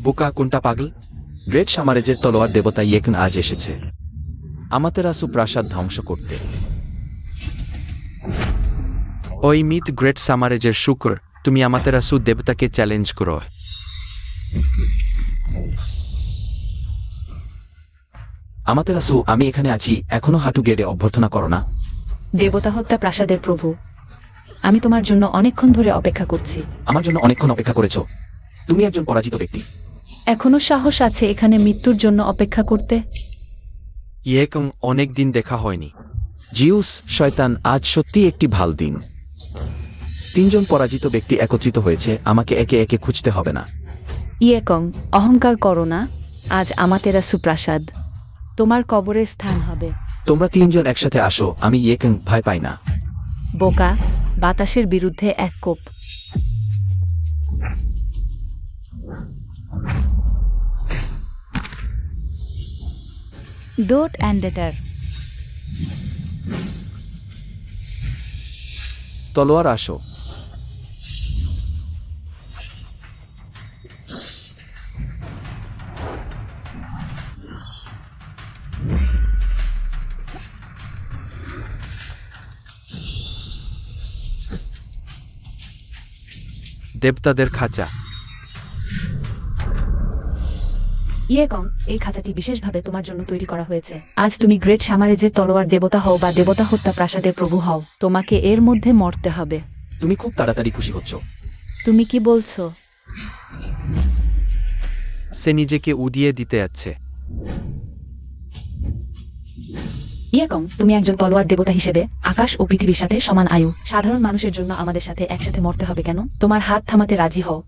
বোকা কোনটা পাগল? গ্রেট সাম্রাজ্যের তলোয়ার দেবতা ইয়েকন আজ এসেছে আমাতেরাসু প্রাসাদ ধ্বংস করতে। ওই মিথ গ্রেট সাম্রাজ্যের শুকর, তুমি আমাতেরাসু দেবতাকে চ্যালেঞ্জ করো। আমাতেরাসু, আমি এখানে আছি, এখনো হাঁটু গেড়ে অভ্যর্থনা করো না। দেবতা হত্যা প্রাসাদের প্রভু, আমি তোমার জন্য অনেকক্ষণ ধরে অপেক্ষা করছি। আমার জন্য অনেকক্ষণ অপেক্ষা করেছো? তুমি একজন পরাজিত ব্যক্তি। এখনো সাহস আছে এখানে মৃত্যুর জন্য অপেক্ষা করতে? ইয়েকং, অনেক দিন দেখা হয়নি। জিউস, শয়তান, আজ সত্যি একটি ভাল দিন। তিনজন পরাজিত ব্যক্তি একত্রিত হয়েছে, আমাকে একে একে খুঁজতে হবে না। ইয়েকং, অহংকার করো না, আজ আমাতেরাসু প্রাসাদ তোমার কবরের স্থান হবে। তোমরা তিনজন একসাথে আসো, আমি ইয়েকং ভয় পাই না। বোকা, বাতাসের বিরুদ্ধে এক কোপ। ডোট অ্যান্ড ডেটার। তলোয়ার আসো। দেবতাদের খাঁচা। ইয়েকং, এই খাঁচাটি বিশেষভাবে তোমার জন্য তৈরি করা হয়েছে। আজ তুমি গ্রেট সাম্রাজ্যের তলোয়ার দেবতা হও বা দেবতা হত্যা প্রাসাদের প্রভু হও, তোমাকে এর মধ্যে মরতে হবে। তুমি খুব তাড়াতাড়ি খুশি হচ্ছ। তুমি কি বলছো? সে নিজেকে উড়িয়ে দিতে যাচ্ছে। ইয়েকং, তুমি একজন তলোয়ার দেবতা হিসেবে আকাশ ও পৃথিবীর সাথে সমান আয়ু। সাধারণ মানুষের জন্য আমাদের সাথে একসাথে মরতে হবে কেন? তোমার হাত থামাতে রাজি হও,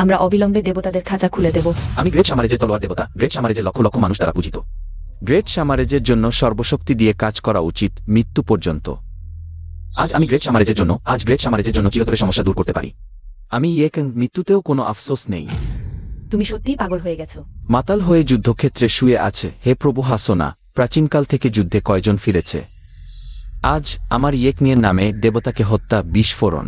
আমরা অবিলম্বে দেবতাদের খাঁচা খুলে দেব। আমি গ্রেট সাম্রাজ্যের তলোয়ার দেবতা। গ্রেট সাম্রাজ্যের লক্ষ লক্ষ মানুষ দ্বারা পূজিত। গ্রেট সাম্রাজ্যের জন্য সর্বশক্তি দিয়ে কাজ করা উচিত, মৃত্যু পর্যন্ত। আজ গ্রেট সাম্রাজ্যের জন্য চিরতরে সমস্যা দূর করতে পারি। আমি ইয়েকং, মৃত্যুতেও কোনো আফসোস নেই। তুমি সত্যিই পাগল হয়ে গেছো। মাতাল হয়ে যুদ্ধক্ষেত্রে শুয়ে আছে। হে প্রভু, হাসো না। প্রাচীনকাল থেকে যুদ্ধে কয়জন ফিরেছে? আজ আমার ইয়েকনিয়ের নামে দেবতাকে হত্যা, বিস্ফোরণ।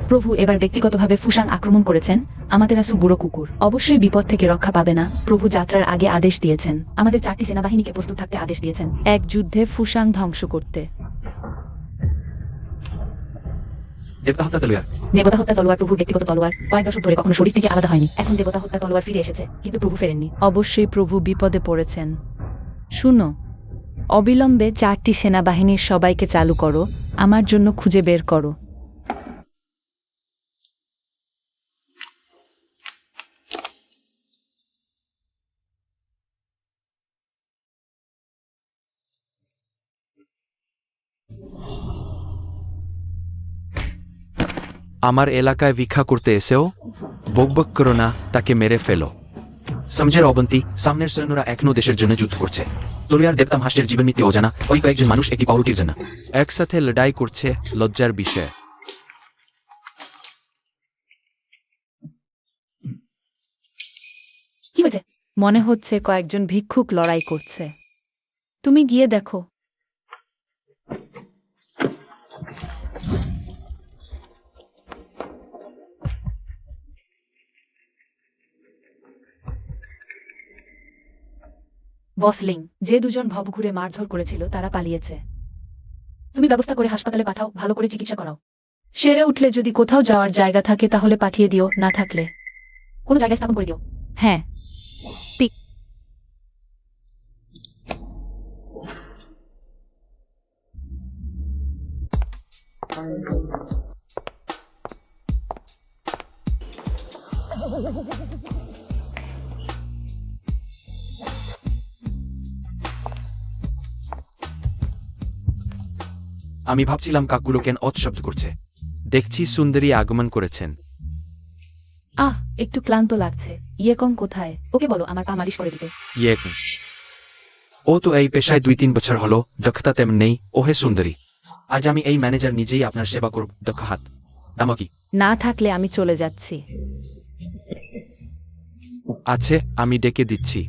প্রভু এবার ব্যক্তিগতভাবে ফুসাং আক্রমণ করেছেন। আমাতেরাসু বুড়ো কুকুর অবশ্যই বিপদ থেকে রক্ষা পাবে না। প্রভু যাত্রার আগে আদেশ দিয়েছেন, আমাদের 4টি সেনাবাহিনীকে প্রস্তুত থাকতে আদেশ দিয়েছেন এক যুদ্ধে ফুসাং ধ্বংস করতে। দেবতা হত্যা তলোয়ার প্রভুর ব্যক্তিগত তলোয়ার, কয়েক দশক ধরে কখনো শরীর থেকে আলাদা হয়নি। এখন দেবতা হত্যা তলোয়ার ফিরে এসেছে, কিন্তু প্রভু ফেরেননি। অবশ্যই প্রভু বিপদে পড়েছেন। শুনো, অবিলম্বে 4টি সেনাবাহিনীর সবাইকে চালু করো, আমার জন্য খুঁজে বের করো। আমার এলাকায় ভিক্ষা করতে এসেও বকবক করো না, তাকে মেরে ফেলো। সমঝের অবন্তি, সামনের সৈন্যরা এখনো দেশের জন্য যুদ্ধ করছে। তলোয়ার দেবতা হাসের জীবন মৃত্যু অজানা, ওই কয়েকজন মানুষ একটি পাউরুটির জন্য একসাথে লড়াই করছে, লজ্জার বিষয়। কি হয়েছে? মনে হচ্ছে কয়েকজন ভিক্ষুক লড়াই করছে। তুমি গিয়ে দেখো। বসলিং, যে দুজন ভবঘুরে মারধর করেছিল তারা পালিয়েছে। তুমি ব্যবস্থা করে হাসপাতালে পাঠাও, ভালো করে চিকিৎসা করাও। সেরে উঠলে যদি কোথাও যাওয়ার জায়গা থাকে তাহলে পাঠিয়ে দিও, না থাকলে কোনো জায়গায় স্থাপন করে দিও। হ্যাঁ। আমি ভাবছিলাম কাকগুলো কেন অত শব্দ করছে। দেখছি সুন্দরী আগমন করেছেন। একটু ক্লান্ত লাগছে। ইয়েকং কোথায়? ওকে বলো আমার পা মালিশ করে দিতে। ইয়েকং, ও তো এই পেশায় 2-3 বছর হলো, দক্ষতা তেমন নেই। ওহে সুন্দরী, আজ আমি এই ম্যানেজার নিজেই আপনার সেবা করব। দক্ষ হাত দাম কি? না থাকলে আমি চলে যাচ্ছি। আছে, আমি ডেকে দিচ্ছি।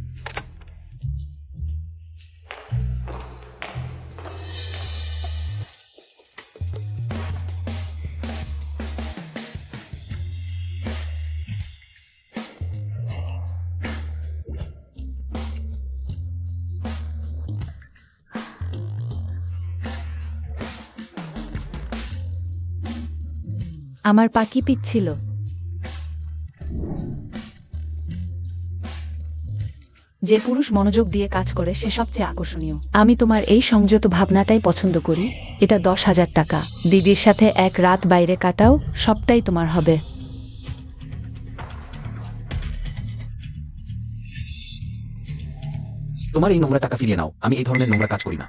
আমার পাখি পিচ্ছিল। যে পুরুষ মনোযোগ দিয়ে কাজ করে সে সবচেয়ে আকর্ষণীয়। আমি তোমার এই সংযত ভাবনাটাই পছন্দ করি। এটা 10,000 টাকা। দিদির সাথে এক রাত বাইরে কাটাও, সবটাই তোমার হবে। তোমার এই নোংরা টাকা ফিরিয়ে নাও, আমি এই ধরনের নোংরা কাজ করি না।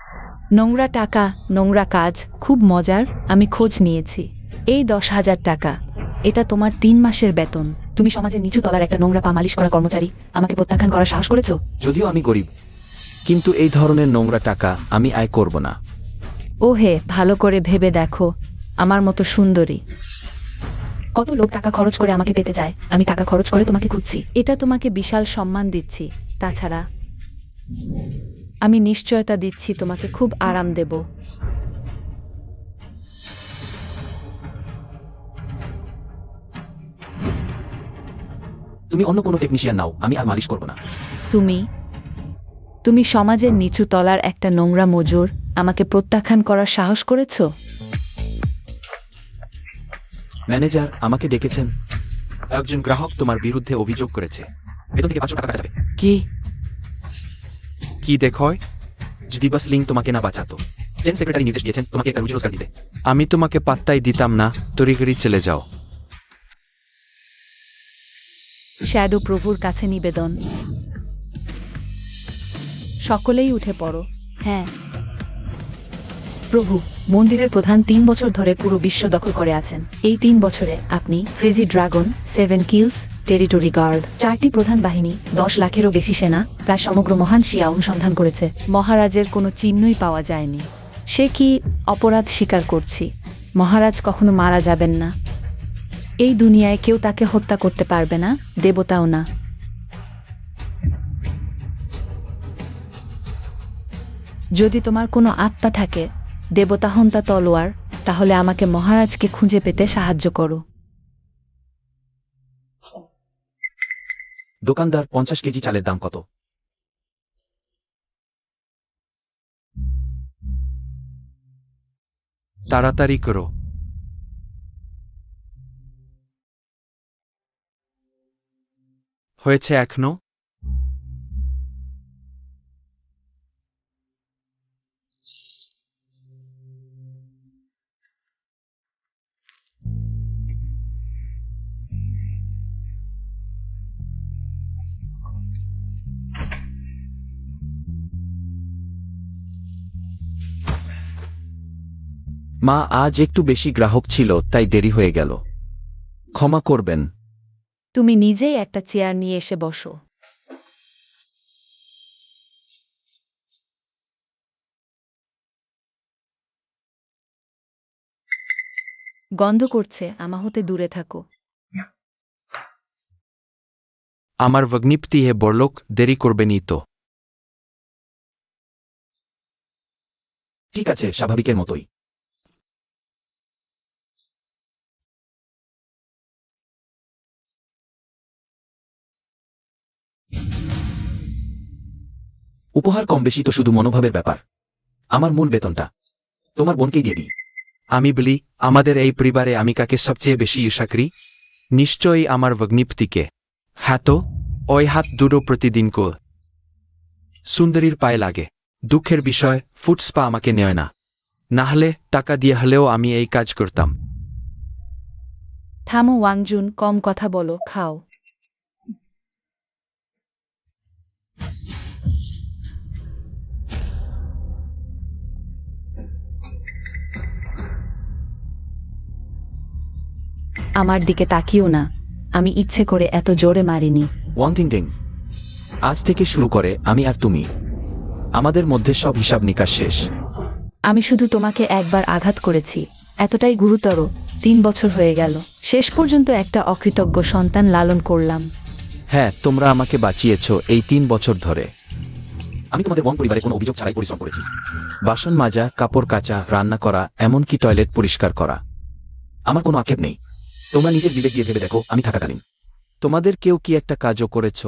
নোংরা টাকা, নোংরা কাজ, খুব মজার। আমি খোঁজ নিয়েছি। এই 10,000 টাকা, এটা তোমার 3 মাসের বেতন। তুমি সমাজের নিচু তলার একটা নোংরা পা মালিশ করা কর্মচারী, আমাকে প্রত্যাখ্যান করার সাহস করেছো? যদিও আমি গরিব, কিন্তু এই ধরনের নোংরা টাকা আমি আয় করব না। ও হে, ভালো করে ভেবে দেখো, আমার মতো সুন্দরী কত লোক টাকা খরচ করে আমাকে পেতে চায়। আমি টাকা খরচ করে তোমাকে খুঁজছি। এটা তোমাকে বিশাল সম্মান দিচ্ছি। তাছাড়া আমি নিশ্চয়তা দিচ্ছি তোমাকে খুব আরাম দেব। তুমি অন্য কোনো টেকনিশিয়ান নাও, আমি আর মালিশ করব না। তুমি সমাজের নিচু তলার একটা নোংরা মজুর, আমাকে প্রত্যাখ্যান করার সাহস করেছো? ম্যানেজার আমাকে ডেকেছেন। একজন গ্রাহক তোমার বিরুদ্ধে অভিযোগ করেছে। বেতন থেকে 500 টাকা কাটা যাবে। কি দেখোয়? যদি বাস লিঙ্ক তোমাকে না বাঁচাতো। জেন সেক্রেটারি নির্দেশ দিয়েছেন তোমাকে একটা রুজি রোজগার দিতে। আমি তোমাকে পাত্তাই দিতাম না, তড়িঘড়ি চলে যাও। শ্যাডো প্রভুর কাছে নিবেদন, সকলেই উঠে পড়ো। হ্যাঁ প্রভু, মন্দিরের প্রধান 3 বছর ধরে পুরো বিশ্ব দখল করে আছেন। এই 3 বছরে আপনি crazy dragon, 7 kills, territory guard, 4টি প্রধান বাহিনী, 10 লাখেরও বেশি সেনা, প্রায় সমগ্র মহান শিয়া অনুসন্ধান করেছে। মহারাজের কোনো চিহ্নই পাওয়া যায়নি। সে কি অপরাধ স্বীকার করছি? মহারাজ কখনো মারা যাবেন না। এই দুনিয়ায় কেউ তাকে হত্যা করতে পারবে না, দেবতাও না। যদি তোমার কোনো আত্মা থাকে, দেবতা হন্তা তলোয়ার, তাহলে আমাকে মহারাজকে খুঁজে পেতে সাহায্য করো। দোকানদার 50 কেজি চালের দাম কত? তাড়াতাড়ি করো। হয়েছে এখনো? মা, আজ একটু বেশি গ্রাহক ছিল তাই দেরি হয়ে গেল, ক্ষমা করবেন। তুমি নিজেই একটা চেয়ার নিয়ে এসে বসো। গন্ধ করছে, আমা হতে দূরে থাকো। আমার ভগ্নিপতি হে বড়লোক, দেরি করবেনই তো। ঠিক আছে, স্বাভাবিকের মতোই। উপহার কম বেশি তো শুধু মনোভাবের ব্যাপার। আমার মূল বেতনটা তোমার বোনকেই দিয়ে দিই। আমি বলি, আমাদের এই পরিবারে আমি কাকে সবচেয়ে বেশি ঈর্ষা করি? নিশ্চয়ই আমার ভগ্নিপতিকে। হ্যাঁ তো, ওই হাত দুটো প্রতিদিন সুন্দরীর পায়ে লাগে। দুঃখের বিষয়, ফুটস্পা আমাকে নেয় না। নাহলে টাকা দিয়ে হলেও আমি এই কাজ করতাম। থামো ওয়াংজুন, কম কথা বলো, খাও। আমার দিকে তাকিও না, আমি ইচ্ছে করে এত জোরে মারিনি। ওয়াং টিং টিং, আজ থেকে শুরু করে আমি আর তুমি, আমাদের মধ্যে সব হিসাব নিকাশ শেষ। আমি শুধু তোমাকে একবার আঘাত করেছি, এতটাই গুরুতর। 3 বছর হয়ে গেল, শেষ পর্যন্ত একটা অকৃতজ্ঞ সন্তান লালন করলাম। হ্যাঁ, তোমরা আমাকে বাঁচিয়েছ এই 3 বছর ধরে। আমি তোমাদের বন পরিবারে কোনো অভিযোগ ছাড়াই পরিশ্রম করেছি। বাসন মাজা, কাপড় কাচা, রান্না করা, এমনকি টয়লেট পরিষ্কার করা। আমার কোনো আক্ষেপ নেই। তোমরা নিজের বিবেক দিয়ে ভেবে দেখো, আমি থাকাকালীন তোমাদের কেউ কি একটা কাজও করেছ?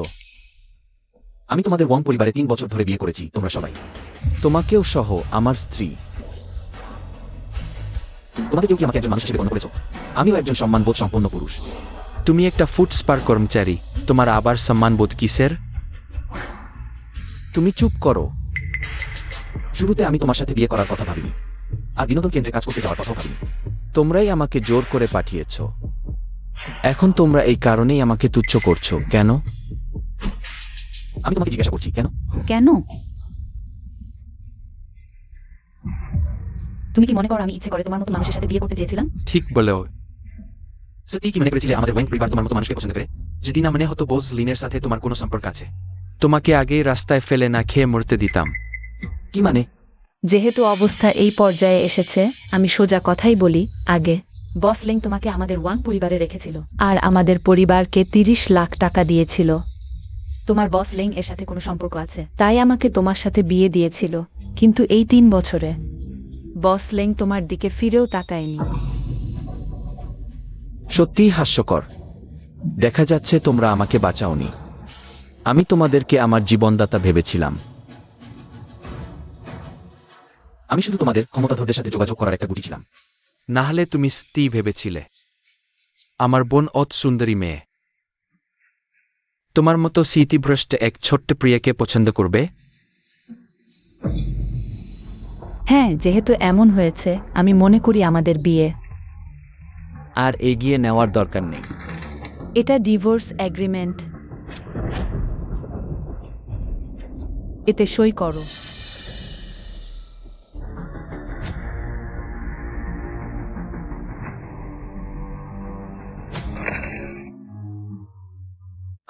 আমি তোমাদের ওয়াং পরিবারে 3 বছর ধরে বিয়ে করেছি, তোমরা সবাই, তোমাকেও সহ, আমার স্ত্রী। তোমাদের কেউ কি আমাকে একজন মানুষ হিসেবে গণ্য করেছো? আমিও একজন সম্মানবোধ সম্পন্ন পুরুষ। তুমি একটা ফুড স্পার কর্মচারী, তোমার আবার সম্মানবোধ কিসের? তুমি চুপ করো। শুরুতে আমি তোমার সাথে বিয়ে করার কথা ভাবিনি, আর বিনোদন কেন্দ্রে কাজ করতে যাওয়ার কথাও ভাবিনি। তোমরাই আমাকে জোর করে পাঠিয়েছ। এখন তোমরা এই কারণেই আমাকে তুচ্ছ করছো কেন? আমি তোমাকে জিজ্ঞাসা করছি কেন? কেন? তুমি কি মনে করো আমি ইচ্ছে করে তোমার মতো মানুষের সাথে বিয়ে করতে চেয়েছিলাম? ঠিক বলেও। সত্যি কি মনে করেছিলে আমাদের ওয়েং পরিবার তোমার মতো মানুষকে পছন্দ করে? যদি না মনে হতো বোস লিনের সাথে তোমার কোনো সম্পর্ক আছে, তোমাকে আগেই রাস্তায় ফেলে না খেয়ে মরতে দিতাম। কি মানে? যেহেতু অবস্থা এই পর্যায়ে এসেছে, আমি সোজা কথাই বলি। আগে বস লিং তোমাকে আমাদের ওয়াং পরিবারে রেখেছিল, আর আমাদের পরিবারকে 30 লাখ টাকা দিয়েছিল। তোমার বস লিং এর সাথে কোনো সম্পর্ক আছে, তাই আমাকে তোমার সাথে বিয়ে দিয়েছিল। কিন্তু এই 3 বছরে বস লিং তোমার দিকে ফিরেও তাকায়নি। সত্যিই হাস্যকর। দেখা যাচ্ছে তোমরা আমাকে বাঁচাওনি। আমি তোমাদেরকে আমার জীবনদাতা ভেবেছিলাম। আমি শুধু তোমাদের ক্ষমতাধরদের সাথে যোগাযোগ করার একটা গুটি ছিলাম। না হলে তুমি স্ত্রী ভেবেছিলে। আমার বোন অত সুন্দরী মেয়ে। তোমার মতো স্মৃতিভ্রষ্ট এক ছোট্ট প্রিয়াকে পছন্দ করবে? হ্যাঁ, যেহেতু এমন হয়েছে, আমি মনে করি আমাদের বিয়ে। আর এগিয়ে নেওয়ার দরকার নেই। এটা ডিভোর্স এগ্রিমেন্ট। এতে সই করো।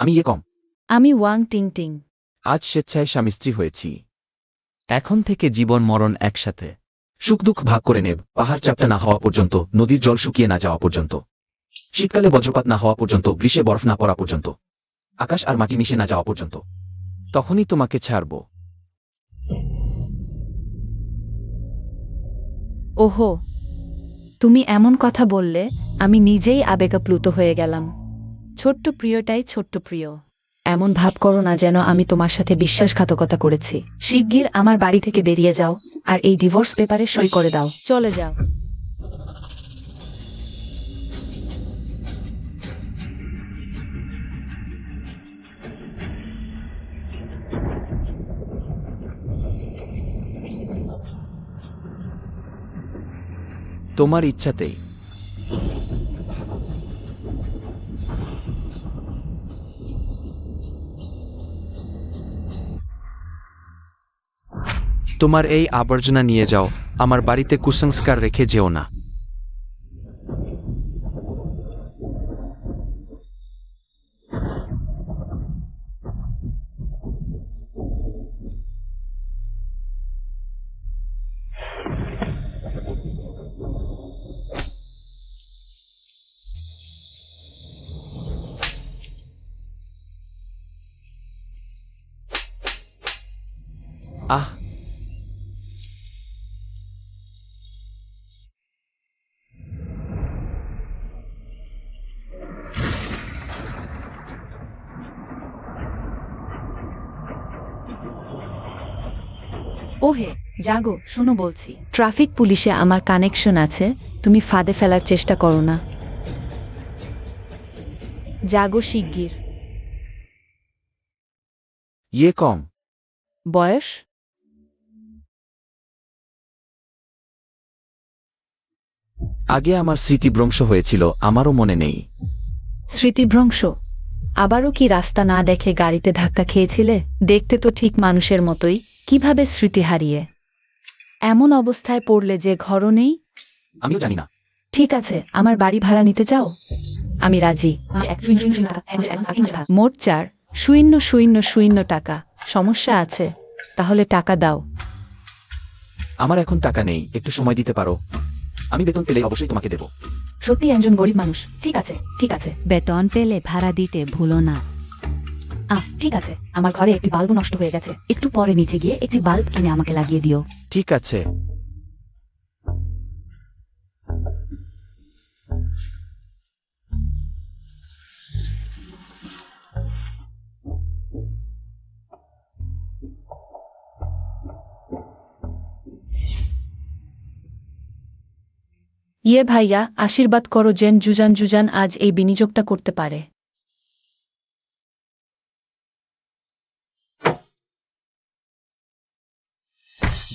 আমি কম। আমি ওয়াং টিং টিং। আজ স্বেচ্ছায় স্বামী স্ত্রী হয়েছি। এখন থেকে জীবন মরণ একসাথে। সুখ দুঃখ ভাগ করে নেব, পাহাড় চাপটা না হওয়া পর্যন্ত, নদীর জল শুকিয়ে না যাওয়া পর্যন্ত, শীতকালে বজ্রপাত না হওয়া পর্যন্ত, গ্রীষ্মে বরফ না পড়া পর্যন্ত, আকাশ আর মাটি মিশে না যাওয়া পর্যন্ত। তখনই তোমাকে ছাড়ব। ওহো, তুমি এমন কথা বললে আমি নিজেই আবেগাপ্লুত হয়ে গেলাম। ছোট্ট প্রিয়টাই ছোট্ট প্রিয়। এমন ভাব করো না যেন আমি তোমার সাথে বিশ্বাসঘাতকতা করেছি। শিগগির আমার বাড়ি থেকে বেরিয়ে যাও, আর এই ডিভোর্স পেপারে সই করে দাও। চলে যাও। তোমার ইচ্ছাতেই। তোমার এই আবর্জনা নিয়ে যাও, আমার বাড়িতে কুসংস্কার রেখে যেও না। আহ, ওহে, জাগো, শোনো বলছি। ট্রাফিক পুলিশে আমার কানেকশন আছে, তুমি ফাঁদে ফেলার চেষ্টা করো না। জাগো শিগগির। কম। বয়স? আগে আমার স্মৃতিভ্রংশ হয়েছিল, আমারও মনে নেই। স্মৃতিভ্রংশ? আবারও কি রাস্তা না দেখে গাড়িতে ধাক্কা খেয়েছিলে? দেখতে তো ঠিক মানুষের মতোই, কিভাবে স্মৃতি হারিয়ে এমন অবস্থায় পড়লে যে ঘরও নেই? আমিও জানি না। ঠিক আছে, আমার বাড়ি ভাড়া নিতে চাও? আমি রাজি। মোট 4,000,000 টাকা। সমস্যা আছে? তাহলে টাকা দাও। আমার এখন টাকা নেই, একটু সময় দিতে পারো? আমি বেতন পেলে অবশ্যই তোমাকে দেব। সত্যি একজন গরিব মানুষ। ঠিক আছে, ঠিক আছে। বেতন পেলে ভাড়া দিতে ভুলো না। ঠিক আছে, আমার ঘরে একটি বাল্ব নষ্ট হয়ে গেছে, একটু পরে নিচে গিয়ে একটি বাল্ব কিনে আমাকে লাগিয়ে দিও। ঠিক আছে। ইয়ে ভাইয়া, আশীর্বাদ করো যেন জুজান আজ এই বিনিয়োগটা করতে পারে।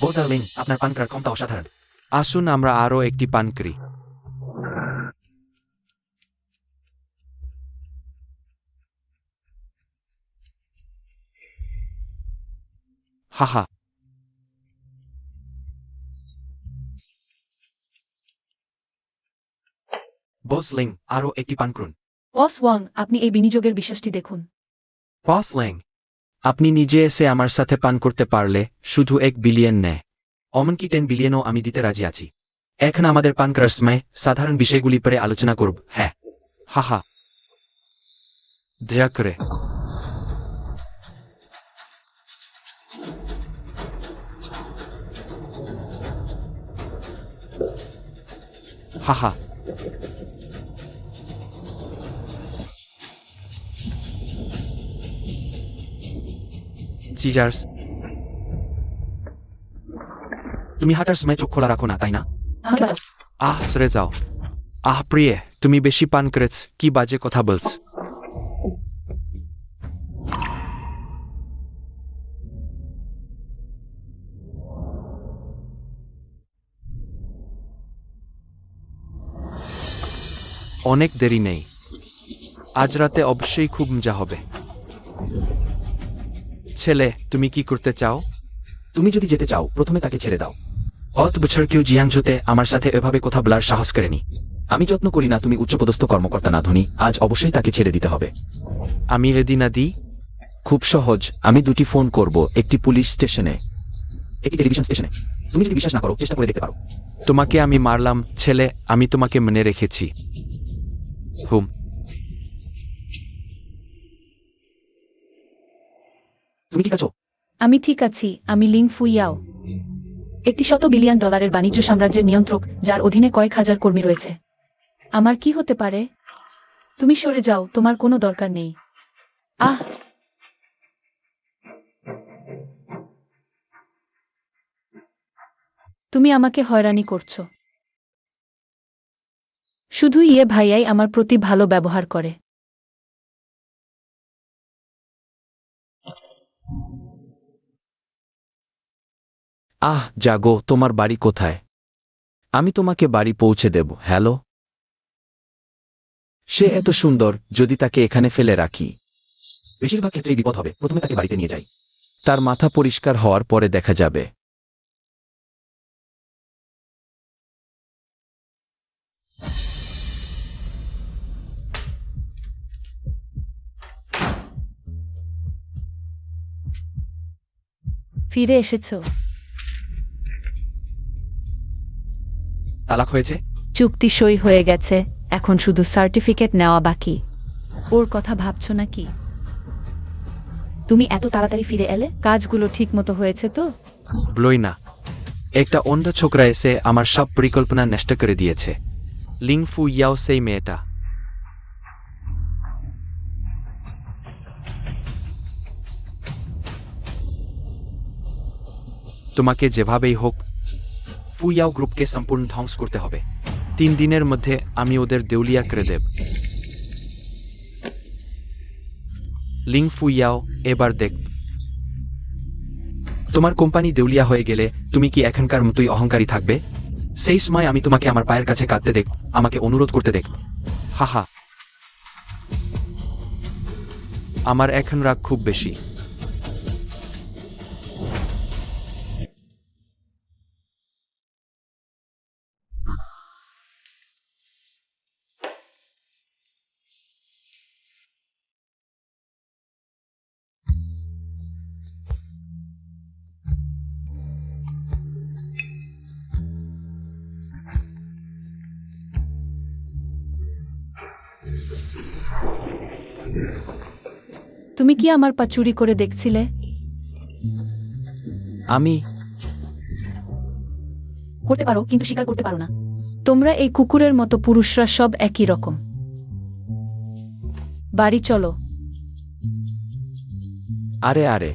বস ডার্লিং, আপনার পান করার ক্ষমতা অসাধারণ। আসুন আমরা আরও একটি পান করি। হাহা। বস লিং, আরও একটি পান করুন। বস ওয়াং, আপনি এই বিনিয়োগের বিশ্বাসটি দেখুন। বস লিং, আপনি নিজে এসে আমার সাথে পান করতে পারলে শুধু 1 বিলিয়ন নেয়, এমনকি 10 বিলিয়নও আমি দিতে রাজি আছি। এখন আমাদের পান করার সময় সাধারণ বিষয়গুলি পরে আলোচনা করব। হ্যাঁ, হাহা। দয়া করে। হাহা। চিজার্স। তুমি হাঁটার সময় চোখ খোলা রাখো না, তাই না? আমাকে বাঁচাও। সরে যাও। প্রিয়ে, তুমি বেশি পান করেছ, কি বাজে কথা বলছ। অনেক দেরি নেই, আজ রাতে অবশ্যই খুব মজা হবে। ছেলে, তুমি কি করতে চাও? তুমি যদি যেতে চাও প্রথমে তাকে ছেড়ে দাও। অত বছর কেউ জিয়াংজোতে আমার সাথে এভাবে কথা বলার সাহস করেনি। আমি যত্ন করি না তুমি উচ্চপদস্থ কর্মকর্তা না ধনী, আজ অবশ্যই তাকে ছেড়ে দিতে হবে। আমি এদিনা দিই? খুব সহজ, আমি 2টি ফোন করব, একটি পুলিশ স্টেশনে, একটি টেলিভিশন স্টেশনে। তুমি যদি বিশ্বাস না করো চেষ্টা করে দেখতে পারো। তোমাকে আমি মারলাম ছেলে, আমি তোমাকে মনে রেখেছি। হুম। তুমি ঠিক আছো? আমি ঠিক আছি। আমি লিং ফুইয়াও, একটি $100 বিলিয়ন বাণিজ্য সাম্রাজ্যের নিয়ন্ত্রক, যার অধীনে কয়েক হাজার কর্মী রয়েছে। আমার কি হতে পারে? তুমি সরে যাও, তোমার কোনো দরকার নেই। তুমি আমাকে হয়রানি করছো। শুধু ইয়ে ভাইয়াই আমার প্রতি ভালো ব্যবহার করে। জাগো, তোমার বাড়ি কোথায়? আমি তোমাকে বাড়ি পৌঁছে দেব। হ্যালো। সে এত সুন্দর, যদি তাকে এখানে ফেলে রাখি বেশিরভাগ ক্ষেত্রেই বিপদ হবে। প্রথমে তাকে বাড়িতে নিয়ে যাই, তার মাথা পরিষ্কার হওয়ার পরে দেখা যাবে। ফিরে এসেছো? তালাক হয়েছে? চুক্তি সই হয়ে গেছে, এখন শুধু সার্টিফিকেট নেওয়া বাকি। ওর কথা ভাবছো নাকি? তুমি এত তাড়াতাড়ি ফিরে এলে? কাজগুলো ঠিক মতো হয়েছে তো? বলই না, একটা অন্ধ ছোকরা এসে আমার সব পরিকল্পনা নষ্ট করে দিয়েছে। লিং ফু ইয়াও সেই মেয়েটা। তোমাকে যেভাবেই হোক ফুইয়াও গ্রুপকে সম্পূর্ণ ধ্বংস করতে হবে। 3 দিনের মধ্যে আমি ওদের দেউলিয়া করে দেব। লিং ফুইয়াও, এবার দেখ, তোমার কোম্পানি দেউলিয়া হয়ে গেলে তুমি কি এখনকার মতোই অহংকারী থাকবে? সেই সময় আমি তোমাকে আমার পায়ের কাছে কাঁদতে দেখ, আমাকে অনুরোধ করতে দেখ। হাহা। আমার এখন রাগ খুব বেশি। তুমি কি আমার পা চুরি করে দেখছিলে? আমি করতে পারো, কিন্তু স্বীকার করতে পারো না। তোমরা এই কুকুরের মতো পুরুষরা সব একই রকম। বাড়ি চলো। আরে আরে,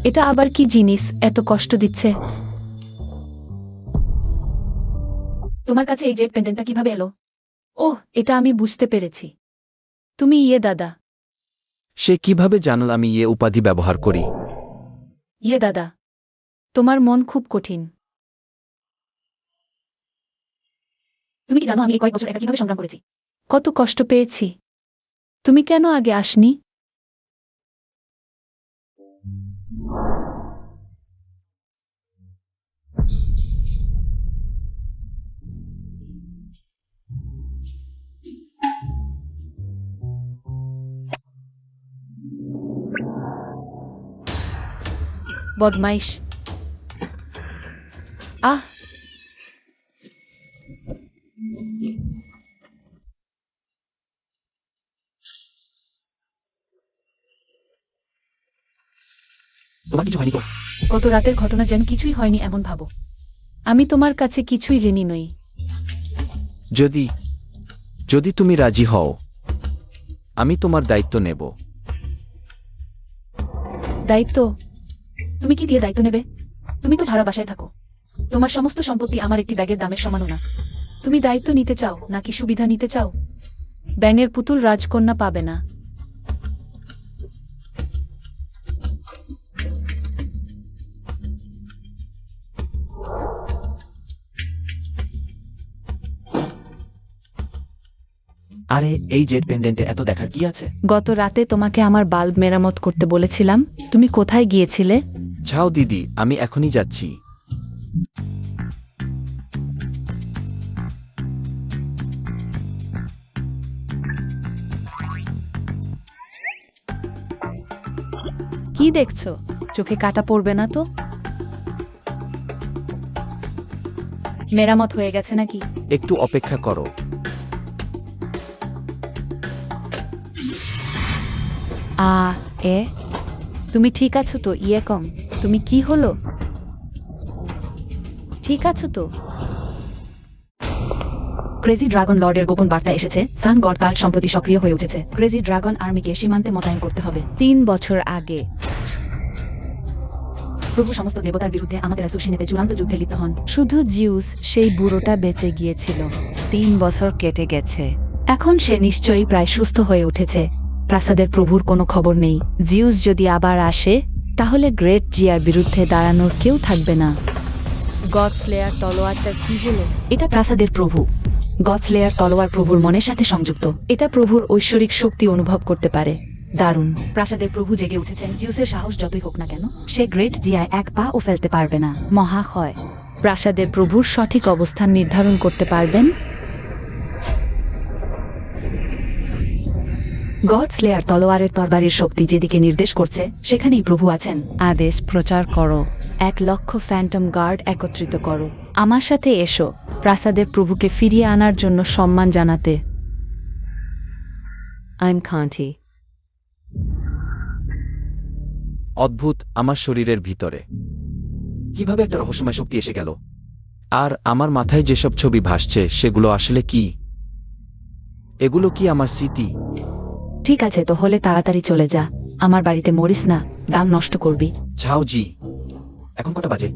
এটা আবার কি জিনিস, এত কষ্ট দিচ্ছে? তোমার কাছে এই জেড পেন্ডেন্টটা কিভাবে এলো? ওহ, এটা আমি বুঝতে পেরেছি। তুমি দাদা। সে কিভাবে জানল আমি উপাধি ব্যবহার করি? দাদা, তোমার মন খুব কঠিন। তুমি কি জানো আমি এই কয়েক বছর একা কিভাবে সংগ্রাম করেছি? কত কষ্ট পেয়েছি। তুমি কেন আগে আসনি? বদমাইশ। আহ, তোমার কিছু হয়নি তো? গত রাতের ঘটনা যেন কিছুই হয়নি এমন ভাবো। আমি তোমার কাছে কিছুই ঋণী নই। যদি যদি তুমি রাজি হও, আমি তোমার দায়িত্ব নেব। দায়িত্ব? তুমি কি দিয়ে দায়িত্ব নেবে? তুমি তো ভাড়া বাসায় থাকো। তোমার সমস্ত সম্পত্তি আমার একটি ব্যাগের দামের সমানও না। তুমি দায়িত্ব নিতে চাও নাকি সুবিধা নিতে চাও? ব্যাঙের পুতুল রাজকন্যা পাবে না। আরে এই জেড পেন্ডেন্টে এত দেখার কি আছে? গত রাতে তোমাকে আমার বাল্ব মেরামত করতে বলেছিলাম, তুমি কোথায় গিয়েছিলে? যাও দিদি, আমি এখনই যাচ্ছি। কি দেখছো? চোখে কাটা পড়বে না তো? মেরামত হয়ে গেছে নাকি? একটু অপেক্ষা করো। এ তুমি ঠিক আছো তো কম? তুমি কি হলো? ঠিক আছো তো? ক্রেজি ড্রাগন লর্ডের গোপন বার্তা এসেছে। সান গড কাল সম্প্রতি সক্রিয় হয়ে উঠেছে। ক্রেজি ড্রাগন আর্মিকে সীমান্তে মোতায়েন করতে হবে। 3 বছর আগে প্রভু সমস্ত দেবতার বিরুদ্ধে আমাদের অ্যাসোসিনেতে চূড়ান্ত যুদ্ধে লিপ্ত হন। শুধু জিউস, সেই বুড়োটা বেঁচে গিয়েছিল। 3 বছর কেটে গেছে। এখন সে নিশ্চয়ই প্রায় সুস্থ হয়ে উঠেছে। প্রাসাদের প্রভুর কোনো খবর নেই। জিউস যদি আবার আসে, তাহলে গ্রেট জিয়ার বিরুদ্ধে দাঁড়ানোর কেউ থাকবে না। গডস্লেয়ার তলোয়ারটা কি হলো? এটা প্রাসাদের প্রভু। গডস্লেয়ার তলোয়ার প্রভুর মনের সাথে সংযুক্ত। এটা প্রভুর ঐশ্বরিক শক্তি অনুভব করতে পারে। দারুণ। প্রাসাদের প্রভু জেগে উঠেছেন। জিউসের সাহস যতই হোক না কেন, সে গ্রেট জিয়ায় এক পা ও ফেলতে পারবে না। মহাক্ষয় প্রাসাদের প্রভুর সঠিক অবস্থান নির্ধারণ করতে পারবেন? গডস্লেয়ার তলোয়ারের তরবারির শক্তি যেদিকে নির্দেশ করছে, সেখানেই প্রভু আছেন। আদেশ প্রচার করো। 1 লক্ষ ফ্যান্টম গার্ড একত্রিত করো। আমার সাথে এসো, প্রাসাদের প্রভুকে ফিরিয়ে আনার জন্য সম্মান জানাতে। I'm country. অদ্ভুত, আমার শরীরের ভিতরে কিভাবে একটা রহস্যময় শক্তি এসে গেল? আর আমার মাথায় যেসব ছবি ভাসছে সেগুলো আসলে কি? এগুলো কি আমার স্মৃতি? ঠিক আছে, তো হলে তাড়াতাড়ি চলে যা। আমার বাড়িতে মরিস না, দাম নষ্ট করবি। ঝাও জি। এখন কটা বাজে?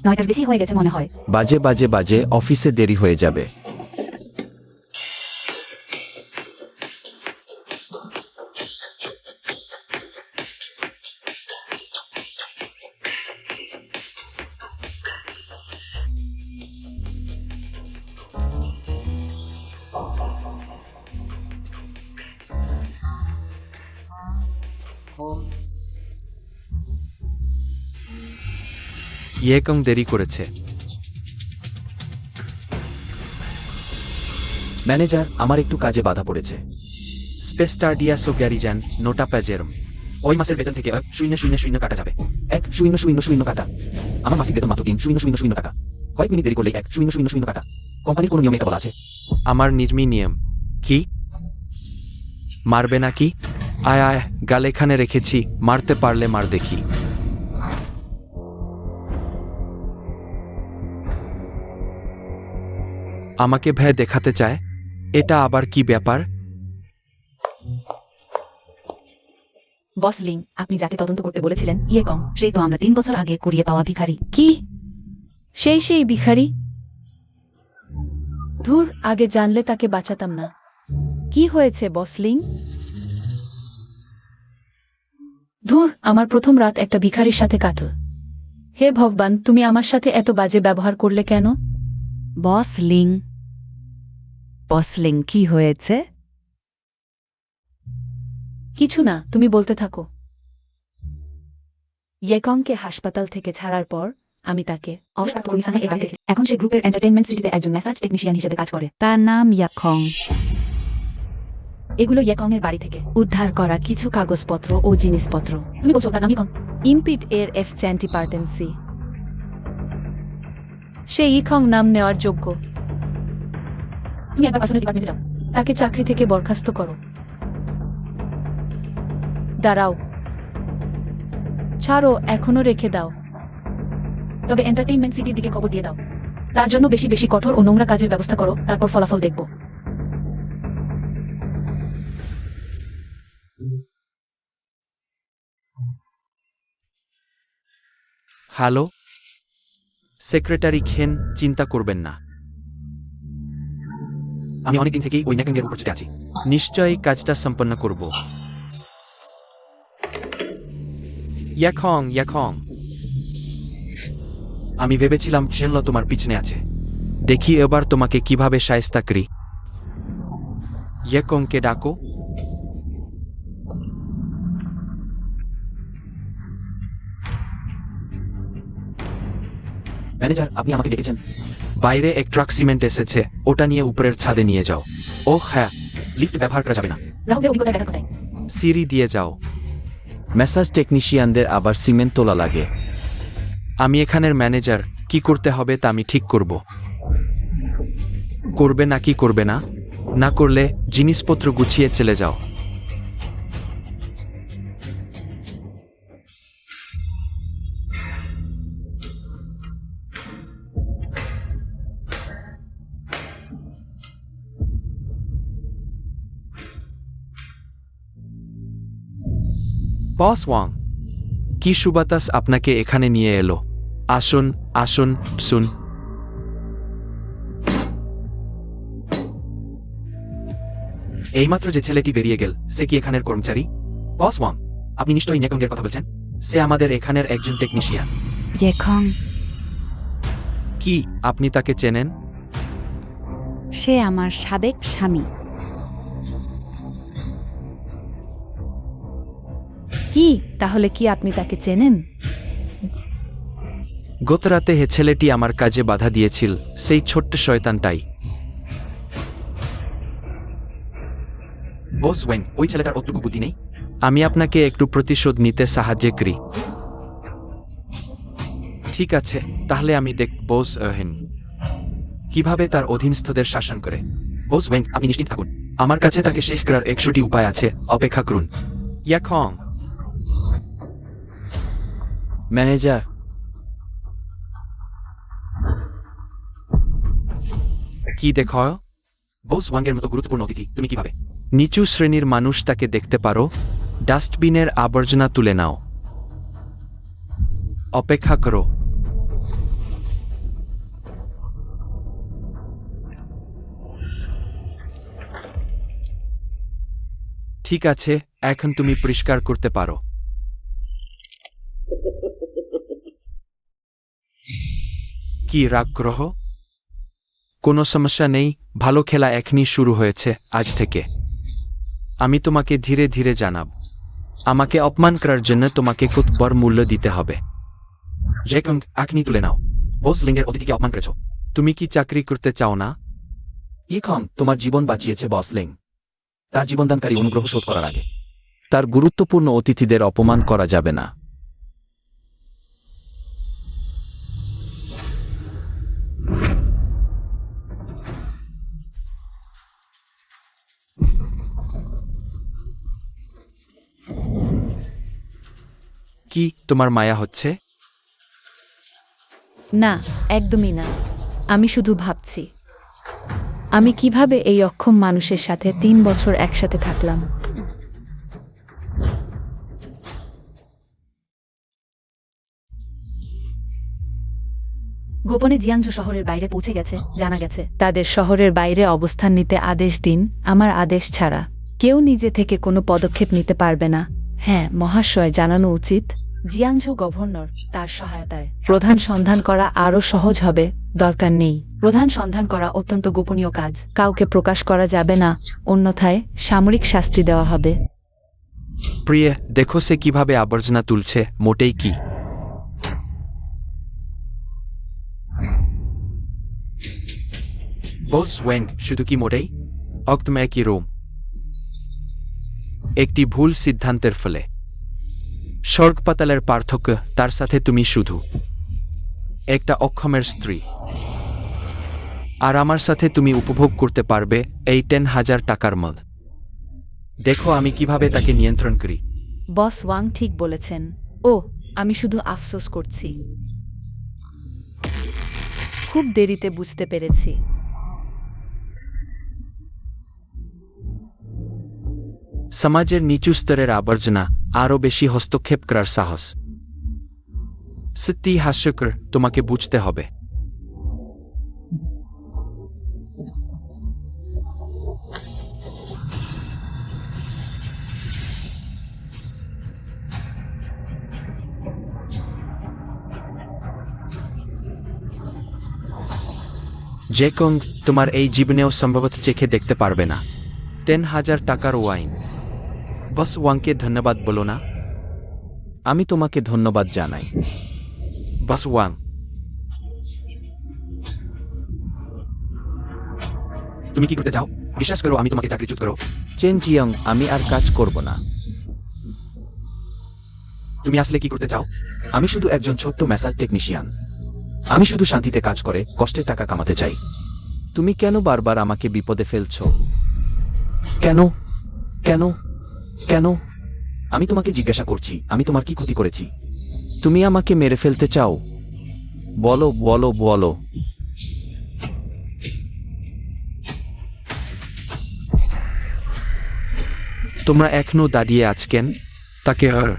9টার বেশি হয়ে গেছে মনে হয়। বাজে বাজে বাজে, অফিসে দেরি হয়ে যাবে। ইয়েকং দেরি করেছে। ম্যানেজার, আমার একটু কাজে বাধা পড়েছে। স্পেস্টারডিয়াসো গ্যারিজান নোটা প্যাজেরম। ওই মাসের বেতন থেকে 000 কাটা যাবে। 1000 কাটা। আমার মাসিক বেতন মাত্র 3000 টাকা। কয়েক মিনিট দেরি করলেই 1000 কাটা। কোম্পানির কোনো নিয়ম এটা বলা আছে? আমার নিজমি নিয়ম। কি? মারবে নাকি? আয় আয়, গাল এখানে রেখেছি, মারতে পারলে মার দেখি। আমাকে ভয় দেখাতে চায়? এটা আবার কি ব্যাপার? বসলিং, আপনি যাকে তদন্ত করতে বলেছিলেন ইয়েকং, সেই তো আমরা 3 বছর আগে কুড়িয়ে পাওয়া ভিখারি। কি? সেই ভিখারি? ধুর, আগে জানলে তাকে বাঁচাতাম না। কি হয়েছে বসলিং? ধুর, আমার প্রথম রাত একটা ভিখারির সাথে কাটল। হে ভগবান, তুমি আমার সাথে এত বাজে ব্যবহার করলে কেন? বসলিং, বসলিং কি হয়েছে? কিছু না, তুমি বলতে থাকো। ইয়েকংকে হাসপাতাল থেকে ছাড়ার পর আমি তাকে এখন সে গ্রুপের এন্টারটেইনমেন্ট সিটিতে একজন ম্যাসাজ টেকনিশিয়ান হিসেবে কাজ করে। তার নাম ইয়াখং। এগুলো ইয়েকং এর বাড়ি থেকে উদ্ধার করা কিছু কাগজপত্র ও জিনিসপত্র। তুমি বলছো তার নাম ইয়েকং? ইম্পিট এর F20 পার্টেন্সি। সে ইখং নাম নেওয়ার যোগ্য। তুমি একবার পার্সোনাল ডিপার্টমেন্টে যাও, তাকে চাকরি থেকে বরখাস্ত করো। দাঁড়াও, ছাড়ো, এখনো রেখে দাও। তবে এন্টারটেইনমেন্ট সিটির দিকে খবর দিয়ে দাও। তার জন্য বেশি বেশি কঠোর ও নোংরা কাজের ব্যবস্থা করো, তারপর ফলাফল দেখব। হ্যালো সেক্রেটারি খেন, চিন্তা করবেন না। আমি অনেকদিন থেকেই ওই ন্যাকেঙ্গের উপর চেটে আছি। নিশ্চয়ই কাজটা সম্পন্ন করব। ইয়াখং, ইয়াখং, আমি ভেবেছিলাম শেনল তোমার পিছনে আছে। দেখি এবার তোমাকে কিভাবে শায়েস্তা করি। ইয়াকংকে ডাকো। ম্যানেজার, আপনি আমাকে ডেকেছেন? বাইরে এক ট্রাক সিমেন্ট এসেছে, ওটা নিয়ে উপরের ছাদে নিয়ে যাও। ও হ্যাঁ, লিফট ব্যবহার করা যাবে না। গ্রাহকদের অভিজ্ঞতা দেখা কোথায়? সিঁড়ি দিয়ে যাও। ম্যাসাজ টেকনিশিয়ানদের আবার সিমেন্ট তোলা লাগে। আমি এখানের ম্যানেজার, কি করতে হবে তা আমি ঠিক করব। করবে নাকি করবে না? না করলে জিনিসপত্র গুছিয়ে চলে যাও। বস ওয়াং, কি সুবাতাস আপনাকে এখানে নিয়ে এলো? আসুন, আসুন, শুন। এইমাত্র যে ছেলেটি বেরিয়ে গেল, সে কি এখানের কর্মচারী? বস ওয়াং, আপনি নিশ্চয়ই নেকঙ্গের কথা বলছেন। সে আমাদের এখানের একজন টেকনিশিয়ান। ইয়াখং, কি আপনি তাকে চেনেন? সে আমার সাবেক স্বামী। কি, তাহলে কি আপনি তাকে চেনেন? গতরাতে হে ছেলেটি আমার কাজে বাধা দিয়েছিল, সেই ছোট্ট শয়তানটাই। বস ওয়েন, ওই ছেলেটার অতটুকু বুদ্ধি নেই। আমি আপনাকে একটু প্রতিশোধ নিতে সাহায্য করি। ঠিক আছে, তাহলে আমি দেখ বস হেন কিভাবে তার অধীনস্থদের শাসন করে। বস ওয়েন, আপনি নিশ্চিত থাকুন, আমার কাছে তাকে শেষ করার 100টি উপায় আছে, অপেক্ষা করুন। ইয়াখং, ম্যানেজার, কি দেখ? বস ওয়াংয়ের মতো গুরুত্বপূর্ণ অতিথি তুমি কিভাবে? নিচু শ্রেণীর মানুষ তাকে দেখতে পারো। ডাস্টবিনের আবর্জনা তুলে নাও। অপেক্ষা করো। ঠিক আছে, এখন তুমি পরিষ্কার করতে পারো। কি রাগ গ্রহ? কোনো সমস্যা নেই, ভালো খেলা এখনই শুরু হয়েছে, আজ থেকে আমি তোমাকে ধীরে ধীরে জানাব। আমাকে অপমান করার জন্য তোমাকে কত বড় মূল্য দিতে হবে। জেকং, এখনই তুলে নাও। বস লিঙ্গের অতিথিকে অপমান করেছ। তুমি কি চাকরি করতে চাও না? ইখং তোমার জীবন বাঁচিয়েছে বসলিং। তার জীবনদানকারী অনুগ্রহ শোধ করার আগে তার গুরুত্বপূর্ণ অতিথিদের অপমান করা যাবে না। কি তোমার মায়া হচ্ছে? না, একদমই না। আমি শুধু ভাবছি আমি কিভাবে এই অক্ষম মানুষের সাথে 3 বছর একসাথে থাকলাম। গোপনে জিয়াংজু শহরের বাইরে পৌঁছে গেছে জানা গেছে। তাদের শহরের বাইরে অবস্থান নিতে আদেশ দিন, আমার আদেশ ছাড়া কেউ নিজে থেকে কোনো পদক্ষেপ নিতে পারবে না। হ্যাঁ মহাশয়, জানানো উচিত। জিয়াংজু গভর্নর, তার সহায়তায় প্রধান সন্ধান করা আরও সহজ হবে। দরকার নেই। প্রধান সন্ধান করা অত্যন্ত গোপনীয় কাজ, কাউকে প্রকাশ করা যাবে না, অন্যথায় সামরিক শাস্তি দেওয়া হবে। প্রিয়ে, দেখো সে কিভাবে আবর্জনা তুলছে, মোটেই কি। বস ওয়েং, শুধু কি মোটেই অক্তমে কি রোম। একটি ভুল সিদ্ধান্তের ফলে স্বর্গ পাতালের পার্থক্য, তার সাথে তুমি শুধু একটা অক্ষমের স্ত্রী, আর আমার সাথে তুমি উপভোগ করতে পারবে এই 10,000 টাকার মদ। দেখো আমি কিভাবে তাকে নিয়ন্ত্রণ করি। বস ওয়াং ঠিক বলেছেন। ও, আমি শুধু আফসোস করছি। খুব দেরিতে বুঝতে পেরেছি। সমাজের নিচু স্তরের আবর্জনা আরও বেশি হস্তক্ষেপ করার সাহস সত্যি হাস্যকর। তোমাকে বুঝতে হবে। যে কং তোমার এই জীবনেও সম্ভবত চেখে দেখতে পারবে না 10,000 টাকার ওয়াইন। বস ওয়াংকে ধন্যবাদ বলো না। আমি তোমাকে ধন্যবাদ জানাই। বস ওয়াং, তুমি কি করতে চাও? বিশ্বাস করো আমি তোমাকে চাকরিচ্যুত করো। চেন জিয়ং, আমি আর কাজ করব না। তুমি আসলে কি করতে চাও? আমি শুধু একজন ছোট্ট ম্যাসাজ টেকনিশিয়ান। আমি শুধু শান্তিতে কাজ করে কষ্টে টাকা কামাতে চাই। তুমি কেন বারবার আমাকে বিপদে ফেলছো? কেন কেন কেন? আমি তোমাকে জিজ্ঞাসা করছি, আমি তোমার কি ক্ষতি করেছি? তুমি আমাকে মেরে ফেলতে চাও? বলো বলো বলো। তোমরা এখনো দাঁড়িয়ে আছেন? তাকে আর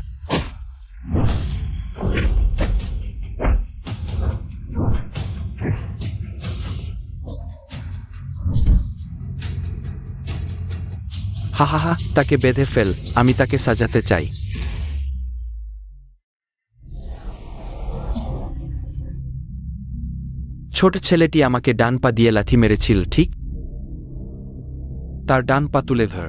হা হা হা, তাকে বেঁধে ফেল, আমি তাকে সাজাতে চাই। ছোট ছেলেটি আমাকে ডান পা দিয়ে লাথি মেরেছিল, ঠিক? তার ডান পা তুলে ধর।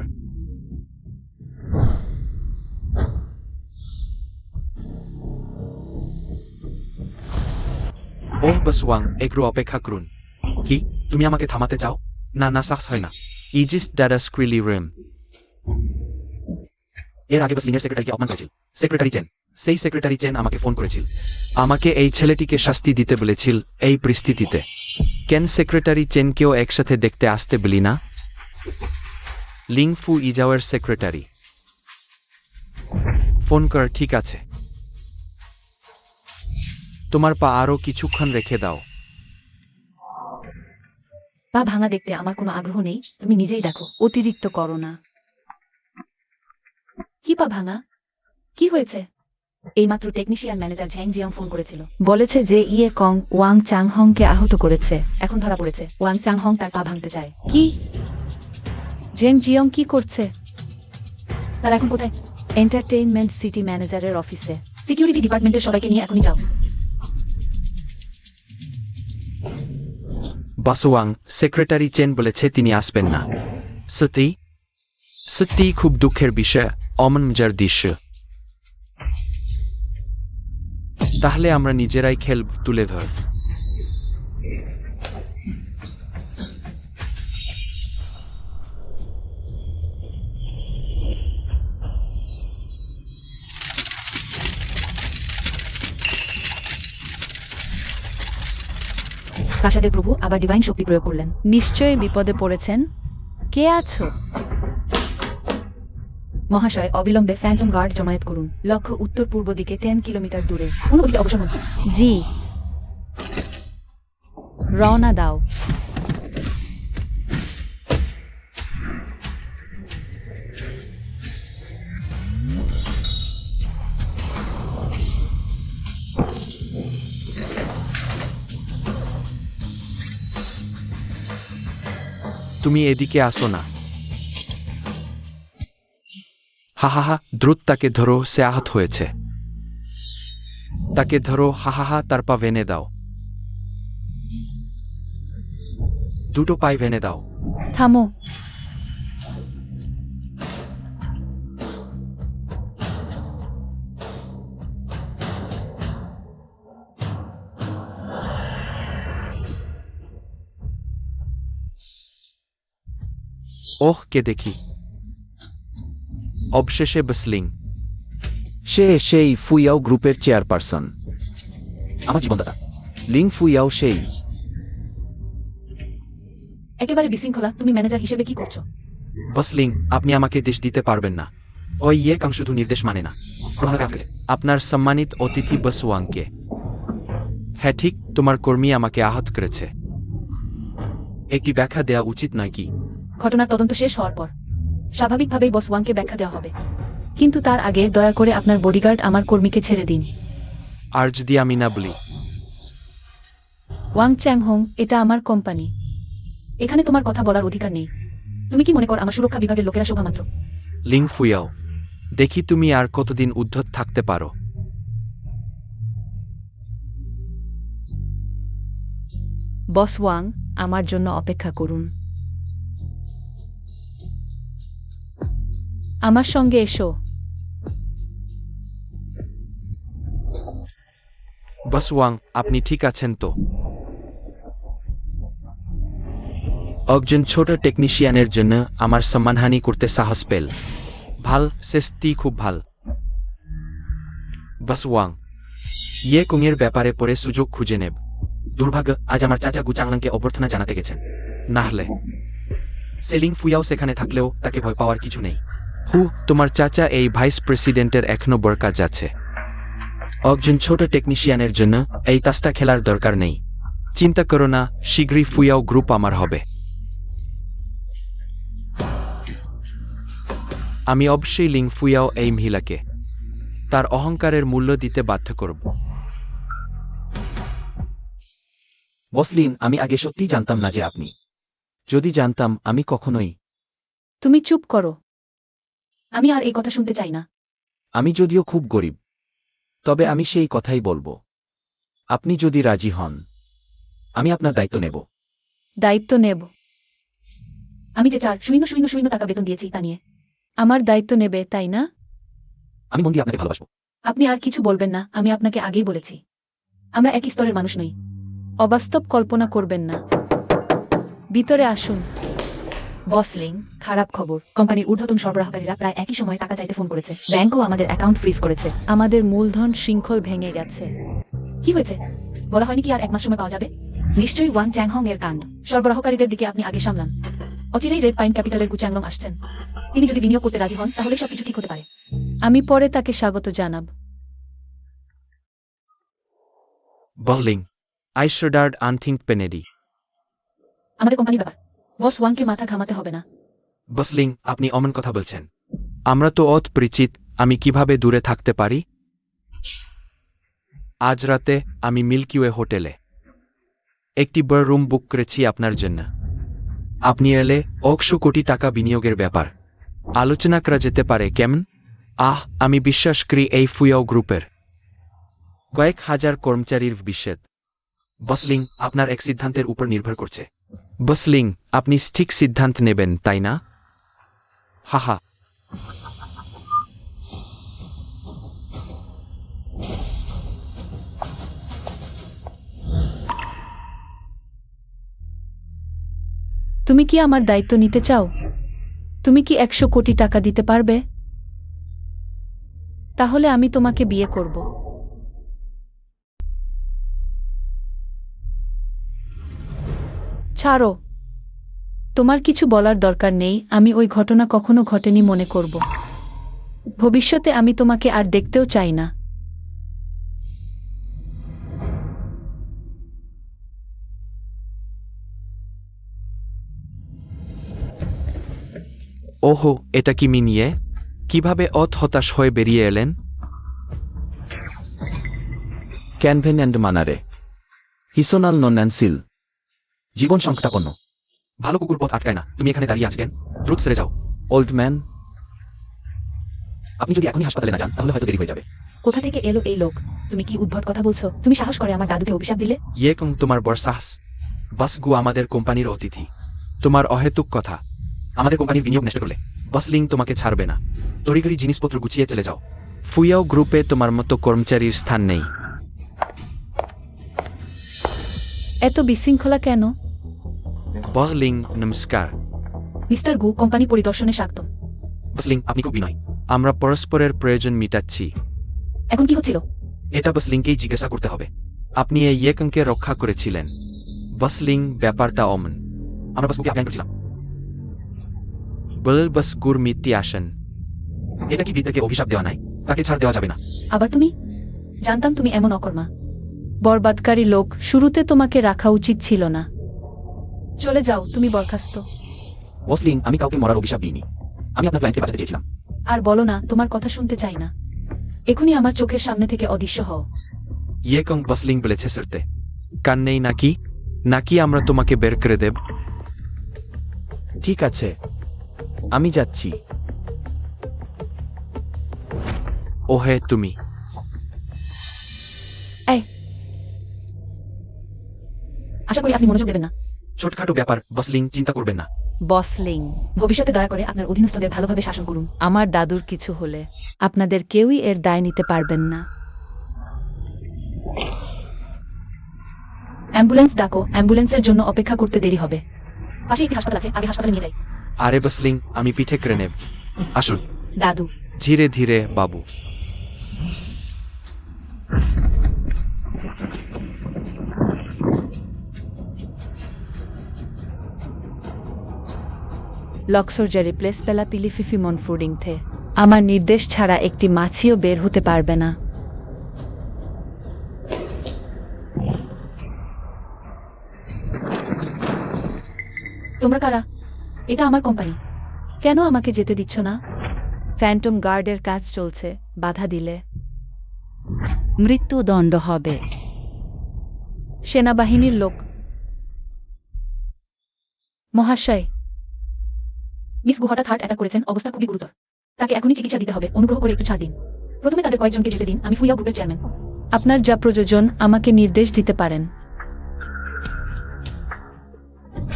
ওহ বসওয়াং, একটু অপেক্ষা করুন। কি তুমি আমাকে থামাতে চাও? না না, সাহস হয় না। ইজিস ডারা স্ক্রিলি রেম এর আগে বসলিংয়ের সেক্রেটারিকে অপমান করেছিল। সেক্রেটারি চেন, সেই সেক্রেটারি চেন আমাকে ফোন করেছিল। আমাকে এই ছেলেটিকে শাস্তি দিতে বলেছিল এই পরিস্থিতিতে। কেন সেক্রেটারি চেনকেও একসাথে দেখতে আসতে বলি না? লিংফু ইজাওয়ের সেক্রেটারি ফোন কর। ঠিক আছে, তোমার পা আরও কিছুক্ষণ রেখে দাও। পা ভাঙা দেখতে আমার কোনো আগ্রহ নেই, তুমি নিজেই দেখো। অতিরিক্ত করো না। কি পা ভাঙা? কি হয়েছে? এইমাত্র টেকনিশিয়ান ম্যানেজার ঝ্যাং জিয়ং ফোন করেছিল, বলেছে যে ইয়ে কং ওয়াং চাংহংকে আহত করেছে। এখন ধরা পড়েছে ওয়াং চাংহং তার পা ভাঙতে চায়। কি? ঝ্যাং জিয়ং কি করছে? তার এখন কোথায়? এন্টারটেইনমেন্ট সিটি ম্যানেজারের অফিসে। সিকিউরিটি ডিপার্টমেন্টের সবাইকে নিয়ে এখনই যাও। বাসওয়াং, সেক্রেটারি চেন বলেছে তিনি আসবেন না। সত্যি? সত্যি খুব দুঃখের বিষয়, অমনমজার দৃশ্য। তাহলে আমরা নিজেরাই খেল তুলে ধর। প্রাসাদের প্রভু আবার ডিভাইন শক্তি প্রয়োগ করলেন। নিশ্চয়ই বিপদে পড়েছেন। কে আছো? মহাশয়, অবিলম্বে ফ্যান্টম গার্ড জমায়েত করুন। লক্ষ্য উত্তর পূর্ব দিকে 10 কিলোমিটার দূরে। অনুমতি অবসর হন। জি, রওনা দাও। তুমি এদিকে আসো না। হা হা হা, দ্রুত তাকে ধরো, সে আহত হয়েছে। তাকে ধরো, হা হা হা, তার পা ভেঙে দাও। দুটো পায়ে ভেঙে দাও। থামো। ওহ, কে দেখি। অবশেষে বসলিং। সে সেই ফুইয়াও গ্রুপের চেয়ারপারসন। আমার জীবনদাতা লিং ফুইয়াও সেই। একেবারে বিশৃঙ্খলা। তুমি ম্যানেজার হিসেবে কি করছো? বসলিং, আপনি আমাকে দেশ দিতে পারবেন না। ওই কাং শুধু নির্দেশ মানে না। আপনার সম্মানিত অতিথি বসওয়াংকে। হ্যাঁ ঠিক, তোমার কর্মী আমাকে আহত করেছে। একটি ব্যাখ্যা দেয়া উচিত নয় কি? ঘটনার তদন্ত শেষ হওয়ার পর স্বাভাবিকভাবেই বস ওয়াংকে ব্যাখ্যা দেওয়া হবে, কিন্তু তার আগে দয়া করে আপনার বডিগার্ড আমার কর্মীকে ছেড়ে দিন। আর যদি আমি না বলি? ওয়াং চ্যাংহং, এটা আমার কোম্পানি। এখানে তোমার কথা বলার অধিকার নেই। তুমি কি মনে কর আমার সুরক্ষা বিভাগের লোকেরা শোভা মাত্র? লিং ফুয়াও, দেখি তুমি আর কতদিন উদ্ধত থাকতে পারো। বস ওয়াং, আমার জন্য অপেক্ষা করুন। আমার সঙ্গে এসো। বসওয়াং, আপনি ঠিক আছেন তো? একজন ছোট টেকনিশিয়ানের জন্য আমার সম্মানহানি করতে সাহস পেল। ভাল, শেষটি খুব ভাল। বসওয়াং, কুংয়ের ব্যাপারে পরে সুযোগ খুঁজে নেব। দুর্ভাগ্য, আজ আমার চাচা গুচাংলাংকে অভ্যর্থনা জানাতে গেছেন। না হলে সেলিং ফুয়াও সেখানে থাকলেও তাকে ভয় পাওয়ার কিছু নেই। তোমার চাচা এই ভাইস প্রেসিডেন্টের এখনো বড় কাজ আছে। একজন ছোট টেকনিশিয়ানের জন্য এই তাসটা খেলার দরকার নেই। চিন্তা করো না, শীঘ্রই ফুয়াও গ্রুপ আমার হবে। আমি অবশ্যই লিং ফুয়াও এই মহিলাকে তার অহংকারের মূল্য দিতে বাধ্য করব। বসলিন, আমি আগে সত্যি জানতাম না যে আপনি। যদি জানতাম, আমি কখনোই। তুমি চুপ করো। আমি আর এই কথা শুনতে চাই না। আমি যদিও খুব গরিব, তবে আমি সেই কথাই বলবো। আপনি যদি রাজি হন, আমি আপনার দায়িত্ব নেব। দায়িত্ব নেব? আমি যে 4,000 টাকা বেতন দিয়েছি তা নিয়ে আমার দায়িত্ব নেবে, তাই না? আমি মন দিয়ে আপনাকে ভালোবাসবো। আপনি আর কিছু বলবেন না, আমি আপনাকে আগেই বলেছি আমরা একই স্তরের মানুষ নই। অবাস্তব কল্পনা করবেন না। ভিতরে আসুন। বসলিং, খারাপ খবর। কোম্পানির ঊর্ধ্বতন সরবরাহকারীরা প্রায় একই সময় টাকা চাইতে ফোন করেছে। ব্যাংকও আমাদের অ্যাকাউন্ট ফ্রিজ করেছে। আমাদের মূলধন শৃঙ্খল ভেঙে গেছে। কি হয়েছে? বলা হয়নি কি আর 1 মাস সময় পাওয়া যাবে? নিশ্চয়ই ওয়াং চ্যাংহং এর কাণ্ড। সরবরাহকারীদের দিকে আপনি আগে সামলান। অচিরেই রেড পাইন ক্যাপিটালের গুচাংলং আসছেন। তিনি যদি বিনিয়োগ করতে রাজি হন, তাহলে সবকিছু ঠিক হতে পারে। আমি পরে তাকে স্বাগত জানাব। বলিং, আইশোডার্ড আনথিঙ্ক পেনেডি। আমাদের কোম্পানির ব্যাপার বস ওয়াংকে মাথা ঘামাতে হবে না। বসলিং, আপনি অমন কথা বলছেন। আমরা তো পরিচিত। আমি কিভাবে দূরে থাকতে পারি? আজ রাতে আমি মিল্কিওয়ে হোটেলে একটি বড় রুম বুক করেছি আপনার জন্য। আপনি এলে 100 কোটি টাকা বিনিয়োগের ব্যাপার আলোচনা করা যেতে পারে, কেমন? আমি বিশ্বাস করি এই ফুয়াও গ্রুপের কয়েক হাজার কর্মচারীর ভবিষ্যৎ। বসলিং, আপনার এক সিদ্ধান্তের উপর নির্ভর করছে। বসলিং, আপনি ঠিক সিদ্ধান্ত নেবেন, তাই না? হাহা। তুমি কি আমার দায়িত্ব নিতে চাও? তুমি কি 100 কোটি টাকা দিতে পারবে? তাহলে আমি তোমাকে বিয়ে করব। ছাড়ো। তোমার কিছু বলার দরকার নেই। আমি ওই ঘটনা কখনো ঘটেনি মনে করব। ভবিষ্যতে আমি তোমাকে আর দেখতেও চাই না। ওহো, এটা কি মিনিয়ে? কিভাবে হতাশ হয়ে বেরিয়ে এলেন? ক্যানভেন অ্যান্ড মানারে হিসোনাল নন্যান্সিল জীবন সংকটাপন্ন। ভালো কুকুর পথ আটকায় না। তুমি এখানে দাঁড়িয়ে আছেন, দ্রুত সেরে যাও। ওল্ড ম্যান, আপনি যদি এখনই হাসপাতালে না যান তাহলে হয়তো দেরি হয়ে যাবে। কোথা থেকে এলো এই লোক? তুমি কি উদ্ভট কথা বলছো? তুমি সাহস করে আমার দাদুকে অভিশাপ দিলে? ইয়েকং তোমার বড় সাহস। বাস গু আমাদের কোম্পানির অতিথি। তোমার অহেতুক কথা আমাদের কোম্পানির বিনিয়োগ নষ্ট করলে বাসলিং তোমাকে ছাড়বে না। তড়িঘড়ি জিনিসপত্র গুছিয়ে চলে যাও। ফুয়াও গ্রুপে তোমার মতো কর্মচারীর স্থান নেই। এত বিশৃঙ্খলা কেন? বসলিং নমস্কার। মিস্টার গু, কোম্পানি পরিদর্শনে স্বাগতম। বসলিং আপনি খুব বিনয়। আমরা পরস্পরের প্রয়োজন মিটাচ্ছি। এখন কি হচ্ছিল? এটা বসলিংকেই জিজ্ঞাসা করতে হবে। আপনি এই ইয়েকংকে রক্ষা করেছিলেন। বসলিং, ব্যাপারটা অমন। আমরা বাসগুকে আপ্যায়ন করছিলাম। বল বস গুর মিটটি আসেন। এটা কি বৃদ্ধকে অভিশাপ দেওয়া নাই? তাকে ছাড় দেওয়া যাবে না। আবার তুমি? জানতাম তুমি এমন অকর্মা, বরবাদকারী লোক। শুরুতে তোমাকে রাখা উচিত ছিল না। চলে যাও, তুমি বরখাস্ত। বসলিং আমি কাউকে মরার অভিশাপ দিইনি। আমি আপনার ক্লায়েন্টকে বাঁচাতে চেয়েছিলাম। আর বলো না, তোমার কথা শুনতে চাই না। এখনই আমার চোখের সামনে থেকে অদৃশ্য হও। ইয়েকং বসলিং বলেছে সরতে। কান নেই নাকি? নাকি আমরা তোমাকে বের করে দেব? ঠিক আছে, আমি যাচ্ছি। ওহে তুমি। আশা করি আপনি মনোযোগ দেবেন না। ছোটখাটো ব্যাপার বসলিং, চিন্তা করবেন না। বসলিং, ভবিষ্যতে দয়া করে আপনার অধীনস্থদের ভালোভাবে শাসন করুন। আমার দাদুর কিছু হলে আপনাদের কেউই এর দায় নিতে পারবেন না। অ্যাম্বুলেন্স ডাকো। অ্যাম্বুলেন্সের জন্য অপেক্ষা করতে দেরি হবে। পাশে একটি হাসপাতাল আছে, আগে হাসপাতালে নিয়ে যাই। আরে বসলিং, আমি পিঠে করে নেব। আসুন। দাদু, ধীরে ধীরে বাবু। লক্সরজারি প্লেস পেলা পিলিফিফি মনফুডিং থে। আমার নির্দেশ ছাড়া একটি মাছিও বের হতে পারবে না। তোমরা কারা? এটা আমার কোম্পানি। কেন আমাকে যেতে দিচ্ছ না? ফ্যান্টম গার্ডের কাজ চলছে, বাধা দিলে মৃত্যুদণ্ড হবে। সেনাবাহিনীর লোক। মহাশয়, মিস গু হঠাৎ হার্ট অ্যাটাক করেছেন, অবস্থা খুবই গুরুতর। তাকে এখনই চিকিৎসা দিতে হবে, অনুগ্রহ করে একটু ছাড় দিন। প্রথমে তাদের কয়েকজনকে যেতে দিন, আমি ফুইয়া গ্রুপের চেয়ারম্যান। আপনার যা প্রয়োজন আমাকে নির্দেশ দিতে পারেন।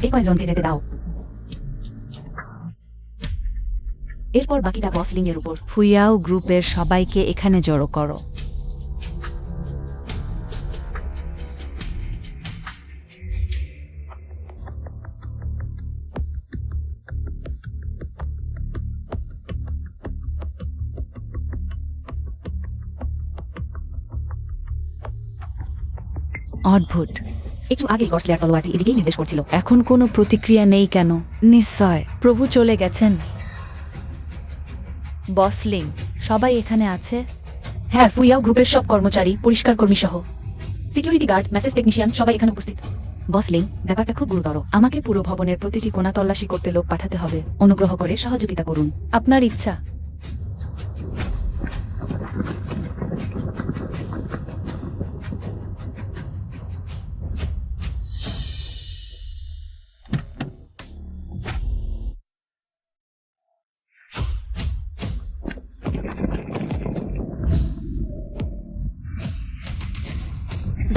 এই কয়েকজনকে যেতে দাও, এরপর বাকিটা বসলিং এর উপর। ফুয়াও গ্রুপের সবাইকে এখানে জড়ো করো। অদ্ভুত, একটু আগে গসলেয়ার তলোয়ারটি এদিকেই নির্দেশ করছিল। এখন কোনো প্রতিক্রিয়া নেই কেন? নিশ্চয় প্রভু চলে গেছেন। বসলিং, সবাই এখানে আছে? হ্যাঁ, ফুইয়াও গ্রুপের সব কর্মচারী, পরিষ্কার কর্মী সহ, সিকিউরিটি গার্ড, মেসেজ টেকনিশিয়ান সবাই এখানে উপস্থিত। বসলিং, ব্যাপারটা খুব গুরুতর। আমাকে পুরো ভবনের প্রতিটি কোণা তল্লাশি করতে লোক পাঠাতে হবে। অনুগ্রহ করে সহযোগিতা করুন। আপনার ইচ্ছা।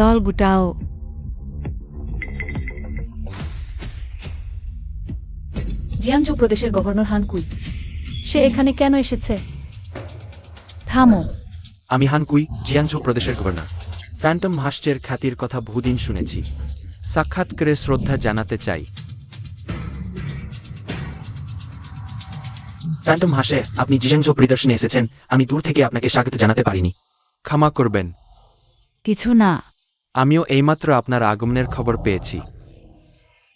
দল গুটাও। জিয়াংজো প্রদেশের গভর্নর হান কুই। সে এখানে কেন এসেছে? থামো। আমি হানকুই, জিয়াংজো প্রদেশের গভর্নর। ফ্যান্টম হাস্যের খ্যাতির কথা বহুদিন শুনেছি। সাক্ষাৎ করে শ্রদ্ধা জানাতে চাই। ফ্যান্টম হাসে, আপনি জিজাংজো পরিদর্শনে এসেছেন। আমি দূর থেকে আপনাকে স্বাগত জানাতে পারিনি। ক্ষমা করবেন। কিছু না। আমিও এইমাত্র আপনার আগমনের খবর পেয়েছি।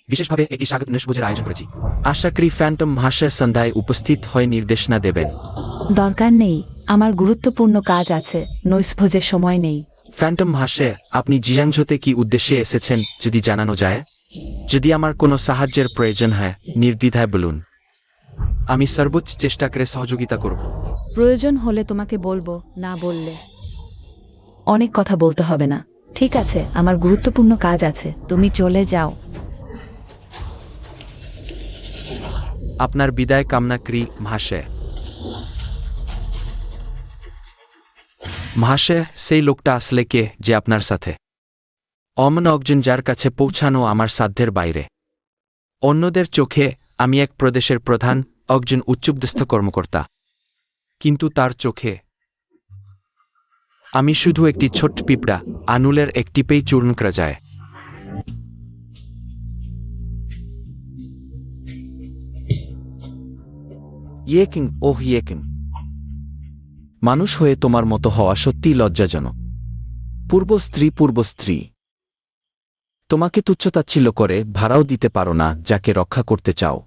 বিশেষভাবে একটি স্বাগত নৈশভোজের আয়োজন করেছি। আশা করি ফ্যান্টম হাস্য সন্ধ্যায় উপস্থিত হয়ে নির্দেশনা দেবেন। দরকার নেই, আমার গুরুত্বপূর্ণ কাজ আছে, নৈশভোজের সময় নেই। ফ্যান্টম হাসে, আপনি জিয়াংজোতে কি উদ্দেশ্যে এসেছেন যদি জানানো যায়? যদি আমার কোনো সাহায্যের প্রয়োজন হয় নির্দ্বিধায় বলুন। আমি সর্বোচ্চ চেষ্টা করে সহযোগিতা করব। প্রয়োজন হলে তোমাকে বলবো, না বললে অনেক কথা বলতে হবে না। ঠিক আছে, আমার গুরুত্বপূর্ণ কাজ আছে। তুমি চলে যাও। আপনার বিদায় কামনা করি মহাশে। মহাশে, সেই লোকটা আসলে কে যে আপনার সাথে? অমন একজন যার কাছে পৌঁছানো আমার সাধ্যের বাইরে। অন্যদের চোখে আমি এক প্রদেশের প্রধান, একজন উচ্চপদস্থ কর্মকর্তা, কিন্তু তার চোখে আমি শুধু একটি ছোট্ট পিঁপড়া, আনুলের এক টিপেই চূর্ণ করা যায়। ইয়েকিং, ওহ ইয়েকিং, মানুষ হয়ে তোমার মতো হওয়া সত্যিই লজ্জাজনক। পূর্ব স্ত্রী, তোমাকে তুচ্ছতাচ্ছিল্য করে ভাড়াও দিতে পারো না। যাকে রক্ষা করতে চাও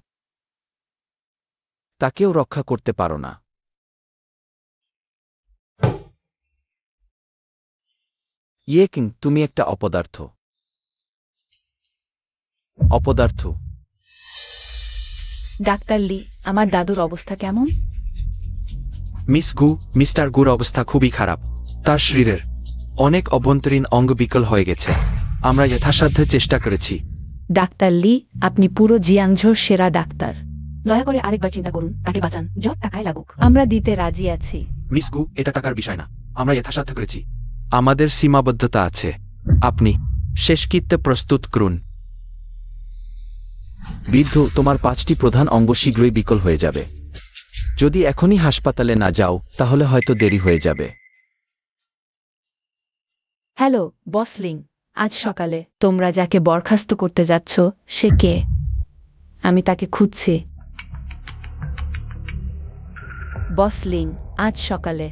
তাকেও রক্ষা করতে পারো না। ইয়েকিং, তুমি একটা অপদার্থ। অপদার্থ। ডাক্তার লি, আমার দাদুর অবস্থা কেমন? মিস্টার গুর অবস্থা খুবই খারাপ। তার শরীরের অনেক অভ্যন্তরীণ অঙ্গ বিকল হয়ে গেছে। আমরা যথাসাধ্য চেষ্টা করেছি। ডাক্তার লি, আপনি পুরো জিয়াংঝোর সেরা ডাক্তার। দয়া করে আরেকবার চিন্তা করুন, তাকে বাঁচান, যত টাকায় লাগুক। আমরা দিতে রাজি আছি। মিস গু, এটা টাকার বিষয় না। আমরা যথাসাধ্য করেছি। আমাদের সীমাবদ্ধতা আছে। আপনি শেষকৃত্য প্রস্তুত করুন। বৃদ্ধ, তোমার 5টি প্রধান অঙ্গ শীঘ্রই বিকল হয়ে যাবে। যদি এখনই হাসপাতালে না যাও তাহলে হয়তো দেরি হয়ে যাবে। হ্যালো বসলিং, আজ সকালে তোমরা যাকে বরখাস্ত করতে যাচ্ছ সে কে? আমি তাকে খুঁজছি। বসলিং, আজ সকালে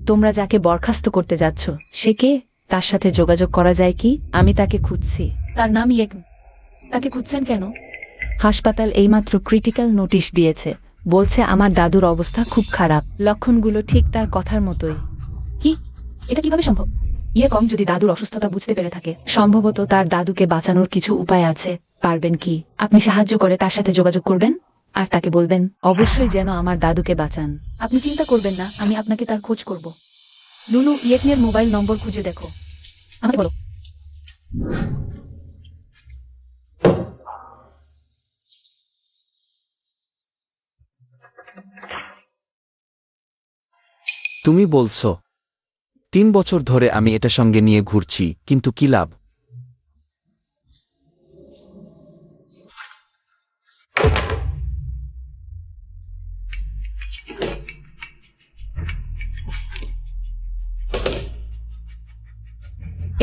তোমরা যাকে বরখাস্ত করতে যাচ্ছ সে কে? তার সাথে যোগাযোগ করা যায় কি? আমি তাকে খুঁজছি। তার নাম ইয়েক। তাকে খুঁজছেন কেন? হাসপাতাল এইমাত্র ক্রিটিক্যাল নোটিশ দিয়েছে। বলছে আমার দাদুর অবস্থা খুব খারাপ। লক্ষণগুলো ঠিক তার কথার মতোই। কি? এটা কিভাবে সম্ভব? কম যদি দাদুর অসুস্থতা বুঝতে পেরে থাকে, সম্ভবত তার দাদুকে বাঁচানোর কিছু উপায় আছে। পারবেন কি? আপনি সাহায্য করে তার সাথে যোগাযোগ করবেন আর তাকে বলবেন অবশ্যই যেন আমার দাদুকে বাঁচান। আপনি চিন্তা করবেন না, আমি আপনাকে তার খোঁজ করব। লুলু, ইয়েকনের মোবাইল নম্বর খুঁজে দেখো। আমাকে বলো। তুমি বলছো 3 বছর ধরে আমি এটা সঙ্গে নিয়ে ঘুরছি, কিন্তু কি লাভ?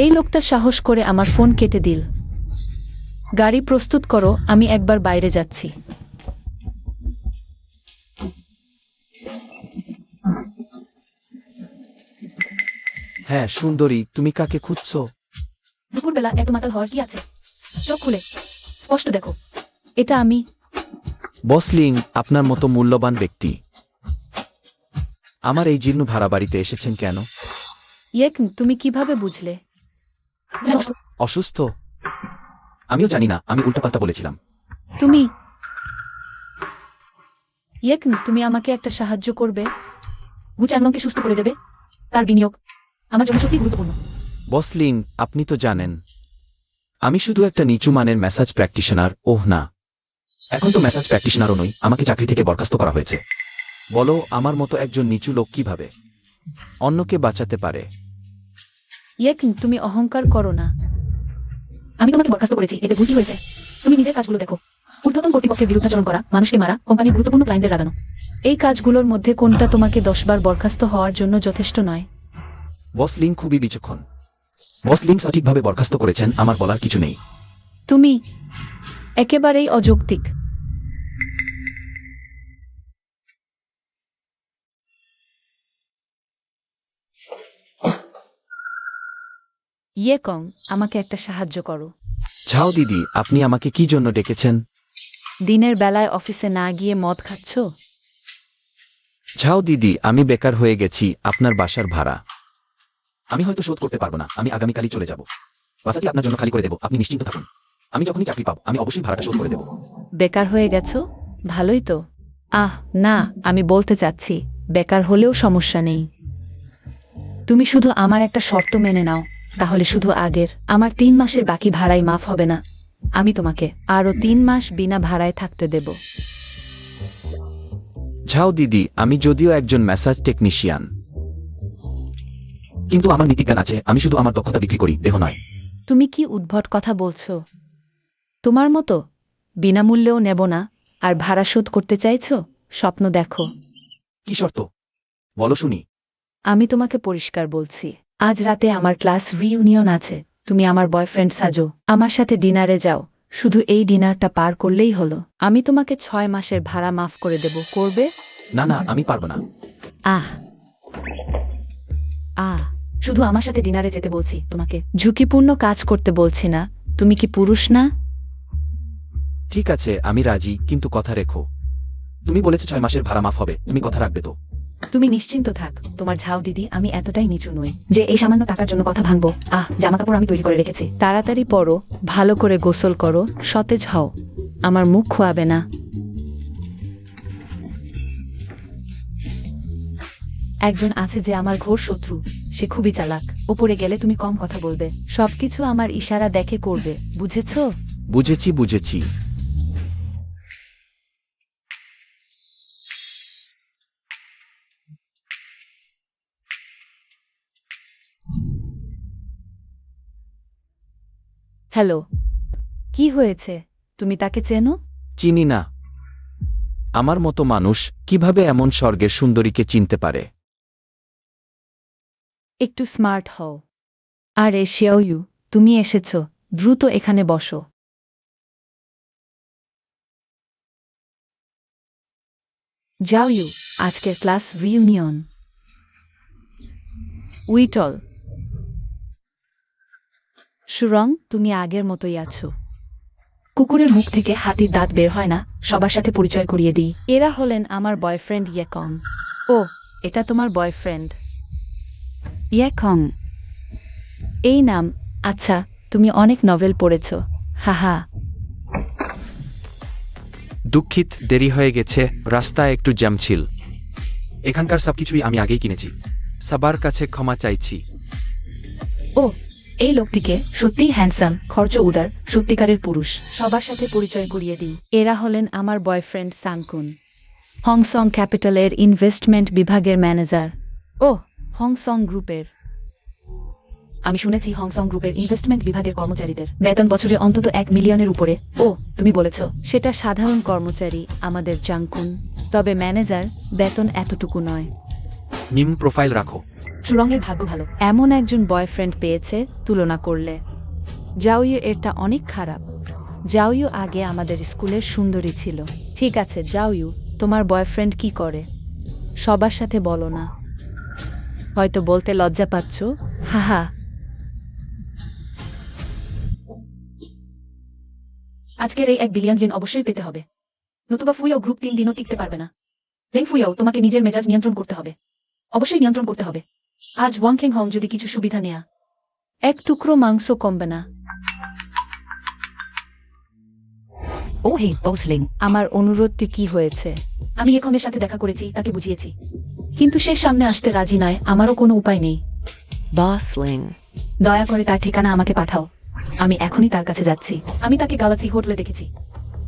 এই লোকটা সাহস করে আমার ফোন কেটে দিল। গাড়ি প্রস্তুত করো, আমি একবার বাইরে যাচ্ছি। হ্যাঁ সুন্দরী, তুমি কাকে খুঁজছো? দুপুরবেলা এত মাতাল হওয়ার কি আছে? চোখ খুলে স্পষ্ট দেখো। এটা আমি। বসলিং, আপনার মতো মূল্যবান ব্যক্তি আমার এই জীর্ণ ভাড়া বাড়িতে এসেছেন কেন? ইয়েক, তুমি কিভাবে বুঝলে? অসুস্থ? আমিও জানি না, আমি উল্টাপাল্টা বলেছিলাম। তুমি ইয়েক, তুমি আমাকে একটা সাহায্য করবে? গুচানকে সুস্থ করে দেবে। তার বিনিয়োগ আমার জন্য সত্যি গুরুত্বপূর্ণ। বসলিং, আপনি তো জানেন আমি শুধু একটা নিচু মানের ম্যাসাজ প্র্যাকটিশনার। ওহ না, এখন তো ম্যাসাজ প্র্যাকটিশনারও নই, আমাকে চাকরি থেকে বরখাস্ত করা হয়েছে। বলো, আমার মতো একজন নিচু লোক কিভাবে অন্যকে বাঁচাতে পারে? ইয়েক, তুমি অহংকার করো না। আমি তোমাকে বরখাস্ত করেছি, এতে ভুল কি হয়েছে? তুমি নিজের কাজগুলো দেখো। ঊর্ধ্বতন কর্তৃপক্ষের বিরুদ্ধাচরণ করা, মানুষকে মারা, কোম্পানির গুরুত্বপূর্ণ ক্লায়েন্টদের রাগানো। এই কাজগুলোর মধ্যে কোনটা তোমাকে 10 বার বরখাস্ত হওয়ার জন্য যথেষ্ট নয়? বসলিং খুবই বিচক্ষণ। বসলিং সঠিকভাবে বরখাস্ত করেছেন, আমার বলার কিছু নেই। তুমি একেবারেই অযৌক্তিক। ইয়েকং, আমাকে একটা সাহায্য করো। ঝাও দিদি, আপনি আমাকে কি জন্য ডেকেছেন? দিনের বেলায় অফিসে না গিয়ে মদ খাচ্ছ? ঝাও দিদি, আমি বেকার হয়ে গেছি। আপনার বাসার ভাড়া আমি হয়তো শোধ করতে পারবো না। আমি আগামীকালই চলে যাব। বাসাটি আপনার জন্য খালি করে দেব, আপনি নিশ্চিন্ত থাকুন। আমি যখনই চাকরি পাব আমি অবশ্যই ভাড়াটা শোধ করে দেব। বেকার হয়ে গেছো? ভালোই তো। না, আমি বলতে চাচ্ছি বেকার হলেও সমস্যা নেই। তুমি শুধু আমার একটা শর্ত মেনে নাও, তাহলে শুধু আগের আমার 3 মাসের বাকি ভাড়াই মাফ হবে না। আমি তোমাকে আরো 3 মাস বিনা ভাড়ায় থাকতে দেব। ঝাও দিদি, আমি যদিও একজন ম্যাসাজ টেকনিশিয়ান, কিন্তু আমার নীতিজ্ঞান আছে, আমি শুধু আমার দক্ষতা বিক্রি করি, দেহ নয়। তুমি কি উদ্ভট কথা বলছো? তোমার মতো বিনামূল্যেও নেব না, আর ভাড়া শোধ করতে চাইছো? স্বপ্ন দেখো। কি শর্ত বলো শুনি। আমি তোমাকে পরিষ্কার বলছি, আজ রাতে আমার ক্লাস রিইউনিয়ন আছে। তুমি আমার বয়ফ্রেন্ড সাজো, আমার সাথে ডিনারে যাও। শুধু এই ডিনারটা পার করলেই হলো। আমি তোমাকে 6 মাসের ভাড়া মাফ করে দেব। করবে? না না, আমি পারবো না। আহ আহ শুধু আমার সাথে ডিনারে যেতে বলছি তোমাকে। ঝুঁকিপূর্ণ কাজ করতে বলছি না। তুমি কি পুরুষ না? ঠিক আছে আমি রাজি, কিন্তু কথা রেখো। তুমি বলেছো 6 মাসের ভাড়া মাফ হবে, তুমি কথা রাখবে তো? তুমি নিশ্চিন্ত থাক তোমার ঝাও দিদি, আমি এতটাই নিচু নই যে এই সামান্য টাকার জন্য কথা ভাঙবো। জামাকাপড় আমি তৈরি করে রেখেছি। তাড়াতাড়ি পড়ো, ভালো করে গোসল করো, সতেজ হও। আমার মুখ খোয়াবে না। একজন আছে যে আমার ঘোর শত্রু, সে খুবই চালাক। ওপরে গেলে তুমি কম কথা বলবে। সবকিছু আমার ইশারা দেখে করবে, বুঝেছো? বুঝেছি বুঝেছি। হ্যালো, কি হয়েছে? তুমি তাকে চেনো? চিনি না। আমার মতো মানুষ কিভাবে এমন স্বর্গের সুন্দরীকে চিনতে পারে? একটু স্মার্ট হও। আর এশিয়াও, তুমি এসেছো, দ্রুত এখানে বসো। যাও ইউ, আজকের ক্লাস রিইউনিয়ন। উইটল। সুরং, তুমি আগের মতোই আছো। কুকুরের মুখ থেকে হাতির দাঁত বের হয় না, সবার সাথে পরিচয় করিয়ে দিই। এরা হলেন আমার বয়ফ্রেন্ড ইয়েকং। ও, এটা তোমার বয়ফ্রেন্ড ইয়েকং। এই নাম। আচ্ছা, তুমি অনেক নভেল পড়েছ। হাহা। দুঃখিত, দেরি হয়ে গেছে, রাস্তায় একটু জ্যাম ছিল। এখানকার সবকিছুই আমি আগেই কিনেছি। সবার কাছে ক্ষমা চাইছি। ও, এই লোকটিকে সত্যিই হ্যান্ডসাম, খরচ উদার, সত্যিকারের পুরুষ। সবার সাথে পরিচয় করিয়ে দিই। এরা হলেন আমার বয়ফ্রেন্ড সাংকুন, হংসং ক্যাপিটালের ইনভেস্টমেন্ট বিভাগের ম্যানেজার। ও, হংসং গ্রুপের। আমি শুনেছি হংসং গ্রুপের ইনভেস্টমেন্ট বিভাগের কর্মচারীদের বেতন বছরে অন্তত 1 মিলিয়নের উপরে। ও, তুমি বলেছো। সেটা সাধারণ কর্মচারী আমাদের জাংকুন, তবে ম্যানেজার বেতন এতটুকু নয়। নিম্ন প্রোফাইল রাখো। সুরঙ্গের ভাগ্য ভালো। এমন একজন বয়ফ্রেন্ড পেয়েছে তুলনা করলে। জাওইউ এটা অনেক খারাপ। জাওইউ আগে আমাদের স্কুলের সুন্দরী ছিল। ঠিক আছে জাওইউ, তোমার বয়ফ্রেন্ড কি করে? সবার সাথে বলো না। হয়তো বলতে লজ্জা পাচ্ছ। হাহা। আজকের এই 1 বিলিয়ন ঋণ অবশ্যই পেতে হবে, নতুবা ফুইও গ্রুপ 3 দিনও টিকতে পারবে না। লেং ফুইও, তোমাকে নিজের মেজাজ নিয়ন্ত্রণ করতে হবে, অবশ্যই নিয়ন্ত্রণ করতে হবে। আজ ওয়াংখেং হং যদি কিছু সুবিধা নেয়া। এক টুকরো মাংস কমবে না। ও হে বসলিং, আমার অনুরোধটি কি হয়েছে? আমি একমের সাথে দেখা করেছি, তাকে বুঝিয়েছি, কিন্তু সে সামনে আসতে রাজি নয়। আমারও কোনো উপায় নেই। বসলিং, দয়া করে তার ঠিকানা আমাকে পাঠাও, আমি এখনই তার কাছে যাচ্ছি। আমি তাকে গ্যালাক্সি হোটেলে দেখেছি,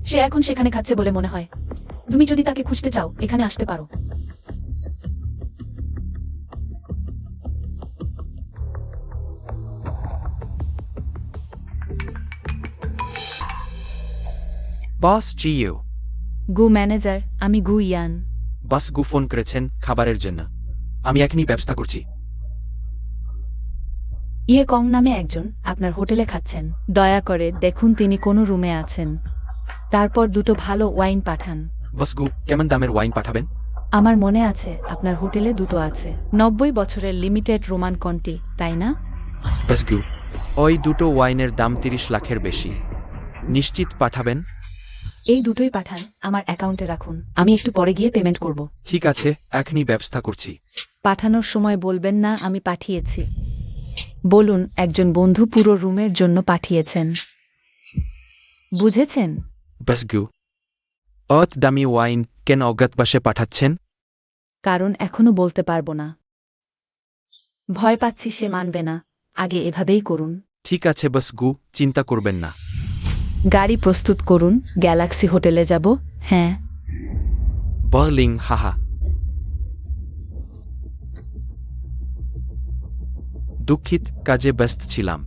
সে এখন সেখানে খাচ্ছে বলে মনে হয়। তুমি যদি তাকে খুঁজতে চাও, এখানে আসতে পারো। বস জিও। গু ম্যানেজার, আমি গু ইয়ান। বাস গু ফোন করেছেন খাবারের জন্য। আমি এখনই ব্যবস্থা করছি। ইয়ে কং নামে একজন আপনার হোটেলে খাচ্ছেন। দয়া করে দেখুন তিনি কোন রুমে আছেন। তারপর দুটো ভালো ওয়াইন পাঠান। বাস গু, কেমন দামের ওয়াইন পাঠাবেন? আমার মনে আছে আপনার হোটেলে দুটো আছে। 90 বছরের লিমিটেড রোমান কন্টি, তাই না? বাস গু, ওই দুটো ওয়াইনের দাম 30 লাখের বেশি। নিশ্চিত পাঠাবেন? এই দুটোই পাঠান, আমার অ্যাকাউন্টে রাখুন, আমি একটু পরে গিয়ে পেমেন্ট করব। ঠিক আছে, এখনই ব্যবস্থা করছি। পাঠানোর সময় বলবেন না আমি পাঠিয়েছি। বলুন একজন বন্ধু পুরো রুমের জন্য পাঠিয়েছেন। বুঝেছেন? বাস গু, অত দামি ওয়াইন কেন অজ্ঞাতবাসে পাঠাচ্ছেন? কারণ এখনো বলতে পারবো না। ভয় পাচ্ছি সে মানবে না। আগে এভাবেই করুন। ঠিক আছে বাস গু, চিন্তা করবেন না। গাড়ি প্রস্তুত করুন, গ্যালাক্সি হোটেলে যাব। হ্যাঁ। বহলিং হাহা। দুঃখিত, কাজে ব্যস্ত ছিলাম।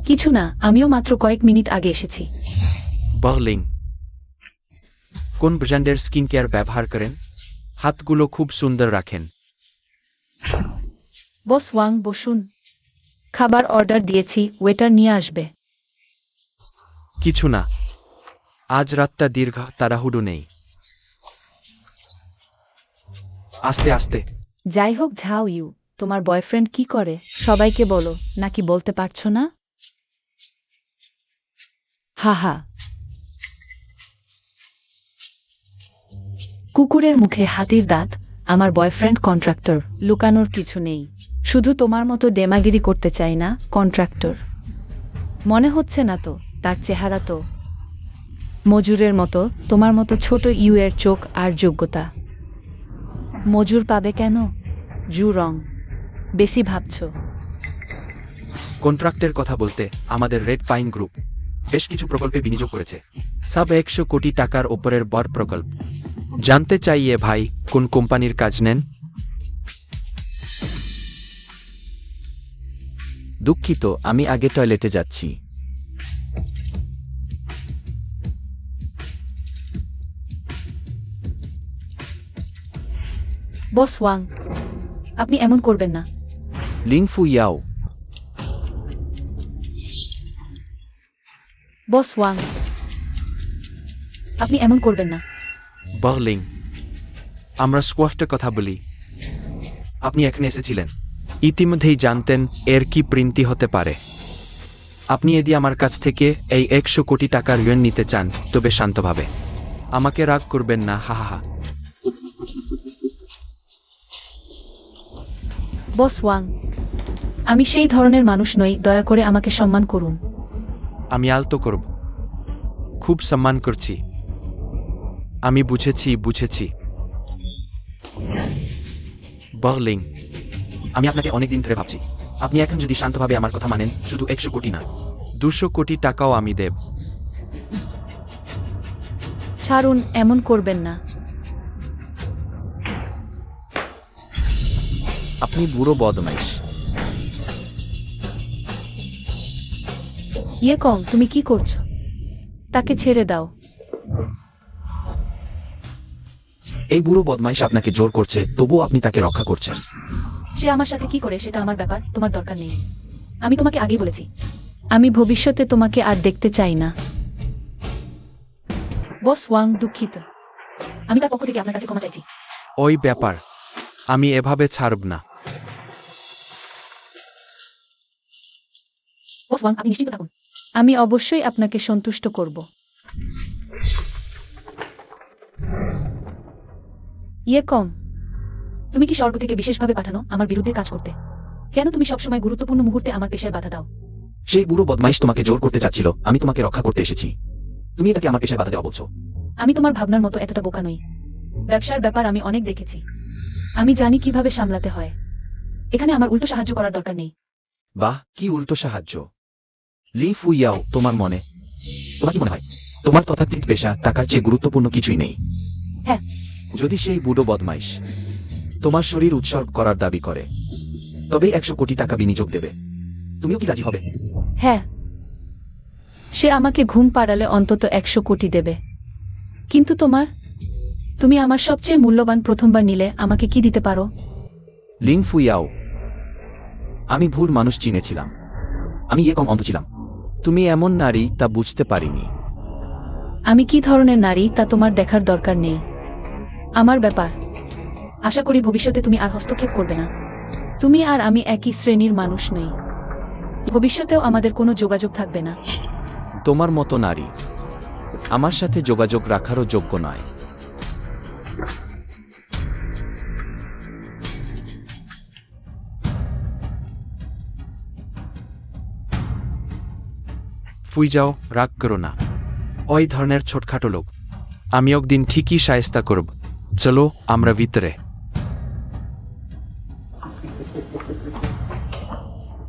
কিছু না, আমিও মাত্র কয়েক মিনিট আগে এসেছি। বহলিং। কোন ব্র্যান্ডের স্কিন কেয়ার ব্যবহার করেন? হাতগুলো খুব সুন্দর রাখেন। বস ওয়াং, বসুন। খাবার অর্ডার দিয়েছি, ওয়েটার নিয়ে আসবে। কিছু না, আজ রাতটা দীর্ঘ, তাড়াহুড়ো নেই। আস্তে আস্তে। যাই হোক, ঝাও ইউ, তোমার বয়ফ্রেন্ড কি করে সবাইকে বলো, নাকি বলতে পারছো না? হাহা। কুকুরের মুখে হাতির দাঁত। আমার বয়ফ্রেন্ড কন্ট্রাক্টর, লুকানোর কিছু নেই। শুধু তোমার মতো ডেমাগিরি করতে চাই না, কন্ট্রাক্টর। মনে হচ্ছে না তো, তার চেহারা তো মজুরের মতো, তোমার মতো ছোট ইউ এর চোখ আর যোগ্যতা। মজুর পাবে কেন? জু রং, বেশি ভাবছো। কন্ট্রাক্টের কথা বলতে আমাদের রেড পাইন গ্রুপ বেশ কিছু প্রকল্পে বিনিয়োগ করেছে। সব 100 কোটি টাকার ওপরের বড় প্রকল্প। জানতে চাইয়ে ভাই, কোন কোম্পানির কাজ নেন? দুঃখিত, আমি আগে টয়লেটে যাচ্ছি। বস ওয়াং, আপনি এমন করবেন না। লিংফু ইয়াও। বস ওয়াং, আপনি এমন করবেন না। বহলিং, আমরা স্কোয়াফটের কথা বলি। আপনি এখানে এসেছিলেন, ইতিমধ্যেই জানতেন এর কি পরিণতি হতে পারে। আপনি যদি আমার কাছ থেকে এই 100 কোটি টাকার ঋণ নিতে চান, তবে শান্তভাবে। আমাকে রাগ করবেন না, হা হা হা। বস ওয়াং, আমি সেই ধরনের মানুষ নই, দয়া করে আমাকে সম্মান করুন। আমি আলতো করব। খুব সম্মান করছি। আমি বুঝেছি। বহলিং, আমি আপনাকে অনেকদিন ধরে ভাবছি। আপনি এখন যদি শান্তভাবে আমার কথা মানেন, শুধু 100 কোটি না, 200 কোটি টাকাও আমি দেব। ছাড়ুন, এমন করবেন না। আপনি বুড়ো বদমাইশ। ইয়ে কম, তুমি কি করছো? তাকে ছেড়ে দাও। এই বুড়ো বদমাইশ আপনাকে জোর করছে, তবুও আপনি তাকে রক্ষা করছেন। সে আমার সাথে কি করে সেটা আমার ব্যাপার, তোমার দরকার নেই। আমি তোমাকে আগেই বলেছি, আমি ভবিষ্যতে তোমাকে আর দেখতে চাই না। বস ওয়াং, দুঃখিত। আমি তার পক্ষ থেকে আপনার কাছে ক্ষমা চাইছি। ওই ব্যাপার, আমি এভাবে ছাড়ব না। বস ওয়াং, আপনি নিশ্চিন্ত থাকুন, আমি অবশ্যই আপনাকে সন্তুষ্ট করব। ইয়ে কম, তুমি কি স্বর্গ থেকে বিশেষভাবে পাঠানো আমার বিরুদ্ধে কাজ করতে? কেন তুমি সবসময় গুরুত্বপূর্ণ মুহূর্তে আমার পেশায় বাধা দাও? সেই বুড়ো বদমাইশ তোমাকে জোর করতে চাচ্ছিল, আমি তোমাকে রক্ষা করতে এসেছি। তুমি এটাকে আমার পেশায় বাধা দেওয়া বলছো? আমি তোমার ভাবনার মতো এতটা বোকা নই। ব্যবসার ব্যাপার আমি অনেক দেখেছি। আমি জানি কিভাবে সামলাতে হয়। এখানে আমার উল্টো সাহায্য করার দরকার নেই। বাহ, কি উল্টো সাহায্য! লিংফু ইয়াও, তোমার কি মনে হয় তোমার তথাকথিত পেশা টাকার চেয়ে গুরুত্বপূর্ণ কিছুই নেই? হ্যাঁ। যদি সেই বুড়ো বদমাইশ তোমার শরীর উৎসর্গ করার দাবি করে, তবেই 100 কোটি টাকা বিনিয়োগ দেবে, তুমিও কি রাজি হবে? হ্যাঁ, সে আমাকে ঘুম পাড়ালে অন্তত 100 কোটি দেবে। কিন্তু তুমি আমার সবচেয়ে মূল্যবান প্রথমবার নিলে আমাকে কি দিতে পারো? লিংফু ইয়াও, আমি ভুল মানুষ চিনেছিলাম। আমি কম অন্ধ ছিলাম। তুমি এমন নারী তা বুঝতে পারিনি। আমি কি ধরনের নারী তা তোমার দেখার দরকার নেই। আমার ব্যাপার। আশা করি ভবিষ্যতে তুমি আর হস্তক্ষেপ করবে না। তুমি আর আমি একই শ্রেণীর মানুষ নই। ভবিষ্যতেও আমাদের কোনো যোগাযোগ থাকবে না। তোমার মতো নারী আমার সাথে যোগাযোগ রাখারও যোগ্য নয়। ফুই যাও, রাগ করো না। ওই ধরনের ছোটখাটো লোক আমি একদিন ঠিকই শায়েস্তা করব। চলো আমরা ভিতরে।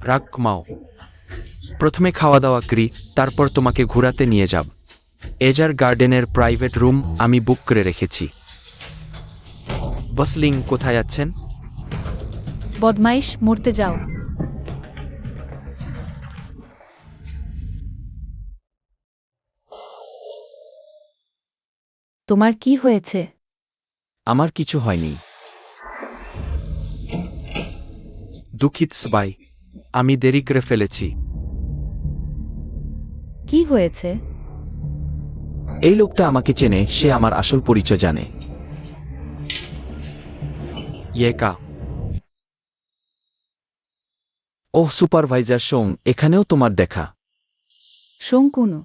রাগ কমাও। প্রথমে খাওয়া দাওয়া করি, তারপর তোমাকে ঘোরাতে নিয়ে যাব। এজার গার্ডেনের প্রাইভেট রুম আমি বুক করে রেখেছি। বসলিং কোথায় আছেন? বদমাইশ, মরতে যাও। তোমার কি হয়েছে? আমার কিছু হয়নি। দুঃখিত সবাই, আমি দেরি করে ফেলেছি। কি হয়েছে? এই লোকটা আমাকে চেনে, সে আমার আসল পরিচয় জানে। ইয়েকা, ওহ সুপারভাইজার সোং, এখানেও তোমার দেখা। শঙ্কুনু,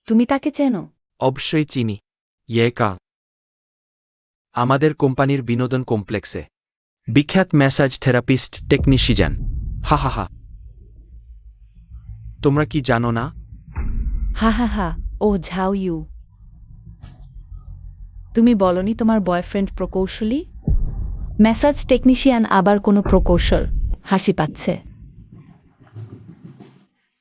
তুমি তাকে চেনো? অবশ্যই চিনি। ইয়েকা আমাদের কোম্পানির বিনোদন কমপ্লেক্সে বিখ্যাত ম্যাসাজ থেরাপিস্ট টেকনিশিয়ান। হা হা হা। তোমরা কি জানো না? হা হা হা। ও ঝাও ইউ। তুমি বলনি তোমার বয়ফ্রেন্ড প্রকৌশলী? ম্যাসাজ টেকনিশিয়ান আবার কোনো প্রকৌশল? হাসি পাচ্ছে।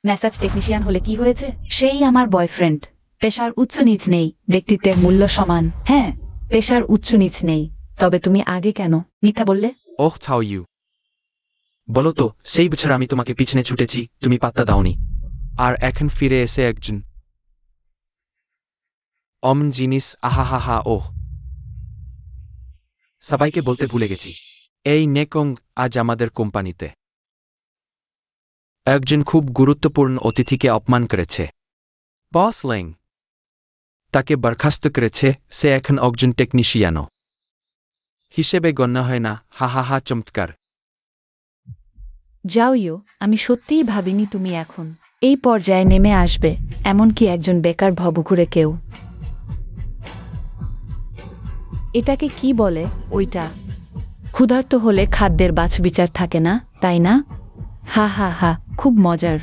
ম্যাসাজ টেকনিশিয়ান হলে কি হয়েছে? সেই আমার বয়ফ্রেন্ড। পেশার উচ্চ নিচ নেই, ব্যক্তিত্বের মূল্য সমান। হ্যাঁ, পেশার উচ্চ নিচ নেই। তবে তুমি আগে কেন মিথ্যা বললে? ওহ থাও ইউ। বলো তো, সেই বছর আমি তোমাকে পিছনে ছুটেছি, তুমি পাত্তা দাওনি। আর এখন ফিরে এসে একজন অমন জিনিস, আহা হা হা। ওহ, সবাইকে বলতে ভুলে গেছি, এই নেকং আজ আমাদের কোম্পানিতে একজন খুব গুরুত্বপূর্ণ অতিথিকে অপমান করেছে। বস লেং তাকে বরখাস্ত করেছে। সে এখন একজন টেকনিশিয়ানও হিসেবে গণ্য হয় না। হা হা হা, চমৎকার। যাও ইউ, আমি সত্যিই ভাবিনি তুমি এখন এই পর্যায়ে নেমে আসবে, এমনকি একজন বেকার ভবঘুরে কেউ। এটাকে কি বলে ওইটা? ক্ষুধার্ত হলে খাদ্যের বাছবিচার থাকে না, তাই না? হা হা হা, খুব মজার।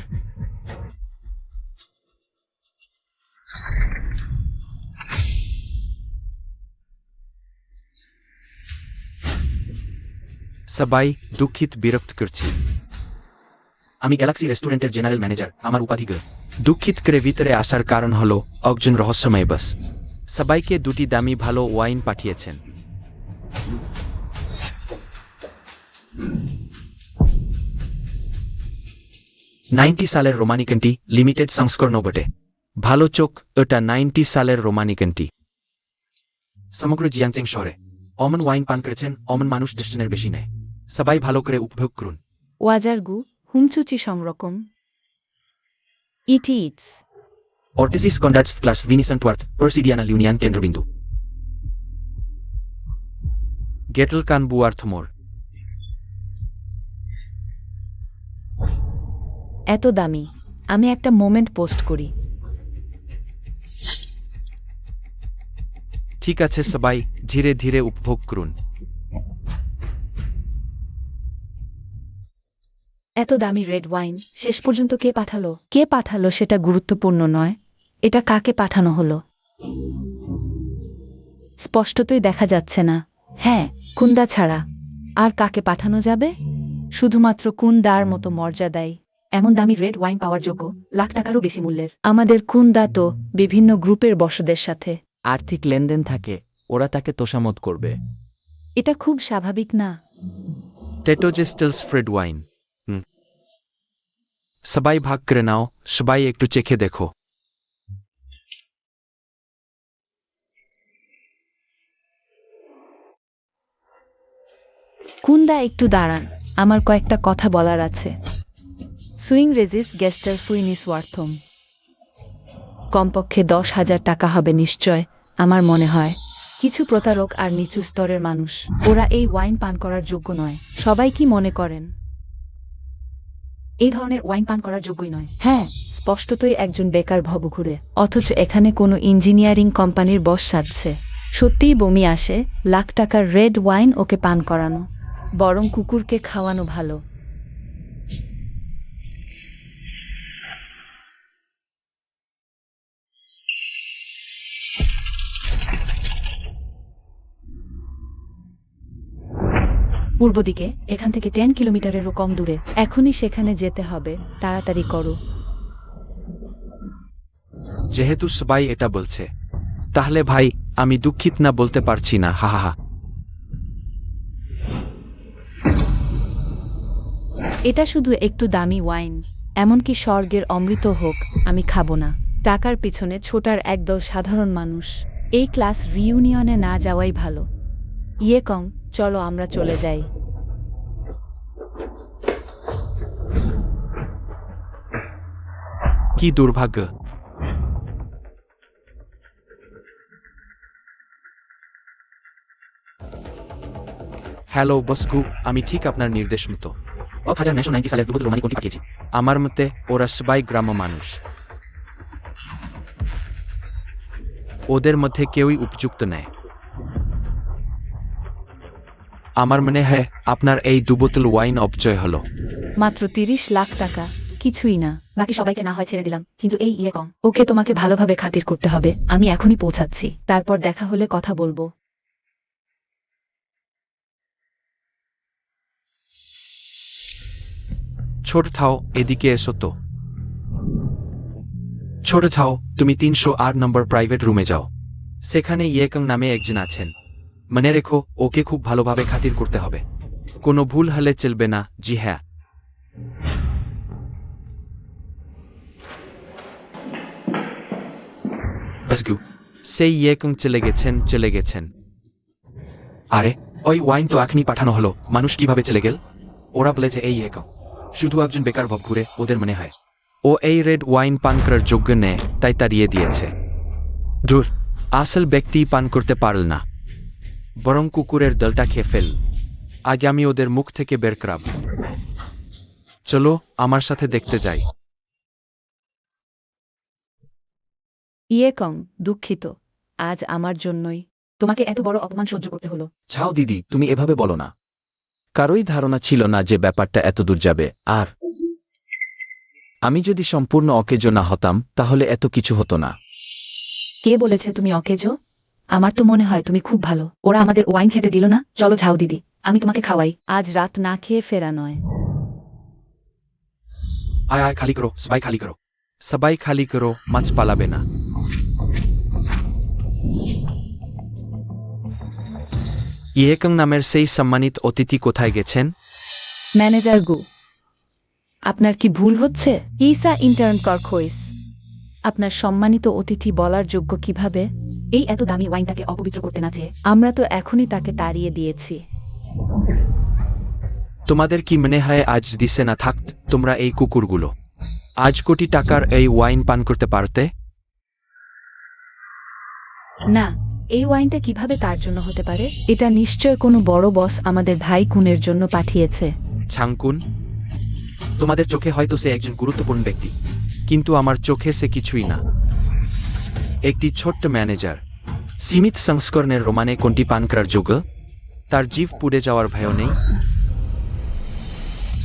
সবাই দুঃখিত, বিরক্ত করছি। আমি গ্যালাক্সি রেস্টুরেন্টের জেনারেল ম্যানেজার। আমার উপাধি দুঃখিত করে ভিতরে আসার কারণ হলো একজন রহস্যময় বস সবাইকে দুটি দামি ভালো ওয়াইন পাঠিয়েছেন। সালের রোমানিকানটি লিমিটেড সংস্করণ বটে। ভালো চোখ, ওটা 90 সালের রোমানিকানটি। সমগ্র জিয়াংচেং শহরে অমন ওয়াইন পান করেছেন অমন মানুষ দেশজনের বেশি নেয়। সবাই ভালো করে উপভোগ করুন। ওয়াজারগু হুমচুচি সংরকম ইটিটস। অর্টিসিস কন্ডার্টস প্লাস ভিনিসেন্ট ওয়ার্থ প্রসিডিয়ানাল ইউনিয়ন কেন্দ্রবিন্দু। গেটল কান বুয়ার্থমোর। এত দামি। আমি একটা মোমেন্ট পোস্ট করি। ঠিক আছে সবাই, ধীরে ধীরে উপভোগ করুন। এত দামি রেড ওয়াইন শেষ পর্যন্ত কে পাঠালো? কে পাঠালো সেটা গুরুত্বপূর্ণ নয়, এটা কাকে পাঠানো হলো স্পষ্টতই দেখা যাচ্ছে না। হ্যাঁ, কুন্দা ছাড়া আর কাকে পাঠানো যাবে? শুধুমাত্র কুন্দার মতো মর্যাদায় এমন দামি রেড ওয়াইন পাওয়ার যোগ্য, লাখ টাকারও বেশি মূল্যের। আমাদের কুন্দা তো বিভিন্ন গ্রুপের বসদের সাথে আর্থিক লেনদেন থাকে, ওরা তাকে তোষামত করবে। এটা খুব স্বাভাবিক না? টেটোজেস্টেলস ফ্রেড ওয়াইন। সবাই ভাগ করে নাও, সবাই একটু চেখে দেখো। কুন্দা একটু দাঁড়ান, আমার কয়েকটা কথা বলার আছে। সুইং রেজিস গেস্টার ফুইনিস ওয়ার্থম। কমপক্ষে 10,000 টাকা হবে নিশ্চয়, আমার মনে হয়। কিছু প্রতারক আর নিচু স্তরের মানুষ, ওরা এই ওয়াইন পান করার যোগ্য নয়। সবাই কি মনে করেন এই ধরনের ওয়াইন পান করার যোগ্যই নয়? হ্যাঁ, স্পষ্টতই একজন বেকার ভবঘুরে, অথচ এখানে কোনো ইঞ্জিনিয়ারিং কোম্পানির বস সাজছে। সত্যিই বমি আসে লাখ টাকার রেড ওয়াইন ওকে পান করানো, বরং কুকুরকে খাওয়ানো ভালো। পূর্ব দিকে, এখান থেকে 10 কিলোমিটারেরও কম দূরে। এখনই সেখানে যেতে হবে, তাড়াতাড়ি করো। যেহেতু সবাই এটা বলছে, তাহলে ভাই আমি দুঃখিত না বলতে পারছি না, হা হা হা। এটা শুধু একটু দামি ওয়াইন, এমনকি স্বর্গের অমৃত হোক, আমি খাবো না। টাকার পিছনে ছোটার একদল সাধারণ মানুষ। এই ক্লাস রিইউনিয়নে না যাওয়াই ভালো। ইয়েকং, চলো আমরা চলে যাই। কি দুর্ভাগ্য। হ্যালো বসগু, আমি ঠিক আপনার নির্দেশ মতো 1990 সালের দুবত রোমানি কোনটি পাঠিয়েছি। আমার মতে ওরা সবাই গ্রাম্য মানুষ। ওদের মধ্যে কেউই উপযুক্ত নেই। আমার মনে হয় আপনার এই 2 বোতল ওয়াইন অপচয় হলো। মাত্র 30 লাখ টাকা, কিছুই না। বাকি সবাইকে না হয় ছেড়ে দিলাম, কিন্তু এই ইয়েকং, ওকে তোমাকে ভালোভাবে খাতির করতে হবে। আমি এখনই পৌঁছাচ্ছি, তারপর দেখা হলে কথা বলবো। ছোট থাও, এদিকে এসো তো। ছোট থাও, তুমি 308 নম্বর প্রাইভেট রুমে যাও। সেখানে ইয়েকং নামে একজন আছেন। মনে রেখো, ওকে খুব ভালোভাবে খাতির করতে হবে। কোনো ভুল হলে চলবে না। জি হ্যাঁ। বসগু, সেই ইয়েকং চলে গেছেন। আরে, ওই ওয়াইন তো এখনই পাঠানো হলো, মানুষ কিভাবে চলে গেল? ওরা বলেছে এই ইয়েকং শুধু একজন বেকার ভব ঘুরে, ওদের মনে হয় ও এই রেড ওয়াইন পান করার যোগ্য নেই, তাই তাড়িয়ে দিয়েছে। দূর, আসল ব্যক্তি পান করতে পারল না, বরং কুকুরের দলটা খেয়ে ফেল। আজ আমি ওদের মুখ থেকে বের করাব। চলো আমার সাথে দেখতে যাই। ইয়েকং, দুঃখিত, আজ আমার জন্যই। তোমাকে এত বড় অপমান সহ্য করতে হলো। ছাও দিদি, তুমি এভাবে বলো না। কারোই ধারণা ছিল না যে ব্যাপারটা এত দূর যাবে। আর আমি যদি সম্পূর্ণ অকেজো না হতাম, তাহলে এত কিছু হতো না। কে বলেছে তুমি অকেজো? আমার তো মনে হয় তুমি খুব ভালো। ওরা আমাদের ওয়াইন খেতে দিল না। চলো ঝাউ দিদি, আমি তোমাকে খাওয়াই। আজ রাত না খেয়ে ফেরা নয়। আয় আয়, খালি করো, সবাই খালি করো। সবাই খালি করো, মাছ পালাবে না। ইয়েকং নামের সেই সম্মানিত অতিথি কোথায় গেছেন? ম্যানেজার গু, আপনার কি ভুল হচ্ছে? ইসা ইন্টার্ন কর্কোইস, আপনার সম্মানিত অতিথি বলার যোগ্য কিভাবে? এই এত দামি ওয়াইনটাকে অপবিত্র করতে না চেয়ে আমরা তো এখনই তাকে তাড়িয়ে দিয়েছি। তোমাদের কি মনে হয় আজ দিছে না থাকত তোমরা এই কুকুরগুলো আজ কোটি টাকার এই ওয়াইন পান করতে পারতে? না, এই ওয়াইনটা কিভাবে তার জন্য হতে পারে? এটা নিশ্চয় কোনো বড় বস আমাদের ভাই কুনের জন্য পাঠিয়েছে। ছাংকুন, তোমাদের চোখে হয়তো সে একজন গুরুত্বপূর্ণ ব্যক্তি, কিন্তু আমার চোখে সে কিছুই না। একটি ছোট্ট ম্যানেজার। সীমিত সংস্করণের রোমানে কোনটি পান করার যোগ্য? তার জিভ পুড়ে যাওয়ার ভয় নেই।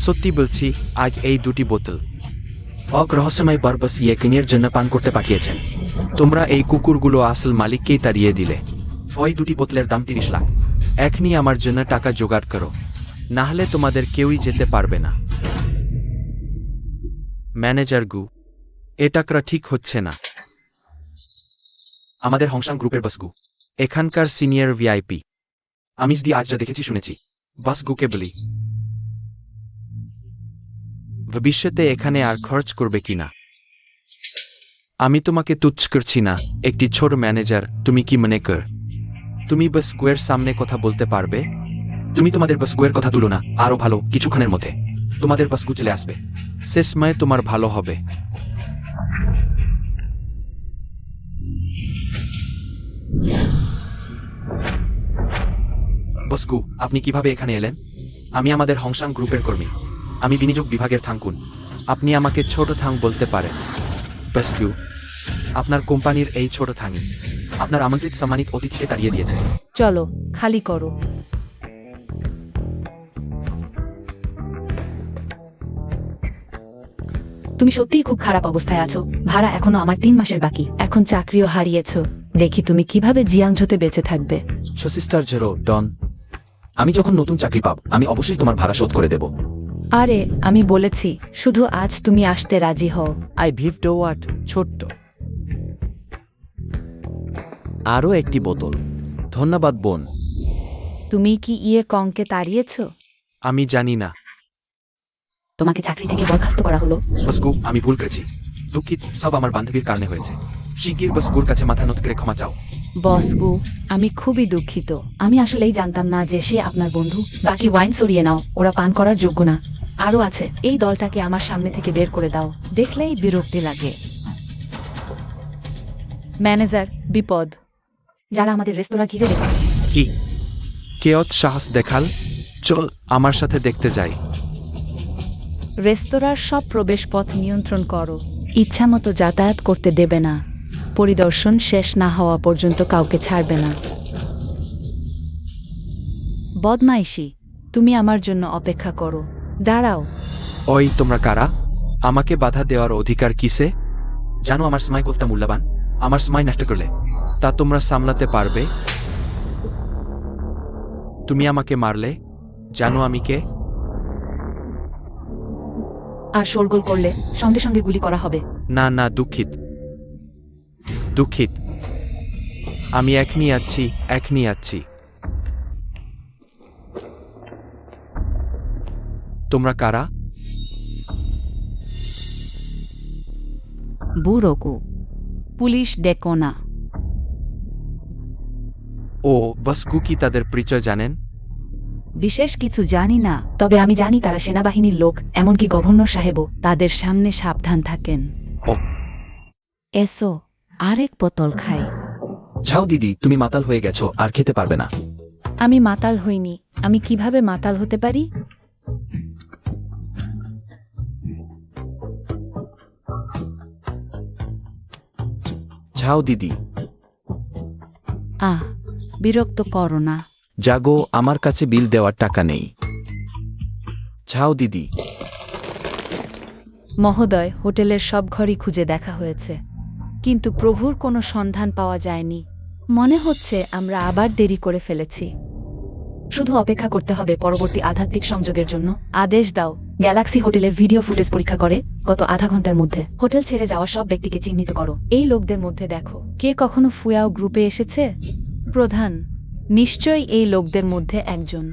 সত্যি বলছি, আজ এই 2টি বোতল রহস্যময় বারবাস ইয়েকিনের জন্য পান করতে পাঠিয়েছেন। তোমরা এই কুকুরগুলো আসল মালিককেই তাড়িয়ে দিলে। ওই 2টি বোতলের দাম 30 লাখ। এখনই আমার জন্য টাকা জোগাড় করো, না হলে তোমাদের কেউই যেতে পারবে না। ম্যানেজার গু, এটা করা ঠিক হচ্ছে না। আমাদের হংসাং গ্রুপের বসগু, এখানকার সিনিয়র ভিআইপি। আমি যদি আজ যা দেখেছি শুনেছি, বসগুকে বলি ভবিষ্যতে এখানে আর খরচ করবে কিনা। আমি তোমাকে তুচ্ছ করছি না, একটি ছোট ম্যানেজার। তুমি কি মনে কর তুমি বসগুয়ের সামনে কথা বলতে পারবে? তুমি তোমাদের বসগুয়ের কথা তুলো না, আরো ভালো কিছুক্ষণের মধ্যে তোমাদের বসগু চলে আসবে। সে সময় তোমার ভালো হবে। বসগু, আপনি কিভাবে এখানে এলেন? আমি আমাদের হংসাং গ্রুপের কর্মী। আমি বিনিয়োগ বিভাগের থাংকুন। আপনি আমাকে ছোট থাং বলতে পারেন। বসগু, আপনার কোম্পানির এই ছোট থাঙি আপনার আমন্ত্রিত সম্মানিত অতিথিকে তাড়িয়ে দিয়েছে। চলো, খালি করো। তুমি সত্যিই খুব খারাপ অবস্থায় আছো। ভাড়া এখনো আমার 3 মাসের বাকি। এখন চাকরিও হারিয়েছ। দেখি তুমি কিভাবে জিয়াংঝোতে বেঁচে থাকবে। সিস্টার জেরো ডন, আমি যখন নতুন চাকরি পাব, আমি অবশ্যই তোমার ভাড়া শোধ করে দেব। আরে, আমি বলেছি শুধু আজ তুমি আসতে রাজি হও। আই ভিভ ডোয়াট ছোট্ট আরও একটি বোতল। ধন্যবাদ বোন। তুমি কি ইয়ে কংকে তাড়িয়েছ? আমি জানি না। তোমাকে চাকরি থেকে বরখাস্ত করা হলো। বসগু, আমি ভুল করেছি। দুঃখিত, সব আমার বান্ধবীর কারণে হয়েছে। শিগগির বসগুর কাছে মাথা নত করে ক্ষমা চাও। বসগু, আমি খুবই দুঃখিত। আমি আসলেই জানতাম না যে সে আপনার বন্ধু। বাকি ওয়াইন সরিয়ে নাও, ওরা পান করার যোগ্য না। আরও আছে, এই দলটাকে আমার সামনে থেকে বের করে দাও। দেখলেই বিরক্তি লাগে। ম্যানেজার, বিপদ। যারা আমাদের রেস্তোরাঁ ঘিরে রেখেছে। কি কেয়ত সাহস দেখাল? চল আমার সাথে দেখতে যাই। রেস্তোরাঁর সব প্রবেশপথ নিয়ন্ত্রণ করো। ইচ্ছামতো যাতায়াত করতে দেবে না। পরিদর্শন শেষ না হওয়া পর্যন্ত কাউকে ছাড়বে না। বদমাইশি, তুমি আমার জন্য অপেক্ষা করো। দাঁড়াও। ওই তোমরা কারা? আমাকে বাধা দেওয়ার অধিকার কিসে? জানো আমার সময় কতটা মূল্যবান? আমার সময় নষ্ট করলে তা তোমরা সামলাতে পারবে? তুমি আমাকে মারলে, জানো আমি কে? আর শোরগোল করলে সঙ্গে সঙ্গে গুলি করা হবে। না না, দুঃখিত দুঃখিত। আমি এখনই আছি। তোমরা কারা? বুড়োকু, পুলিশ ডেকো না। ও বসগু কি তাদের পরিচয় জানেন? বিশেষ কিছু জানি না। তবে আমি জানি তারা সেনাবাহিনীর লোক, এমনকি গভর্নর সাহেবও। তাদের সামনে সাবধান থাকেন। ও। এসো, আরেক বোতল খাই। যাও দিদি, তুমি মাতাল হয়ে গেছো আর খেতে পারবে না। আমি মাতাল হইনি। আমি কিভাবে মাতাল হতে পারি? যাও দিদি। আহ, বিরক্ত করো না। জাগো, আমার কাছে বিল দেওয়ার টাকা নেই। যাও দিদি। মহোদয়, হোটেলের সব ঘরই খুঁজে দেখা হয়েছে, কিন্তু প্রভুর কোনো সন্ধান পাওয়া যায়নি। মনে হচ্ছে আমরা আবার দেরি করে ফেলেছি। শুধু অপেক্ষা করতে হবে পরবর্তী আধ্যাত্মিক সংযোগের জন্য। আদেশ দাও। গ্যালাক্সি হোটেলের ভিডিও ফুটেজ পরীক্ষা করে গত আধা ঘন্টার মধ্যে হোটেল ছেড়ে যাওয়া সব ব্যক্তিকে চিহ্নিত করো। এই লোকদের মধ্যে দেখো, কে কখনো ফুয়াও গ্রুপে এসেছে? প্রধান, নিশ্চয়ই এই লোকদের মধ্যে একজন।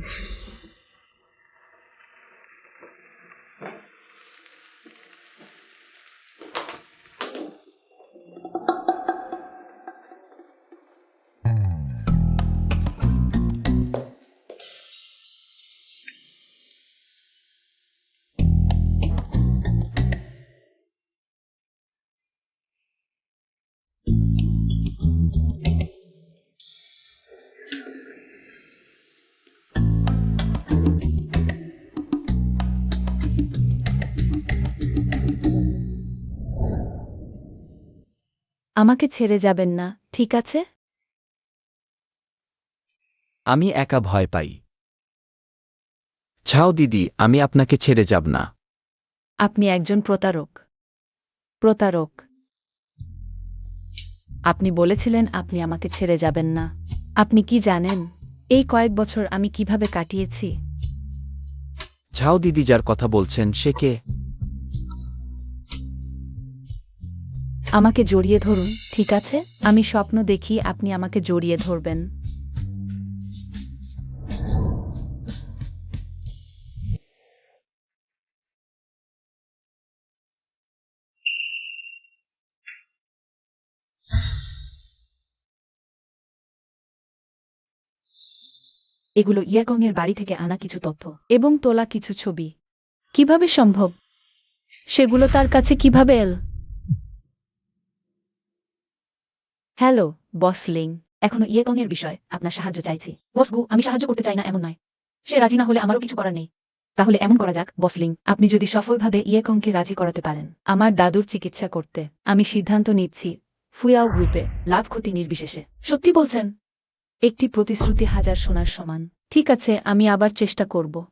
আমাকে ছেড়ে যাবেন না, ঠিক আছে? আমি একা ভয় পাই। যাও দিদি, আমি আপনাকে ছেড়ে যাব না। আপনি একজন প্রতারক। প্রতারক। আপনি বলেছিলেন আপনি আমাকে ছেড়ে যাবেন না। আপনি কি জানেন এই কয়েক বছর আমি কিভাবে কাটিয়েছি? যাও দিদি, যার কথা বলছেন সে কে? আমাকে জড়িয়ে ধরুন, ঠিক আছে? আমি স্বপ্ন দেখি আপনি আমাকে জড়িয়ে ধরবেন। এগুলো ইয়াকং এর বাড়ি থেকে আনা কিছু তথ্য। এবং তোলা কিছু ছবি। কিভাবে সম্ভব? সেগুলো তার কাছে কিভাবে এল? হ্যালো, বসলিং। এখনো ইয়াকং এর বিষয় আপনার সাহায্য চাইছি। বসগু, আমি সাহায্য করতে চাই না এমন নয়। সে রাজি না হলে আমারও কিছু করার নেই। তাহলে এমন করা যাক বসলিং, আপনি যদি সফলভাবে ইয়াকংকে রাজি করাতে পারেন আমার দাদুর চিকিৎসা করতে আমি সিদ্ধান্ত নিচ্ছি ফুয়াও গ্রুপে। লাভ ক্ষতি নির্বিশেষে। সত্যি বলছেন? একটি প্রতিশ্রুতি হাজার সোনার সমান। ঠিক আছে, আমি আবার চেষ্টা করব।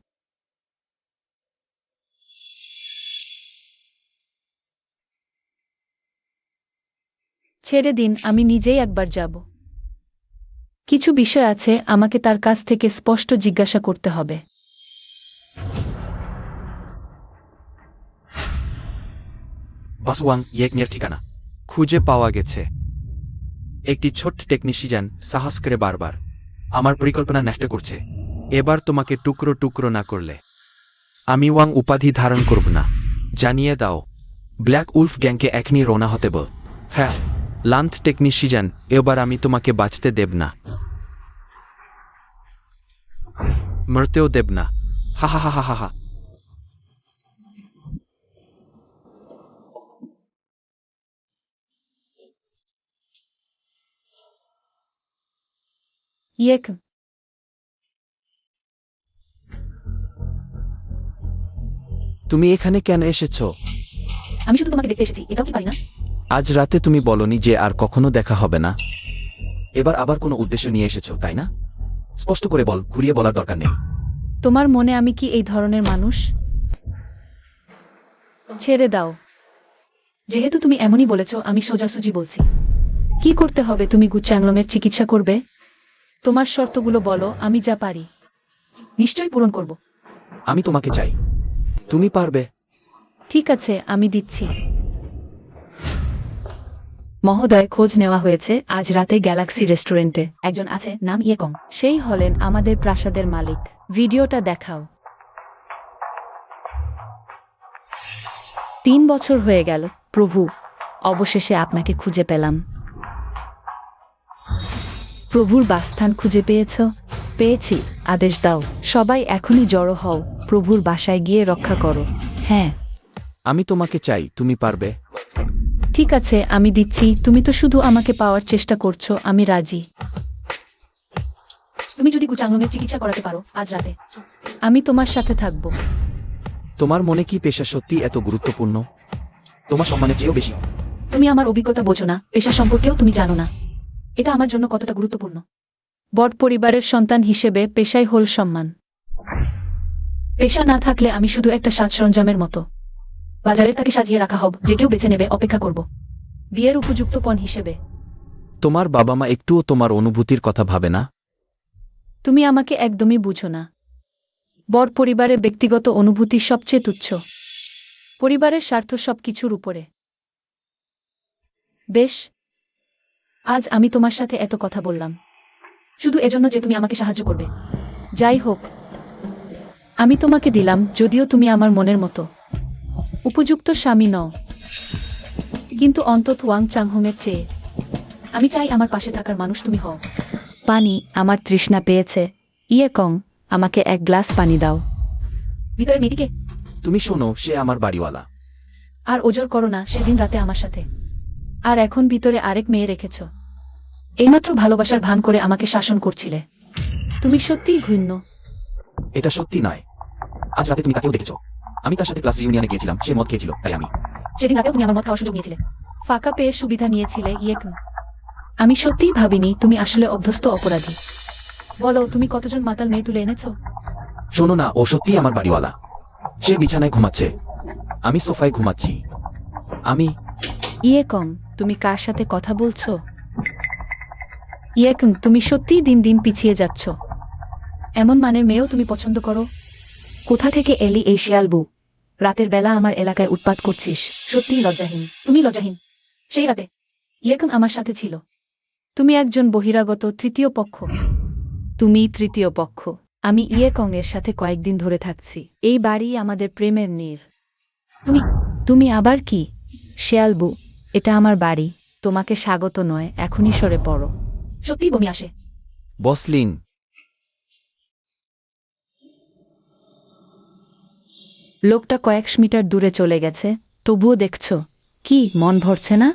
ছেড়ে দিন, আমি নিজেই একবার যাব। কিছু বিষয় আছে আমাকে তার কাছ থেকে স্পষ্ট জিজ্ঞাসা করতে হবে। বাসওয়াং ইয়েকনের ঠিকানা খুঁজে পাওয়া গেছে। একটি ছোট্ট টেকনিশিয়ান সাহস করে বারবার আমার পরিকল্পনা নষ্ট করছে। এবার তোমাকে টুকরো টুকরো না করলে আমি ওয়াং উপাধি ধারণ করব না। জানিয়ে দাও ব্ল্যাক উলফ গ্যাংকে এখনই রওনা হতে বল। হ্যাঁ লান্থ টেকনিশিয়ান, এবার আমি তোমাকে বাঁচতে দেব না, মরতেও দেব না। হা হা হা হা হা হা। ইয়েক, তুমি এখানে কেন এসেছো? আমি শুধু তোমাকে দেখতে এসেছি, এটাও কি পারি না? আজ রাতে তুমি বলনি যে আর কখনো দেখা হবে না। এবার আবার কোনো উদ্দেশ্য নিয়ে এসেছো, তাই না? স্পষ্ট করে বল, ঘুরিয়ে বলার দরকার নেই। তোমার মনে আমি কি এই ধরনের মানুষ? ছেড়ে দাও। যেহেতু তুমি এমনই বলেছো, আমি সোজাসুজি বলছি। কি করতে হবে? তুমি গুচ্চাংলংয়ের চিকিৎসা করবে? তোমার শর্তগুলো বলো, আমি যা পারি। নিশ্চয়ই পূরণ করব। আমি তোমাকে চাই, তুমি পারবে। ঠিক আছে, আমি দিচ্ছি। মহোদয়, খোঁজ নেওয়া হয়েছে আজ রাতে গ্যালাক্সি রেস্টুরেন্টে একজন আছে, নাম ইয়েকং। সেই হলেন আমাদের প্রাসাদের মালিক। ভিডিওটা দেখাও। 3 বছর হয়ে গেল প্রভু, অবশেষে আপনাকে খুঁজে পেলাম। প্রভুর বাসস্থান খুঁজে পেয়েছ? পেয়েছি। আদেশ দাও, সবাই এখনই জড়ো হও, প্রভুর বাসায় গিয়ে রক্ষা করো। হ্যাঁ আমি তোমাকে চাই, তুমি পারবে। ঠিক আছে, আমি দিচ্ছি। তুমি তো শুধু আমাকে পাওয়ার চেষ্টা করছো, আমি রাজি। তুমি যদি গুচাংলংয়ের চিকিৎসা করাতে পারো আজ রাতে, আমি তোমার সাথে থাকব। তোমার মনে কি পেশা সত্যি এত গুরুত্বপূর্ণ? তোমার সম্মানের চেয়েও বেশি। তুমি আমার অভিজ্ঞতা বোঝো না, পেশা সম্পর্কেও তুমি জানো না এটা আমার জন্য কতটা গুরুত্বপূর্ণ। বড় পরিবারের সন্তান হিসেবে পেশাই হল সম্মান। পেশা না থাকলে আমি শুধু একটা সাজ সরঞ্জামের মতো। বাজারে তাকে সাজিয়ে রাখা হবে, যে কেউ বেছে নেবে, অপেক্ষা করব বিয়ের উপযুক্ত পণ হিসেবে। তোমার বাবা মা একটুও তোমার অনুভূতির কথা ভাবে না? তুমি আমাকে একদমই বুঝো না। বড় পরিবারের ব্যক্তিগত অনুভূতি সবচেয়ে তুচ্ছ। পরিবারের স্বার্থ সবকিছুর উপরে। বেশ, আজ আমি তোমার সাথে এত কথা বললাম শুধু এজন্য যে তুমি আমাকে সাহায্য করবে। যাই হোক, আমি তোমাকে দিলাম, যদিও তুমি আমার মনের মতো উপযুক্ত স্বামী নও, কিন্তু অন্তত ওয়াং চাংহোমের চেয়ে। আমি চাই আমার পাশে থাকার মানুষ তুমি হও। পানি, আমার তৃষ্ণা পেয়েছে। ইয়েকং, আমাকে এক গ্লাস পানি দাও। ভিতরে মেয়েটিকে তুমি শোনো, সে আমার বাড়িওয়ালা। আর ওজোর করো না, সেদিন রাতে আমার সাথে। আর এখন ভিতরে আরেক মেয়ে রেখেছ। এইমাত্র ভালোবাসার ভান করে আমাকে শাসন করছিলে। তুমি সত্যিই ঘৃণ্য। এটা সত্যি নয়। আজ রাতে তুমি তাকেও দেখেছো। আমি তার সাথে ক্লাস রিউনিয়নে গিয়েছিলাম, সে মদ খেয়েছিল, তাই আমি। সেদিন রাতেও তুমি আমার মত খাওয়ার সুযোগ নিয়েছিলে। ফাঁকা পেয়ে সুবিধা নিয়েছিলে ইয়েকং। আমি সত্যিই ভাবিনি তুমি আসলে অভ্যস্ত অপরাধী। বলো, তুমি কতজন মাতাল মেয়ে তুলে এনেছো? শোনো না, ও সত্যিই আমার বাড়িওয়ালা। সে বিছানায় ঘুমাচ্ছে, আমি সোফায় ঘুমাচ্ছি। আমি ইয়েকং, তুমি কার সাথে কথা বলছো? ইয়েকং, তুমি সত্যিই দিন দিন পিছিয়ে যাচ্ছ। এমন মানের মেয়েও তুমি পছন্দ করো? কোথা থেকে এলি এই শিয়ালবু? রাতের বেলা আমার এলাকায় উৎপাত করছিস, সত্যিই লজ্জাহীন। তুমি লজ্জাহীন। সেই রাতে ইয়েকং আমার সাথে ছিল। তুমি একজন বহিরাগত তৃতীয় পক্ষ। তুমি তৃতীয় পক্ষ। আমি ইয়েকং এর সাথে কয়েকদিন ধরে থাকছি। এই বাড়ি আমাদের প্রেমের নীড়। তুমি তুমি আবার কি? শেয়ালবু, এটা আমার বাড়ি। তোমাকে স্বাগত নয়, এখনই সরে পড়ো। সত্যিই বমি আসে। বসলিন। লোকটা কয়েকশ মিটার দূরে চলে গেছে, তবুও দেখছো? কি মন ভরছে না?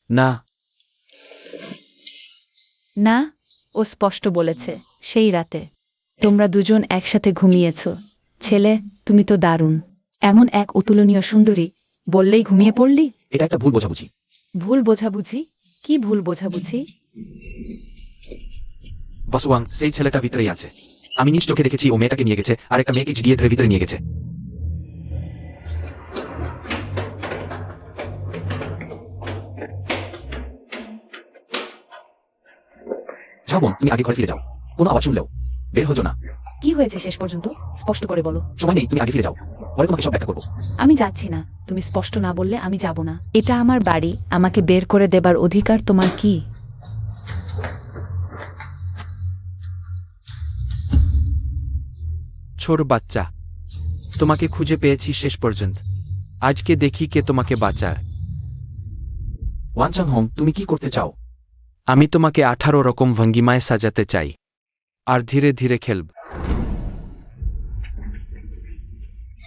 না, না, ও স্পষ্ট বলেছে। সেই রাতে তোমরা দুজন একসাথে ঘুমিয়েছ। ছেলে, তুমি তো দারুণ। এমন এক অতুলনীয় সুন্দরী, বললেই ঘুমিয়ে পড়লি? এটা একটা ভুল বোঝাবুঝি। ভুল বোঝাবুঝি? কি ভুল বোঝাবুঝি? বস ওয়াং, সেই ছেলেটা ভিতরেই আছে। আমি নিজ চোখে দেখেছি, ও মেয়েটাকে নিয়ে গেছে আর একটা মেয়েকে জিডিয়ে ধরে ভিতরে নিয়ে গেছে। যাও বোন, তুমি আগে ঘরে ফিরে যাও। কোনো আওয়াজ শুনলেও বের হজো না। কি হয়েছে শেষ পর্যন্ত? স্পষ্ট করে বলো। সময় নেই, তুমি আগে ফিরে যাও, পরে তোমাকে সব ব্যাখ্যা করবো। আমি যাচ্ছি না। তুমি স্পষ্ট না বললে আমি যাব না। এটা আমার বাড়ি, আমাকে বের করে দেবার অধিকার তোমার কি? ছোট বাচ্চা, তোমাকে খুঁজে পেয়েছি শেষ পর্যন্ত। আজকে দেখি কে তোমাকে বাঁচায়। ওয়াং চাং হং, তুমি কি করতে চাও? আমি তোমাকে 18 রকম ভঙ্গিমায় সাজাতে চাই, আর ধীরে ধীরে খেলব।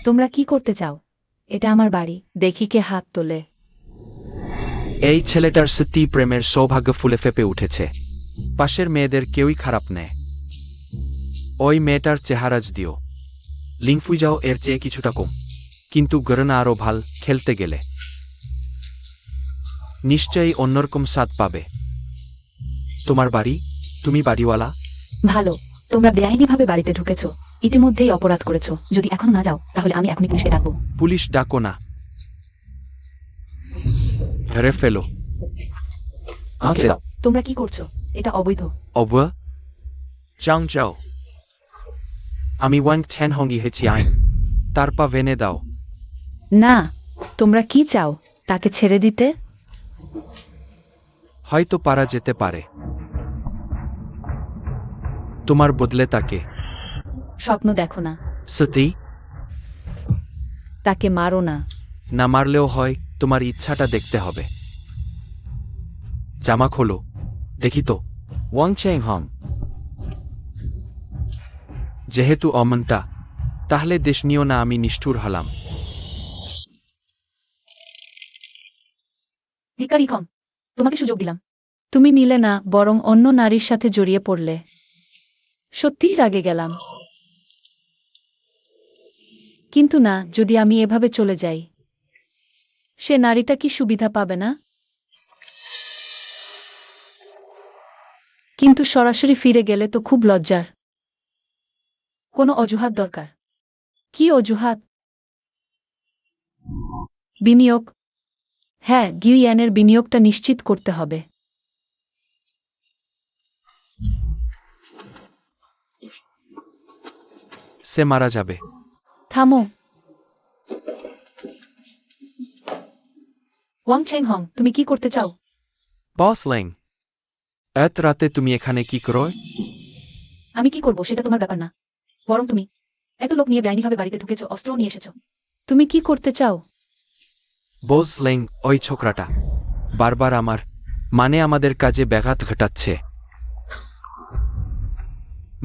তোমরা কি করতে চাও? এটা আমার বাড়ি, দেখি কে হাত তোলে। এই ছেলেটার সত্যি প্রেমের সৌভাগ্য ফুলে ফেপে উঠেছে। পাশের মেয়েদের কেউই খারাপ নেয়। ওই মেয়েটার চেহারাজ দিও। লিংফুই যাও এর চেয়ে কিছুটা কম, কিন্তু গরনা আরো ভাল খেলতে গেলে নিশ্চয়ই অন্যরকম স্বাদ পাবে। তোমার বাড়ি, তুমি বাড়িওয়ালা। ভালো, তোমরা বেআইনিভাবে বাড়িতে ঢুকেছো, ইতিমধ্যেই অপরাধ করেছো। যদি এখন না যাও তাহলে আমি এখনই পুলিশকে ডাকবো। পুলিশ ডাকো না, ধরে ফেলো। আমাকে দাও। তোমরা কি করছো? এটা অবৈধ। অব চাং চাও। আমি ওয়াং ছেন হঙ্গি হেছি আইন, তার পা ভেনে দাও। না, তোমরা কি চাও? তাকে ছেড়ে দিতে? হয়তো পারা যেতে পারে। তোমার বদলে তাকে। স্বপ্ন দেখো না। সত্যি? তাকে মারো না। না মারলেও হয়, তোমার ইচ্ছাটা দেখতে হবে। জামা খোলো, দেখি তো। ওয়াং চ্যাং হং, যেহেতু অমনটা, তাহলে দেশ নিও না। আমি নিষ্ঠুর হলাম। ধিক্কারি কম, তোমাকে সুযোগ দিলাম। তুমি নিলে না, বরং অন্য নারীর সাথে জড়িয়ে পড়লে। সত্যিই রাগে গেলাম। কিন্তু না, যদি আমি এভাবে চলে যাই, সে নারীটা কি সুবিধা পাবে না? কিন্তু সরাসরি ফিরে গেলে তো খুব লজ্জার। কোনো অজুহাত দরকার। কি অজুহাত? বিনিয়োগ। হ্যাঁ, গিউয়ানের বিনিয়োগটা নিশ্চিত করতে হবে। সে মারা যাবে। থামো। ওয়াং ছেং হং, তুমি কি করতে চাও? বস লেং, এত রাতে তুমি এখানে কি করো? আমি কি করব সেটা তোমার ব্যাপার না, বরং তুমি এত লোক নিয়ে বেআইনিভাবে বাড়িতে ঢুকেছো, অস্ত্রও নিয়ে এসেছো। তুমি কি করতে চাও? বস লেং, ওই ছোকরাটা বারবার আমাদের কাজে ব্যাঘাত ঘটাচ্ছে।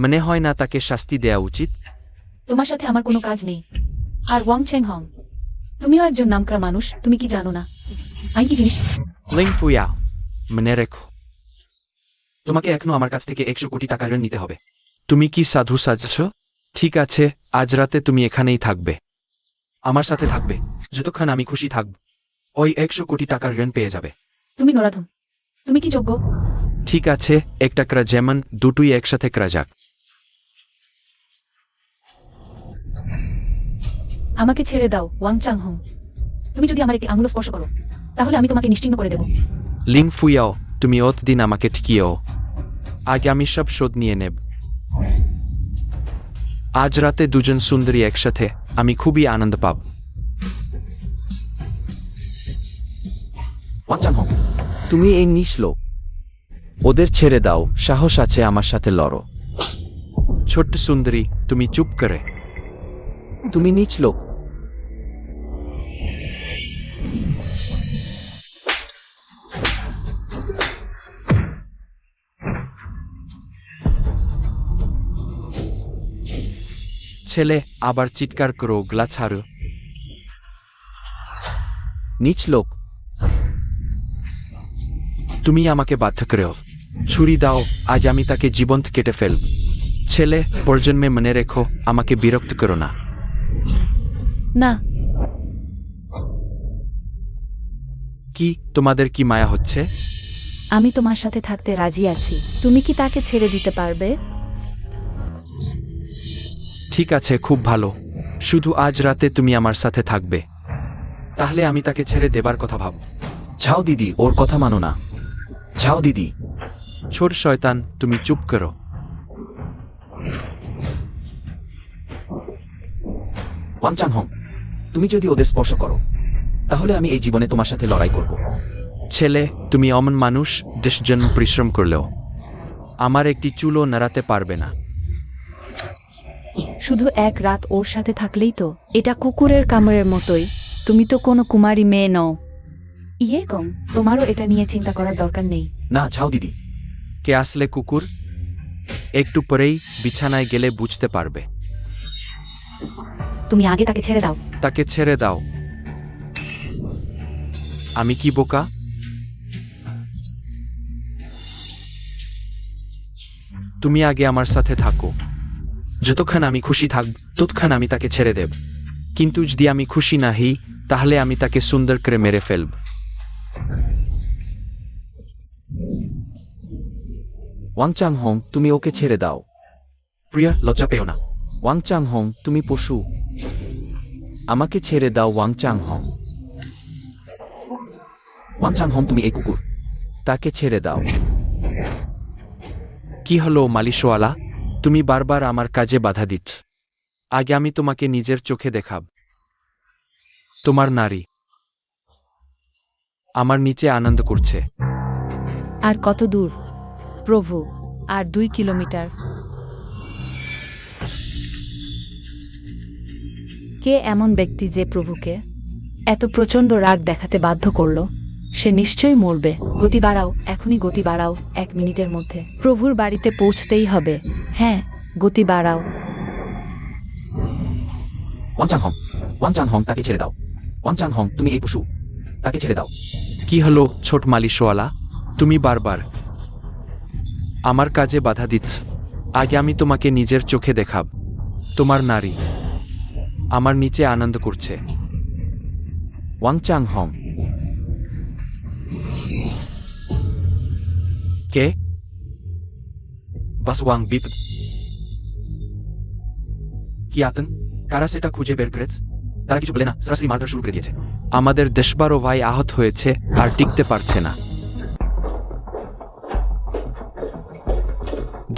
মনে হয় না তাকে শাস্তি দেয়া উচিত? তোমার সাথে আমার কোনো কাজ নেই। আর ওয়াং ছেং হং, তুমিও একজন নামকরা মানুষ, তুমি কি জানো না আইন কি জিনিস? লিং ফুয়া, মনে রেখো, তোমাকে এখনো আমার কাছ থেকে 100 কোটি টাকা ঋণ নিতে হবে। তুমি কি সাধু সাজছ? ঠিক আছে, আজ রাতে তুমি এখানেই থাকবে, আমার সাথে থাকবে, যতক্ষণ আমি খুশি থাকব। ওই 100 কোটি টাকার ঋণ পেয়ে যাবে। তুমি নরাধম, তুমি কি যোগ্য? ঠিক আছে, একটা করা যেমন দুটোই একসাথে করা যাক। আমাকে ছেড়ে দাও ওয়াং চাং হং। তুমি যদি আমার একটি আঙুল স্পর্শ করো তাহলে আমি তোমাকে নিশ্চিহ্ন করে দেব। লিং ফুয়াও, তুমি দিন আমাকে ঠকিও, আগে আমি সব শোধ নিয়ে নেব। আজ রাতে দুজন সুন্দরী একসাথে, আমি খুবই আনন্দ পাব। ওয়াং চাং হং, তুমি এই নিচ লোক, ওদের ছেড়ে দাও। সাহস আছে আমার সাথে লড়ো। ছোট্ট সুন্দরী, তুমি চুপ করে। তুমি নিচ লোক। ছেলে আবার চিৎকার করো, গ্লা ছাড়ো। নিচ লোক। তুমি আমাকে বাধ্য করো, ছুরি দাও, আজ আমি তাকে জীবন্ত কেটে ফেলব। ছেলে, প্রজন্মে মনে রেখো, আমাকে বিরক্ত করো না। না। কি তোমাদের কি মায়া হচ্ছে? আমি তোমার সাথে থাকতে রাজি আছি। তুমি কি তাকে ছেড়ে দিতে পারবে? ঠিক আছে, খুব ভালো, শুধু আজ রাতে তুমি আমার সাথে থাকবে, তাহলে আমি তাকে ছেড়ে দেবার কথা ভাব। যাও দিদি, ওর কথা মানো না। যাও দিদি। ছোট শয়তান, তুমি চুপ করো। ওয়াং চাং হং, তুমি যদি ওদের স্পর্শ করো তাহলে আমি এই জীবনে তোমার সাথে লড়াই করব। ছেলে, তুমি অমন মানুষ, দেশের জন্য পরিশ্রম করলেও আমার একটি চুলও নাড়াতে পারবে না। শুধু এক রাত ওর সাথে থাকলেই তো। এটা কুকুরের কামড়ের মতোই। তুমি তো কোনো কুমারী মেয়ে নও। ইয়ে কম, তোমারও এটা নিয়ে চিন্তা করার দরকার নেই। না যাও দিদি। কে আসলে কুকুর? একটু পরেই বিছানায় গেলে বুঝতে পারবে। তুমি আগে তাকে ছেড়ে দাও। তাকে ছেড়ে দাও। আমি কি বোকা? তুমি আগে আমার সাথে থাকো। যতক্ষণ আমি খুশি থাকব ততক্ষণ আমি তাকে ছেড়ে দেব, কিন্তু যদি আমি খুশি না হই তাহলে আমি তাকে সুন্দর করে মেরে ফেলব। ওয়াং চাং হং, তুমি ওকে ছেড়ে দাও। প্রিয়া, লজ্জা পেও না। ওয়াং চাং হং, তুমি পশু। আমাকে ছেড়ে দাও ওয়াং চাং হং। ওয়াং চাং হং, তুমি এই কুকুর। তাকে ছেড়ে দাও। কি হলো মালিশওয়ালা? তুমি বারবার আমার কাজে বাধা দিচ্ছ। আগে আমি তোমাকে নিজের চোখে দেখাব। তোমার নারী আমার নিচে আনন্দ করছে। আর কত দূর প্রভু? আর 2 কিলোমিটার। কে এমন ব্যক্তি যে প্রভুকে এত প্রচণ্ড রাগ দেখাতে বাধ্য করলো? সে নিশ্চয়ই মরবে। গতি বাড়াও, এখনই গতি বাড়াও, 1 মিনিটের মধ্যে। প্রভুর বাড়িতে পৌঁছতেই হবে। হ্যাঁ, গতি বাড়াও। ওয়াং চাং হং, ওয়াং চাং হং, তাকে ছেড়ে দাও। ওয়াং চাং হং, তুমি এই পশু। তাকে ছেড়ে দাও। কি হলো ছোট মালিশওয়ালা? তুমি বারবার আমার কাজে বাধা দিচ্ছ। আগে আমি তোমাকে নিজের চোখে দেখাব। তোমার নারী আমার নিচে আনন্দ করছে। ওয়াং চাং হং। কে? বাস ওয়াং বিপ। কি আতন? কারা সেটা খুঁজে বের করেছে? তারা কিছু বলে না, সরাসরি মারধর শুরু করে দিয়েছে। আমাদের 10-12 ভাই আহত হয়েছে আর টিকতে পারছে না।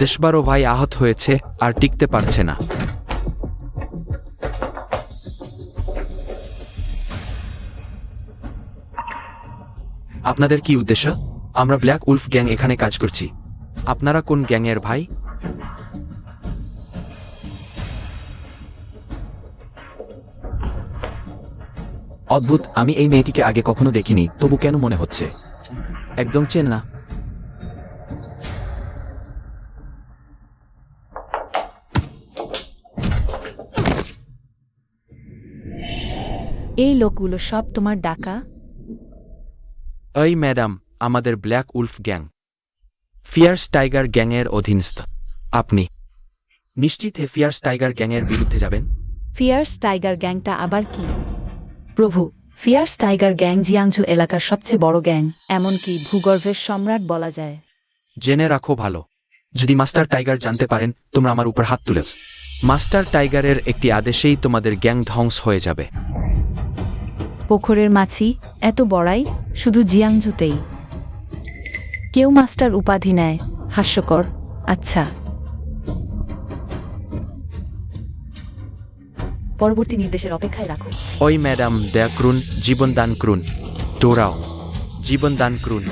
10-12 ভাই আহত হয়েছে আর টিকতে পারছে না। আপনাদের কি উদ্দেশ্য? আমরা ব্ল্যাক উলফ গ্যাং এখানে কাজ করছি। আপনারা কোন গ্যাংয়ের ভাই? অদ্ভুত, আমি এই মেয়েটিকে আগে কখনো দেখিনি, তবু কেন মনে হচ্ছে একদম চেনা। এই লোকগুলো সব তোমার ডাকা? এই ম্যাডাম, আমাদের black wolf gang fierce tiger গ্যাংয়ের অধীনস্থ। আপনি নিশ্চিত ফিয়ার্স টাইগার গ্যাংয়ের বিরুদ্ধে যাবেন? ফিয়ার্স টাইগার গ্যাংটা আবার কি? প্রভু, ফিয়ার্স টাইগার গ্যাং জিয়াংজু এলাকার সবচেয়ে বড় গ্যাং। এমনকি ভূগর্ভের সম্রাট বলা যায়। জেনে রাখো ভালো, যদি মাস্টার টাইগার জানতে পারেন তোমরা আমার উপর হাত তুলেছ, মাস্টার টাইগারের একটি আদেশেই তোমাদের গ্যাং ধ্বংস হয়ে যাবে। পুকুরের মাছি এত বড়াই শুধু জিয়াংজুতেই। কেউ মাস্টার উপাধি নেয়? হাস্যকর। আচ্ছা, পরবর্তী নির্দেশের অপেক্ষায় রাখো। ওই ম্যাডাম, দয়া করুন, জীবন দান করুন। তোরাও জীবন দান করুন।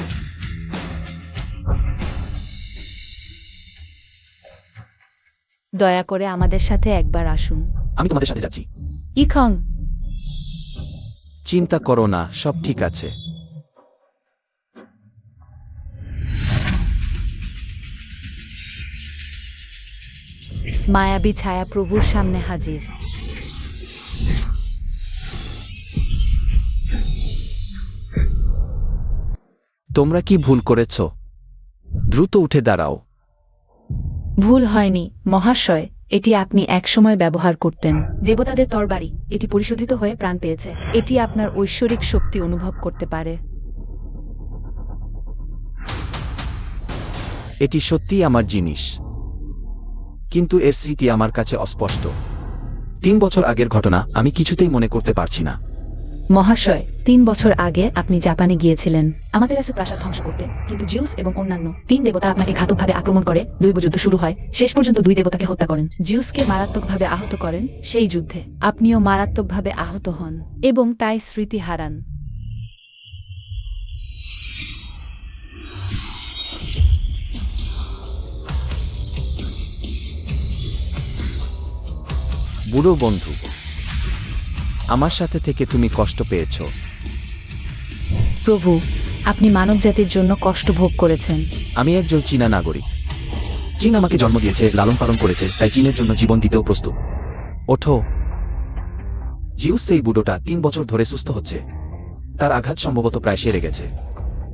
দয়া করে আমাদের সাথে একবার আসুন। আমি তোমাদের সাথে যাচ্ছি। ইখং, চিন্তা করো না, সব ঠিক আছে। মায়াবী ছায়া প্রভুর সামনে হাজির। তোমরা কি ভুল করেছ? দ্রুত উঠে দাঁড়াও। ভুল হয়নি মহাশয়, এটি আপনি একসময় ব্যবহার করতেন। দেবতাদের তরবারি, এটি পরিশোধিত হয়ে প্রাণ পেয়েছে। এটি আপনার ঐশ্বরিক শক্তি অনুভব করতে পারে। এটি সত্যিই আমার জিনিস, কিন্তু এর স্মৃতি আমার কাছে অস্পষ্ট। 3 বছর আগের ঘটনা আমি কিছুতেই মনে করতে পারছি না। মহাশয় 3 বছর আগে আপনি জাপানে গিয়েছিলেন। আমাদের আছে প্রাসাদ ধ্বংস করতে, কিন্তু জিউস এবং অন্যান্য 3 দেবতা আপনাকে ঘাতকভাবে আক্রমণ করে। দৈবযুদ্ধ শুরু হয়, শেষ পর্যন্ত 2 দেবতাকে হত্যা করেন। জিউসকে মারাত্মকভাবে আহত করেন সেই যুদ্ধে। আপনিও মারাত্মকভাবে আহত হন এবং তাই স্মৃতি হারান। বুড়ো বন্ধু, আমার সাথে থেকে তুমি কষ্ট পেয়েছ। প্রভু, আপনি মানবজাতির জন্য কষ্ট ভোগ করেছেন। আমি একজন চীনা নাগরিক। চীন আমাকে জন্ম দিয়েছে, লালন পালন করেছে, তাই চীনের জন্য জীবন দিতেও প্রস্তুত। ওঠো। জিউস সেই বুড়োটা 3 বছর ধরে সুস্থ হচ্ছে। তার আঘাত সম্ভবত প্রায় সেরে গেছে।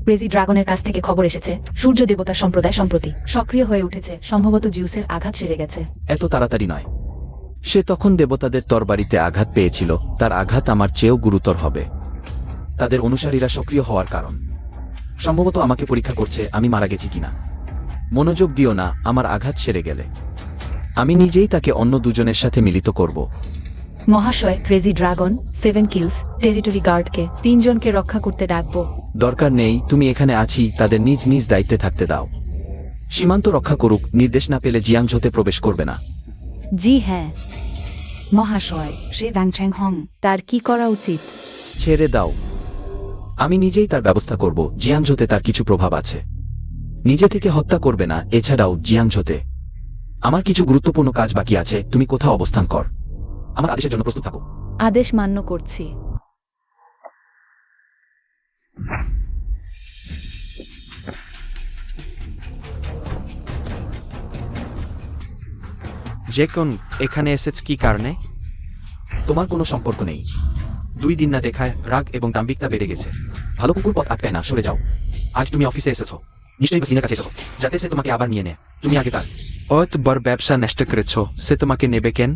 ক্রেজি ড্রাগনের কাছ থেকে খবর এসেছে সূর্য দেবতার সম্প্রদায় সম্প্রতি সক্রিয় হয়ে উঠেছে। সম্ভবত জিউসের আঘাত সেরে গেছে। এত তাড়াতাড়ি নয়। সে তখন দেবতাদের তরবারিতে আঘাত পেয়েছিল, তার আঘাত আমার চেয়েও গুরুতর হবে। তাদের অনুসারীরা সক্রিয় হওয়ার কারণ সম্ভবত আমাকে পরীক্ষা করছে আমি মারা গেছি কিনা। মনোযোগ দিও না, আমার আঘাত সেরে গেলে আমি নিজেই তাকে অন্য দুজনের সাথে মিলিত করব। মহাশয়, ক্রেজি ড্রাগন 7 কিলস টেরিটরি গার্ডকে 3 জনকে রক্ষা করতে ডাকবো। দরকার নেই, তুমি এখানে আছি, তাদের নিজ নিজ দায়িত্বে থাকতে দাও। সীমান্ত রক্ষা করুক, নির্দেশ না পেলে জিয়াংঝোতে প্রবেশ করবে না। জি হ্যাঁ। মহাশয়, সে ভ্যাংচ্যাং হং। তার কি করা উচিত? ছেড়ে দাও। আমি নিজেই তার ব্যবস্থা করব। জিয়াংঝোতে তার কিছু প্রভাব আছে। নিজে থেকে হত্যা করবে না। এছাড়াও জিয়াংঝোতে আমার কিছু গুরুত্বপূর্ণ কাজ বাকি আছে। তুমি কোথাও অবস্থান কর, আমার আদেশের জন্য প্রস্তুত থাকো। আদেশ মান্য করছি। যে কোন এখানে এসেছে কি কারণে? তোমার কোনো সম্পর্ক নেই। 2 দিন না দেখায় রাগ এবং দাম্ভিকতা বেড়ে গেছে। ভালো কুকুর পথ আটকায় না, সরে যাও। আজ তুমি অফিসে এসেছো, নিশ্চয়ই বাসিনের কাছে এসেছো, যাতে সে তোমাকে আবার নিয়ে নেয়। তুমি আগে তার অত বড় ব্যবসা নষ্ট করেছো, সে তোমাকে নেবে কেন?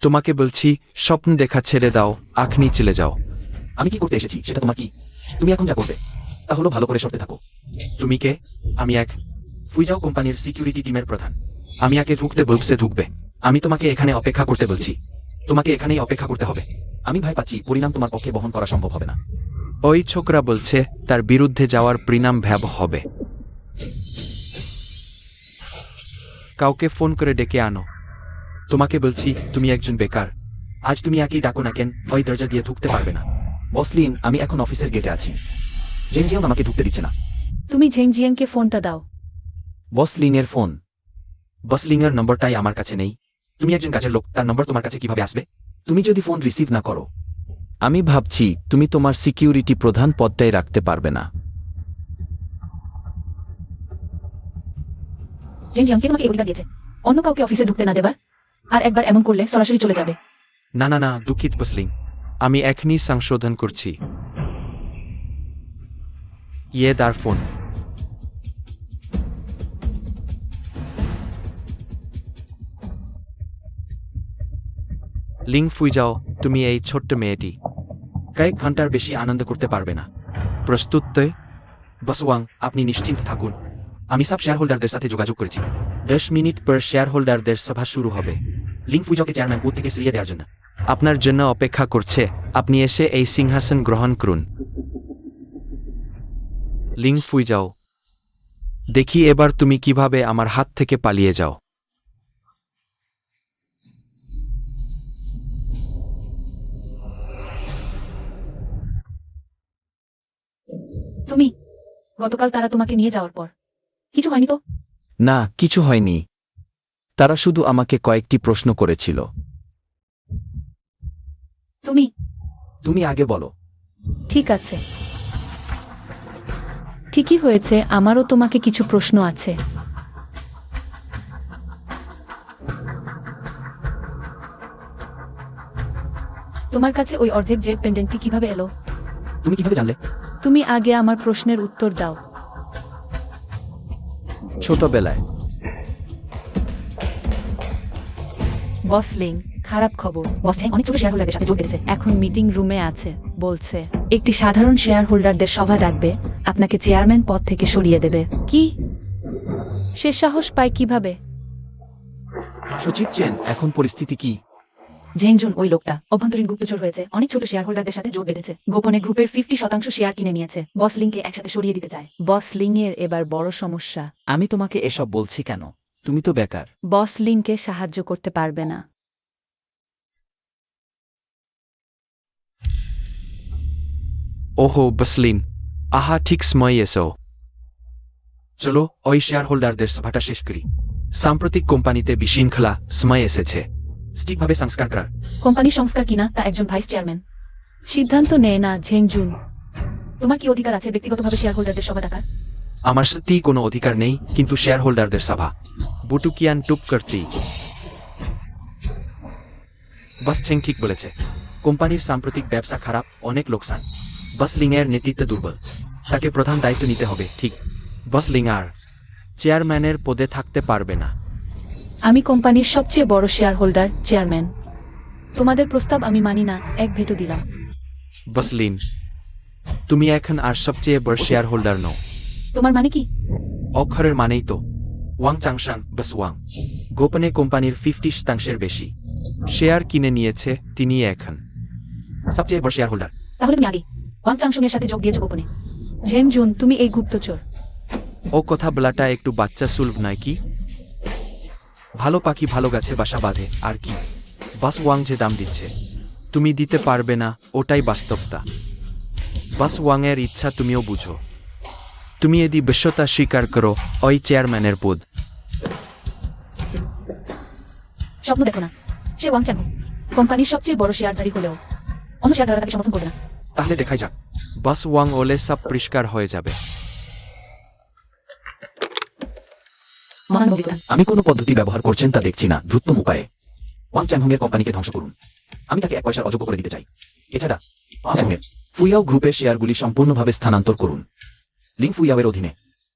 তোমাকে বলছি স্বপ্ন দেখা ছেড়ে দাও, আখনি চলে যাও। আমি কি করতে এসেছি সেটা তোমার কি? তুমি এখন যা করবে তা হলো ভালো করে সরতে থাকো। তুমি কে? আমি এক ফুইজাও কোম্পানির সিকিউরিটি টিমের প্রধান। আমি আগে ঢুকতে বলব, সে ঢুকবে। আমি তোমাকে এখানে অপেক্ষা করতে বলছি। তোমাকে এখানেই অপেক্ষা করতে হবে। আমি ভয় পাচ্ছি পরিণাম তোমার পক্ষে বহন করা সম্ভব হবে না। ওই ছোকরা বলছে তার বিরুদ্ধে যাওয়ার পরিণাম ভয়াবহ হবে। কাউকে ফোন করে ডেকে আনো। তোমাকে বলছি তুমি একজন বেকার। আজ তুমি একই ডাকো না কেন, ওই দরজা দিয়ে ঢুকতে পারবে না। বসলিন, আমি এখন অফিসের গেটে আছি। জেনজিয়াং আমাকে ঢুকতে দিচ্ছে না। তুমি ঝেংজিয়াংকে ফোনটা দাও। বসলিংয়ের ফোন? বসলিংয়ের নম্বরটাই আমার কাছে নেই। তুমি একজন কাজের লোক, তার নম্বর তোমার কাছে কিভাবে আসবে? তুমি যদি ফোন রিসিভ না করো। আমি ভাবছি তুমি তোমার সিকিউরিটি প্রধান পদটাই রাখতে পারবে না। জিনজিয়াংকে তোমাকে এই অধিকার দিয়েছে অন্য কাউকে অফিসে ঢুকতে না দেবার। আর একবার এমন করলে সরাসরি চলে যাবে। না না না, দুঃখিত বসলিং, আমি এখনই সংশোধন করছি। ইয়ে তার ফোন। লিং ফুইজাও, তুমি এই ছোট্ট মেয়েটি কয়েক ঘন্টার বেশি আনন্দ করতে পারবে না। প্রস্তুত তো? বসওয়াং, আপনি নিশ্চিন্ত থাকুন। আমি সব শেয়ার হোল্ডারদের সাথে যোগাযোগ করেছি। 10 মিনিট পর শেয়ার হোল্ডারদের সভা শুরু হবে। লিং ফুইজাওকে চেয়ারম্যান পদ থেকে সরিয়ে দেওয়ার জন্য আপনার জন্য অপেক্ষা করছে। আপনি এসে এই সিংহাসন গ্রহণ করুন। লিং ফুইজাও, দেখি এবার তুমি কিভাবে আমার হাত থেকে পালিয়ে যাও। তুমি গতকাল তারা তোমাকে নিয়ে যাওয়ার পর কিছু হয়নি তো? না, কিছু হয়নি। তারা শুধু আমাকে কয়েকটি প্রশ্ন করেছিল। তুমি আগে বলো। ঠিক আছে, ঠিকই হয়েছে, আমারও তোমাকে কিছু প্রশ্ন আছে। তোমার কাছে ওই অর্ধেক জেড পেন্ডেন্টটি কিভাবে এলো? তুমি কিভাবে জানলে? তুমি আগে আমার প্রশ্নের উত্তর দাও। ছোটবেলায় বসলিং, খারাপ খবর। বস চ্যাং অনেক ছোট শেয়ার হোল্ডারদের সাথে যোগ দিয়েছে। এখন মিটিং রুমে আছে, বলছে একটি সাধারণ শেয়ার হোল্ডারদের সভা ডাকবে, আপনাকে চেয়ারম্যান পদ থেকে সরিয়ে দেবে। কি? সে সাহস পায় কিভাবে? সচিব চেন, এখন পরিস্থিতি কি? ঝেংজুন ওই লোকটা অভ্যন্তরীণ গুপ্তচর হয়েছে, অনেক ছোট শেয়ার হোল্ডারদের সাথে জোট বেঁধেছে, গোপনে গ্রুপের 50% শেয়ার কিনে নিয়েছে, বস লিংকে একসাথে সরিয়ে দিতে চায়। বস লিংয়ের এবার বড় সমস্যা। আমি তোমাকে এসব বলছি কেন? তুমি তো বেকার। বস লিংকে সাহায্য করতে পারবে না। ওহো বসলিন, আহা ঠিক সময় এসো। চলো ওই শেয়ার হোল্ডারদের সভাটা শেষ করি। সাম্প্রতিক কোম্পানিতে বিশৃঙ্খলা, সময় এসেছে ঠিকভাবে সংস্কার করার। কোম্পানির সংস্কার কিনা তা একজন ভাইস চেয়ারম্যান সিদ্ধান্ত নেয় না ঝেংজুন। তোমার কি অধিকার আছে ব্যক্তিগতভাবে শেয়ার হোল্ডারদের সভা ডাকার? আমার সত্যিই কোনো অধিকার নেই, কিন্তু শেয়ার হোল্ডারদের সভা বুটুকিয়ান টুপ করতি। বাস ছেং ঠিক বলেছে, কোম্পানির সাম্প্রতিক ব্যবসা খারাপ, অনেক লোকসান। বাস লিংয়ের নেতৃত্ব দুর্বল, তাকে প্রধান দায়িত্ব নিতে হবে। ঠিক, বাস লিং আর চেয়ারম্যানের পদে থাকতে পারবে না। আমি কোম্পানির সবচেয়ে বড় শেয়ার হোল্ডার, চেয়ারম্যান। তোমাদের প্রস্তাব আমি মানি না, এক ভেটো দিলাম। বসলিন, তুমি এখন আর সবচেয়ে বড় শেয়ার হোল্ডার নও। তোমার মানে কি? অক্ষরের মানেই তো ওয়াং চাংশাং বাস ওয়াং গোপনে কোম্পানির 50% বেশি শেয়ার কিনে নিয়েছে, তিনি এখন সবচেয়ে বড় শেয়ার হোল্ডার। তাহলে তুমি আগে ওয়াং চাংশুং এর সাথে যোগ দিয়েছো গোপনে। ঝেংজুন, তুমি এই গুপ্তচর। ও কথা বলাটা একটু বাচ্চা সুলভ নয় কি? ভালো পাখি ভালো গাছে বাসা বাঁধে, আর কি? বাস ওয়াং যে দাম দিচ্ছে তুমি দিতে পারবে না, ওটাই বাস্তবতা। বাস ওয়াং এর ইচ্ছা তুমিও বুঝো। তুমি এদি বিশ্বতা স্বীকার করো ওই চেয়ারম্যানের পদ। স্বপ্ন দেখো না, সে ওয়াং চাংহু কোম্পানির সবচেয়ে বড় শেয়ারধারী হলেও অন্য শেয়ারধারীরা তাকে সমর্থন করবে না। তাহলে দেখাই যাক, বাস ওয়াং ওলে সব পরিষ্কার হয়ে যাবে। মহামান্য প্রধান, আমি কোনো পদ্ধতি ব্যবহার করছেন তা দেখছি না, দ্রুততম উপায়ে ওয়াং চ্যাংহং এর কোম্পানিকে ধ্বংস করুন। আমি তাকে 1 পয়সার অযোগ্য করে দিতে চাই। এছাড়া ওয়াং চ্যাংহং এর ফুইয়াও গ্রুপের শেয়ারগুলি সম্পূর্ণভাবে স্থানান্তর করুন লিং ফুইয়াওয়ের অধীনে।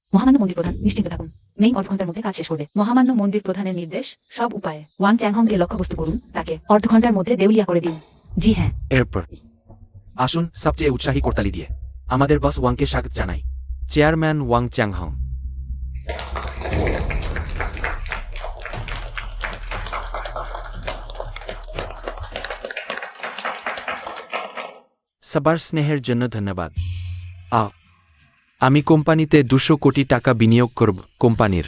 মহামান্য মন্দির প্রধান নিশ্চিন্ত থাকুন, মেইন 8 ঘন্টার মধ্যে কাজ শেষ করবে। মহামান্য মন্দির প্রধানের নির্দেশ, সব উপায়ে ওয়াং চ্যাংহংকে লক্ষ্যবস্তু করুন, তাকে 1/2 ঘন্টার মধ্যে দেউলিয়া করে দিন। জি হ্যাঁ। এরপর আসুন সবচেয়ে উৎসাহী করতালি দিয়ে আমাদের বস ওয়াংকে স্বাগত জানাই, চেয়ারম্যান ওয়াং চ্যাংহং। সবার স্নেহের জন্য ধন্যবাদ। আমি কোম্পানিতে 200 কোটি টাকা বিনিয়োগ করব, কোম্পানির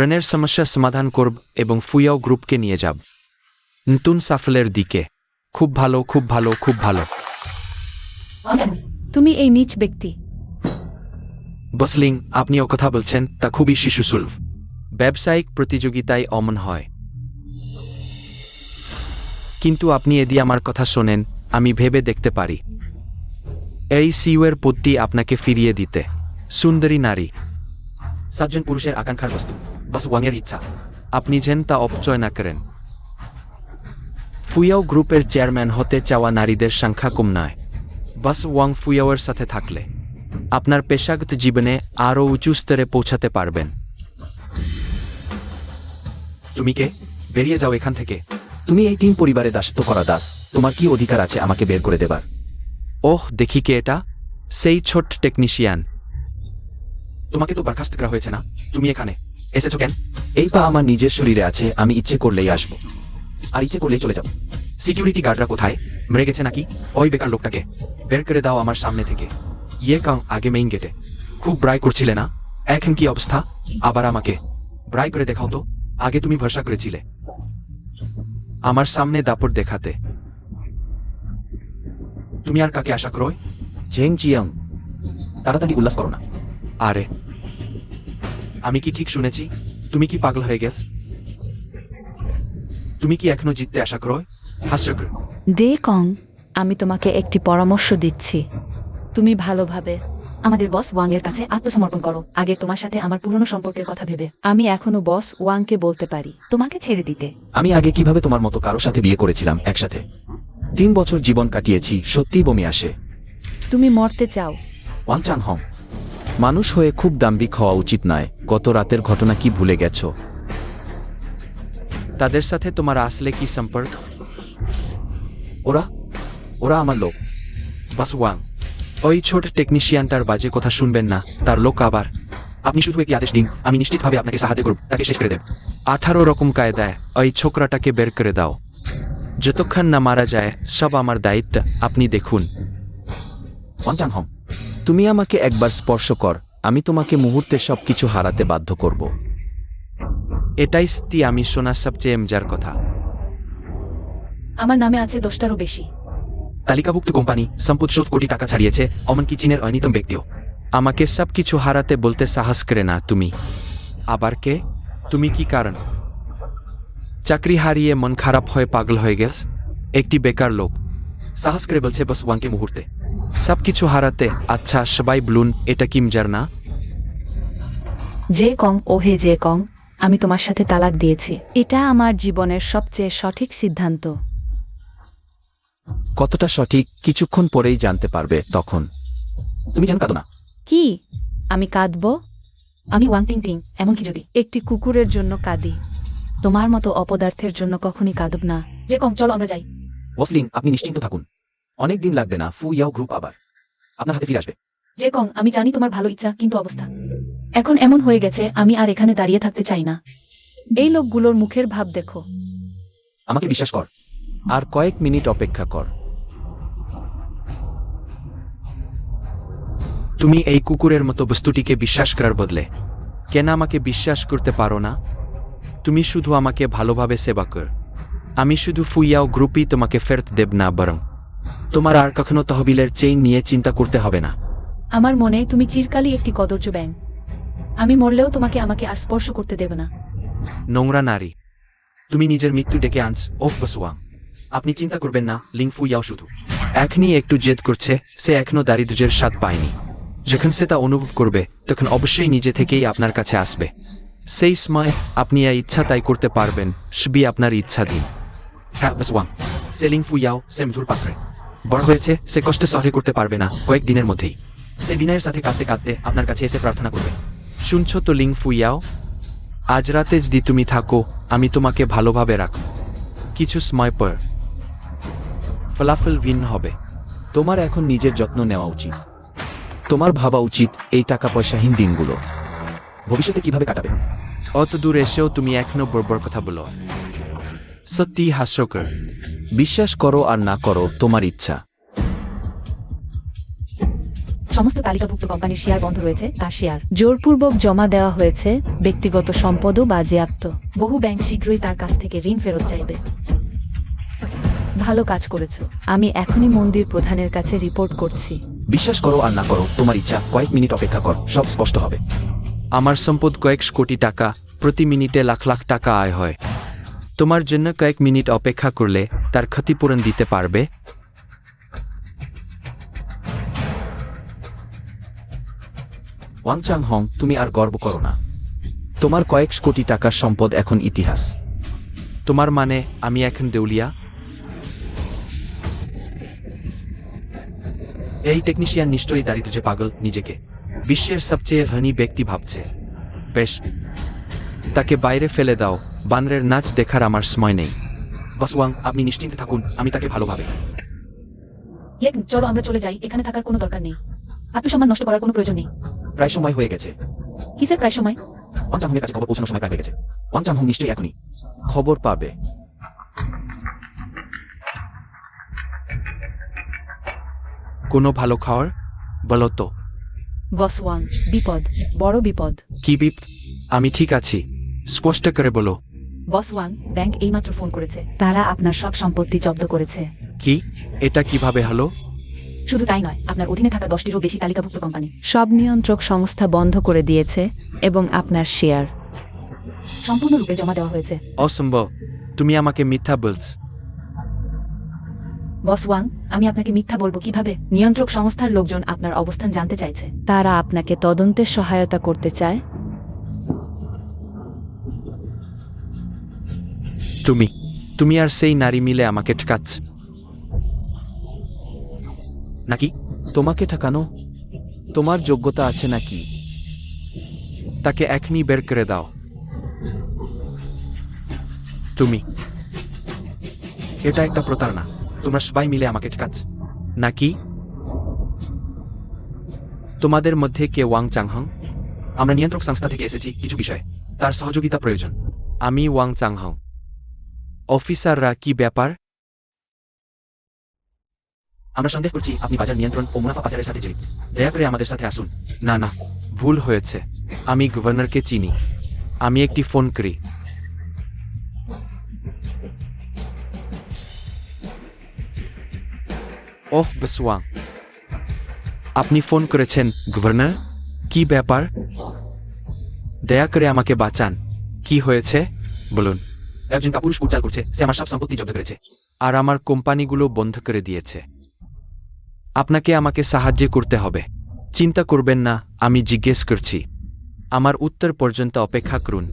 ঋণের সমস্যা সমাধান করব এবং ফুইয়াও গ্রুপকে নিয়ে যাব নতুন সাফল্যের দিকে। খুব ভালো, খুব ভালো, খুব ভালো। ওয়াং চাংহু, তুমি এই নীচ ব্যক্তি। বসলিং, আপনি ও কথা বলছেন তা খুবই শিশুসুলভ। ব্যবসায়িক প্রতিযোগিতায় অমন হয়, কিন্তু আপনি এদি আমার কথা শোনেন, আমি ভেবে দেখতে পারি এই সিইওর পদটি আপনাকে ফিরিয়ে দিতে। সুন্দরী নারী, 7 জন পুরুষের আকাঙ্ক্ষার বস্তু, বস ওয়াংয়ের ইচ্ছা। আপনি যেন তা অপচয় না করেন। ফুইয়াও গ্রুপের চেয়ারম্যান হতে চাওয়া নারীদের সংখ্যা কম নয়। বস ওয়াং ফুইয়াওয়ের সাথে থাকলে আপনার পেশাগত জীবনে আরও উঁচু স্তরে পৌঁছাতে পারবেন। তুমি কে? বেরিয়ে যাও এখান থেকে। তুমি এই 3 পরিবারে দাসত্ব করা দাস, তোমার কি অধিকার আছে আমাকে বের করে দেবার? ওহ, দেখি কে এটা। সেই ছোট টেকনিশিয়ান। তোমাকে তো বরখাস্ত করা হয়েছে না, তুমি এখানে এসেছো কেন? এই পা আমার নিজের শরীরে আছে, আমি ইচ্ছে করলেই আসবো আর ইচ্ছে করলেই চলে যাও। সিকিউরিটি গার্ডরা কোথায়? মরে গেছে নাকি? ওই বেকার লোকটাকে বের করে দাও আমার সামনে থেকে। ইয়ে কাউ আগে মেইন গেটে খুব ব্রাই করছিলে না, এখন কি অবস্থা? আবার আমাকে ব্রাই করে দেখাও তো। আগে তুমি ভরসা করেছিলে আমার সামনে দাপট দেখাতে। তুমি আর কাকে আশা করো? ঝেং জিয়াং, তাড়াতাড়ি উল্লাস করো না। আরে, আমি কি ঠিক শুনেছি? তুমি কি পাগল হয়ে গেছ? তুমি কি এখনো জিততে আশা করো? হাস্যকর। দে কং, আমি তোমাকে একটি পরামর্শ দিচ্ছি। তুমি ভালোভাবে আমাদের বস ওয়াং এর কাছে আত্মসমর্পণ করো, আগে তোমার সাথে আমার পুরনো সম্পর্কের কথা ভেবে। আমি এখনো বস ওয়াংকে বলতে পারি তোমাকে ছেড়ে দিতে। আমি আগে কিভাবে তোমার মতো কারো সাথে বিয়ে করেছিলাম একসাথে। 3 বছর জীবন কাটিয়েছি, সত্যিই বমি আসে। তুমি মরতে চাও। ওয়াং চাংহং, মানুষ হয়ে খুব দাম্ভিক হওয়া উচিত নয়। গত রাতের ঘটনা কি ভুলে গেছো? তাদের সাথে তোমার আসলে কি সম্পর্ক? ওরা ওরা আমার লোক। বাস ওয়াং, ওই ছোট টেকনিশিয়ানটার বাজে কথা শুনবেন না, তার লোক আবার। আপনি শুধু একটি আদেশ দিন, আমি নিশ্চিতভাবে আপনাকে সাহায্য করব, তাকে শেষ করে দেব। 18 রকম কায়দায় ওই ছোকরাটাকে বের করে দাও। যতক্ষণ না মারা যায় সব আমার দায়িত্ব, আপনি দেখুন। ওয়াং চাংহং, তুমি আমাকে একবার স্পর্শ কর, আমি তোমাকে মুহূর্তে সবকিছু হারাতে বাধ্য করব। এটাই সত্যি আমি শোনা সবচেয়ে মজার কথা। আমার নামে আছে 10টারও বেশি। তালিকাভুক্ত কোম্পানি, সম্পদ 7 কোটি টাকা ছাড়িয়েছে, এমনকি চীনের অন্যতম ব্যক্তিও। আমাকে সবকিছু হারাতে বলতে সাহস করে না তুমি। আবার কে? তুমি কি কারণ? চাকরি হারিয়ে মন খারাপ হয়ে পাগল হয়ে গেছ? একটি বেকার লোক সাহস করে বলছে বস ওয়াংকে মুহূর্তে সবকিছু হারাতে। আচ্ছা সবাই বলুন, এটা কি মজার না? যে কং, ও হে যে কং, আমি তোমার সাথে তালাক দিয়েছি। এটা আমার জীবনের সবচেয়ে সঠিক সিদ্ধান্ত। কতটা সঠিক কিছুক্ষণ পরেই জানতে পারবে। তখন তুমি যেন কাঁদো না। কি? আমি কাঁদব? আমি ওয়াং টিং টিং, এমনকি যদি একটি কুকুরের জন্য কাঁদি, তোমার মতো অপদার্থের জন্য কখনই কাঁদব না। যে কম, চলো আমরা যাই। ওসলিং, আপনি নিশ্চিন্ত থাকুন, অনেক দিন লাগবে না, ফু ইয়াও গ্রুপ আবার আপনার হাতে ফিরে আসবে। যে কম, আমি জানি তোমার ভালো ইচ্ছা, কিন্তু অবস্থা এখন এমন হয়ে গেছে, আমি আর এখানে দাঁড়িয়ে থাকতে চাই না। এই লোকগুলোর মুখের ভাব দেখো। আমাকে বিশ্বাস কর, আর কয়েক মিনিট অপেক্ষা কর। তুমি এই কুকুরের মতো বস্তুটিকে বিশ্বাস করার বদলে কেন আমাকে বিশ্বাস করতে পারো না? তুমি শুধু আমাকে ভালোভাবে সেবা কর। আমি শুধু ফুইয়াও গ্রুপই তোমাকে ফেরত দেব না, বরং তোমার আর কখনো তহবিলের চেইন নিয়ে চিন্তা করতে হবে না। আমার মনে তুমি চিরকালই একটি কদর্য ব্যাং। আমি মরলেও তোমাকে আমাকে আর স্পর্শ করতে দেব না। নোংরা নারী, তুমি নিজের মৃত্যু ডেকে আনছ। ওহ বসওয়াং, আপনি চিন্তা করবেন না, লিং ফুইয়াও শুধু এখনই একটু জেদ করছে। সে এখনো দারিদ্র্যের স্বাদ পায়নি। যখন সে তা অনুভব করবে তখন অবশ্যই নিজে থেকেই আপনার কাছে আসবে। সেই সময় আপনি এই ইচ্ছা তাই করতে পারবেন, সবই আপনার ইচ্ছা দিন। হ্যাঁ বসওয়াং, সে লিং ফুইয়াও, সে মধুর পাত্রে বড় হয়েছে, সে কষ্টে সহ্য করতে পারবে না। কয়েকদিনের মধ্যেই সে বিনয়ের সাথে কাঁদতে কাঁদতে আপনার কাছে এসে প্রার্থনা করবে। শুনছো তো লিং ফুইয়াও? আজ রাতে যদি তুমি থাকো, আমি তোমাকে ভালোভাবে রাখব। কিছু সময় পর ফলাফল ভিন্ন হবে। তোমার এখন নিজের যত্ন নেওয়া উচিত। তোমার ভাবা উচিত এই টাকা পয়সাহীন দিনগুলো ভবিষ্যতে কিভাবে কাটাবে। অত দূর এসেও তুমি এখনো বড় কথা বলো, সত্যি হাস্যকর। বিশ্বাস করো আর না করো তোমার ইচ্ছা। সমস্ত তালিকাভুক্ত কোম্পানির শেয়ার বন্ধ রয়েছে, তার শেয়ার জোরপূর্বক জমা দেওয়া হয়েছে, ব্যক্তিগত সম্পদও বাজেয়াপ্ত। বহু ব্যাংক শীঘ্রই তার কাছ থেকে ঋণ ফেরত চাইবে। ভালো কাজ করেছো। আমি এখনই মন্দির প্রধানের কাছে রিপোর্ট করছি। বিশ্বাস করো আর না করো তোমার ইচ্ছা। কয়েক মিনিট অপেক্ষা কর, সব স্পষ্ট হবে। আমার সম্পদ কয়েক কোটি টাকা, প্রতি মিনিটে লাখ লাখ টাকা আয় হয়। তোমার জন্য কয়েক মিনিট অপেক্ষা করলে তার ক্ষতিপূরণ দিতে পারবে? ওয়াং চাংহং, তুমি আর গর্ব করো না। তোমার কয়েক কোটি টাকার সম্পদ এখন ইতিহাস। তোমার মানে আমি এখন দেউলিয়া? এই টেকনিশিয়ান নিশ্চয়ই দারিদ্র্যে পাগল, নিজেকে বিশ্বের সবচেয়ে ধনী ব্যক্তি ভাবছে। বেশ, তাকে বাইরে ফেলে দাও, বানরের নাচ দেখার আমার সময় নেই। বসওয়াং, আপনি নিশ্চিন্তে থাকুন, আমি তাকে ভালোভাবে। লেক, চলো আমরা চলে যাই, এখানে থাকার কোনো দরকার নেই। আত্মসম্মান নষ্ট করার কোনো প্রয়োজন নেই। প্রায় সময় হয়ে গেছে। কিসের প্রায় সময়? ওয়াং চাংহংয়ের কাছে খবর পৌঁছানোর সময় প্রায় হয়ে গেছে। ওয়াং চাংহং নিশ্চয়ই এখনই খবর পাবে। কোনো ভালো খাওয়ার বলো তো। বস ওয়াং, বিপদ, বড় বিপদ। কি বিপদ? আমি ঠিক আছি, স্পষ্ট করে বলো। বস ওয়াং, ব্যাংক এইমাত্র ফোন করেছে, তারা আপনার সব সম্পত্তি জব্দ করেছে। কি? এটা কিভাবে হলো? শুধু তাই নয়, আপনার অধীনে থাকা 10টিরও বেশি তালিকাভুক্ত কোম্পানি সব নিয়ন্ত্রক সংস্থা বন্ধ করে দিয়েছে এবং আপনার শেয়ার সম্পূর্ণরূপে জমা দেওয়া হয়েছে। অসম্ভব, তুমি আমাকে মিথ্যা বলছ। বস ওয়াং, আমি আপনাকে মিথ্যা বলবো কিভাবে? নিয়ন্ত্রক সংস্থার লোকজন আপনার অবস্থান জানতে চাইছে। তারা আপনাকে তদন্তে সহায়তা করতে চায়। তুমি আর সেই নারী মিলে আমাকে ঠকাচ্ছ নাকি? তোমাকে ঠকানো? তোমার যোগ্যতা আছে নাকি? তাকে এখনই বের করে দাও। তুমি, এটা একটা প্রতারণা। তোমরা সবাই মিলে আমাকে ঠকাচ্ছ নাকি? তোমাদের মধ্যে কে ওয়াং চাংহং? আমরা নিয়ন্ত্রক সংস্থা থেকে এসেছি, কিছু বিষয়ে তার সহযোগিতা প্রয়োজন। আমি ওয়াং চাংহং। অফিসাররা কি ব্যাপার? আমরা সন্দেহ করছি আপনি বাজার নিয়ন্ত্রণ ও মুনাফা পাচারের সাথে জড়িত। দয়া করে আমাদের সাথে আসুন। না না, ভুল হয়েছে। আমি গভর্নরকে চিনি। আমি একটি ফোন করি। ওহ বসওয়াং, আপনি ফোন করেছেন গভর্নর? কি ব্যাপার? দয়া করে আমাকে বাঁচান। কি হয়েছে বলুন। একজন কাপুরুষ উচ্চার করছে, সে আমার সব সম্পত্তি জব্দ করেছে। আর আমার কোম্পানিগুলো বন্ধ করে দিয়েছে। আপনাকে আমাকে সাহায্য করতে হবে। চিন্তা করবেন না, আমি জিজ্ঞেস করছি। আমার উত্তর পর্যন্ত অপেক্ষা করুন।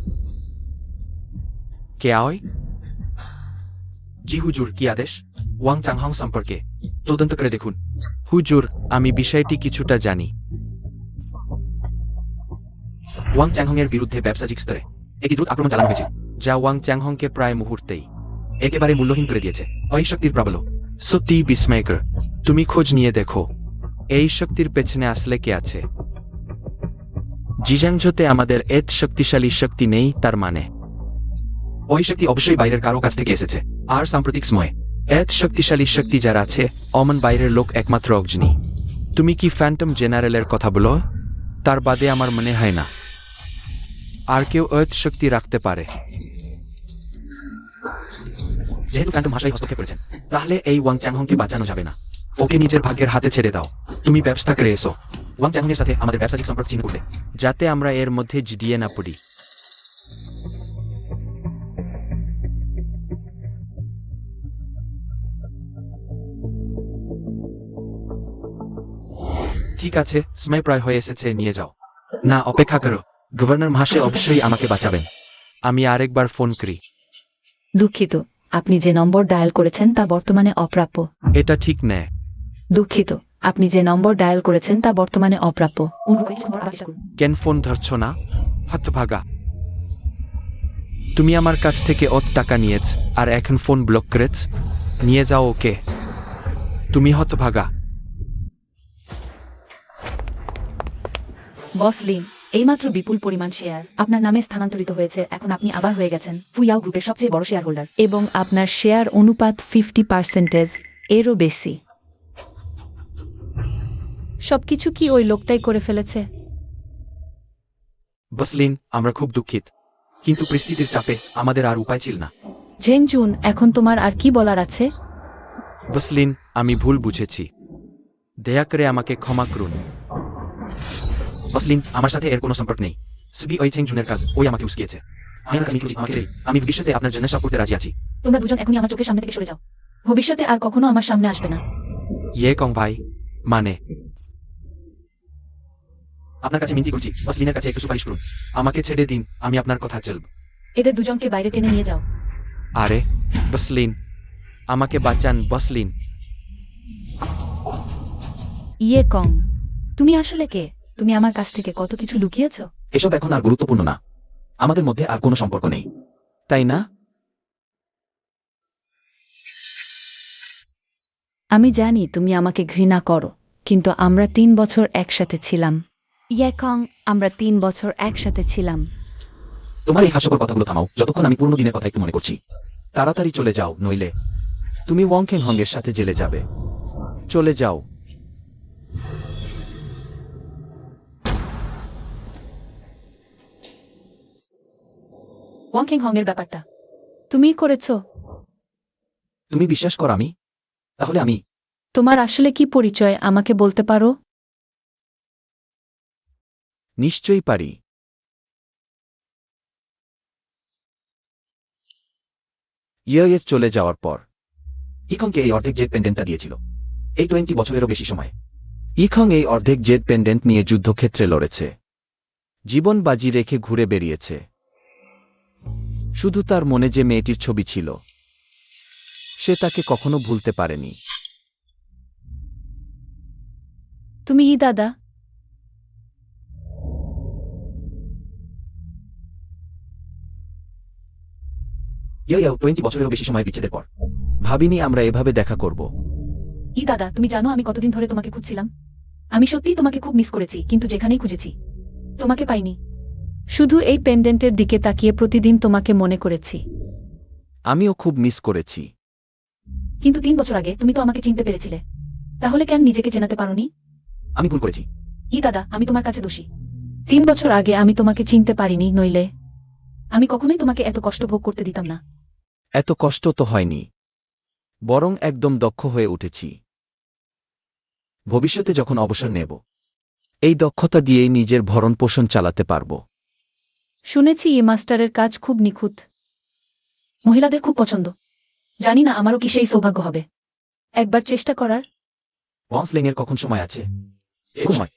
কে আয়? জি হুজুর, কি আদেশ? ওয়াং চাংহং সম্পর্কে তদন্ত করে দেখুন। হুজুর, আমি বিষয়টি কিছুটা জানি। ওয়াং চ্যাংহং এর বিরুদ্ধে ব্যবসায়িক স্তরে একটি দ্রুত আক্রমণ চালানো হয়েছে, যা ওয়াং চ্যাংহংকে প্রায় মুহূর্তেই একেবারে মূল্যহীন করে দিয়েছে। ওই শক্তির প্রবল। সত্যি বিস্ময়কর। তুমি খোঁজ নিয়ে দেখো এই শক্তির পেছনে আসলে কে আছে। জিজাংঝোতে আমাদের এত শক্তিশালী শক্তি নেই, তার মানে ওই শক্তি অবশ্যই বাইরের কারো কাছ থেকে এসেছে। আর সাম্প্রতিক সময়ে এত শক্তিশালী শক্তি যার আছে, অমন বাইরের লোক একমাত্র অগ্নি। তুমি কি ফ্যান্টম জেনারেলের কথা বলো? তার বাদে আমার মনে হয় না আর কেউ এত শক্তি রাখতে পারে। যেহেতু ফ্যান্টম ভাষায় হস্তক্ষেপ করেছেন, তাহলে এই ওয়াং চ্যাংহংকে বাঁচানো যাবে না। ওকে নিজের ভাগ্যের হাতে ছেড়ে দাও। তুমি ব্যবস্থা করে এসো ওয়াং চ্যাংহং এর সাথে আমাদের ব্যবসায়িক সম্পর্ক চিহ্ন করতে। যাতে আমরা এর মধ্যে জিদিয়ে না পড়ি। ঠিক আছে, সময় প্রায় হয়ে এসেছে, নিয়ে যাও। না, অপেক্ষা করো। গভর্নর মহাশয় অবশ্যই আমাকে বাঁচাবেন। আমি আরেকবার ফোন করি। দুঃখিত, আপনি যে নম্বর ডায়াল করেছেন তা বর্তমানে অপ্রাপ্য। এটা ঠিক নেয়। দুঃখিত, আপনি যে নম্বর ডায়াল করেছেন তা বর্তমানে অপ্রাপ্য। অনুগ্রহ করে নম্বর আবার চেষ্টা করুন। কেন ফোন ধরছ না? হতভাগা, তুমি আমার কাছ থেকে অত টাকা নিয়েছ আর এখন ফোন ব্লক করেছ। নিয়ে যাও ওকে। তুমি হতভাগা। বস লিন, এইমাত্র বিপুল পরিমাণ শেয়ার আপনার নামে স্থানান্তরিত হয়েছে। এখন আপনি আবার হয়ে গেছেন ফুইয়াও গ্রুপের সবচেয়ে বড় শেয়ার হোল্ডার, এবং আপনার শেয়ার অনুপাত 50% এরও বেশি। সবকিছু কি ওই লোকটাই করে ফেলেছে? বসলিন, আমরা খুব দুঃখিত, কিন্তু পরিস্থিতির চাপে আমাদের আর উপায় ছিল না। জেনজুন, এখন তোমার আর কি বলার আছে? বসলিন, আমি ভুল বুঝেছি। দয়া করে আমাকে ক্ষমা করুন। বসলিন, আমার সাথে এর কোনো সম্পর্ক নেই। সুবি ওই চেং জুনের কাজ, ওই আমাকে উস্কিয়েছে। আমি আমার কাজ মিটিয়েছি, আমাকে দেই। আমি ভবিষ্যতে আপনার জন্য সব করতে রাজি আছি। তোমরা দুজন এখনই আমার চোখের সামনে থেকে সরে যাও। ভবিষ্যতে আর কখনো আমার সামনে আসবে না। ইয়ে কং ভাই, মানে আপনার কাছে মিনতি করছি, বসলিনের কাছে একটু সুপারিশ করুন। আমাকে ছেড়ে দিন, আমি আপনার কথা চলব। এদের দুজনকে বাইরে টেনে নিয়ে যাও। আরে বসলিন, আমাকে বাঁচান বসলিন। ইয়ে কং, তুমি আসলে কে? তুমি আমার কাছ থেকে কত কিছু লুকিয়েছো। এসব এখন আর গুরুত্বপূর্ণ না। আমাদের মধ্যে আর কোনো সম্পর্ক নেই, তাই না? আমি জানি তুমি আমাকে ঘৃণা করো, কিন্তু আমরা 3 বছর একসাথে ছিলাম। ইয়ে কং, আমরা 3 বছর একসাথে ছিলাম। তোমার এই হাস্যকর কথাগুলো থামাও, যতক্ষণ আমি পুরনো দিনের কথা একটু মনে করছি। তাড়াতাড়ি চলে যাও, নইলে তুমি ওয়াং খেং হংয়ের সাথে জেলে যাবে। চলে যাও। ওয়াং খেং হং এর ব্যাপারটা তুমিই করেছো। তুমি বিশ্বাস করো আমি? তাহলে আমি তোমার আসলে কি পরিচয় আমাকে বলতে পারো? নিশ্চয়ই পারি। ইয়ে চলে যাওয়ার পর ইখংকে এই অর্ধেক জেট পেন্ডেন্টটা দিয়েছিল, এই 20 বছরেরও বেশি সময়। ইখং এই অর্ধেক জেট পেন্ডেন্ট নিয়ে যুদ্ধক্ষেত্রে লড়েছে, জীবন বাজি রেখে ঘুরে বেরিয়েছে। শুধু তার মনে যে মেয়েটির ছবি ছিল, সে তাকে কখনো ভুলতে পারেনি। তুমি ই দাদা? ইয়ে 20 বছরেরও বেশি সময় বিচ্ছেদের পর ভাবিনি আমরা এভাবে দেখা করব। ই দাদা, তুমি জানো আমি কতদিন ধরে তোমাকে খুঁজছিলাম। আমি সত্যিই তোমাকে খুব মিস করেছি, কিন্তু যেখানেই খুঁজেছি তোমাকে পাইনি। শুধু এই পেন্ডেন্টের দিকে তাকিয়ে প্রতিদিন তোমাকে মনে করেছি। আমিও খুব মিস করেছি। কিন্তু 3 বছর আগে তুমি তো আমাকে চিনতে পেরেছিলে। তাহলে কেন নিজেকে চেনাতে পারোনি? আমি ভুল করেছি। দাদা, আমি তোমার কাছে দোষী। 3 বছর আগে আমি তোমাকে চিনতে পারিনি, নইলে আমি কখনোই তোমাকে এত কষ্ট ভোগ করতে দিতাম না। এত কষ্ট তো হয়নি, বরং একদম দক্ষ হয়ে উঠেছি। ভবিষ্যতে যখন অবসর নেব, এই দক্ষতা দিয়েই নিজের ভরণ পোষণ চালাতে পারব। শুনেছি এই মাস্টারের কাজ খুব নিখুঁত। মহিলাদের খুব পছন্দ। জানি না আমারও কি সেই সৌভাগ্য হবে। একবার চেষ্টা করার। বন্সলিং এর কখন সময় আছে? সময়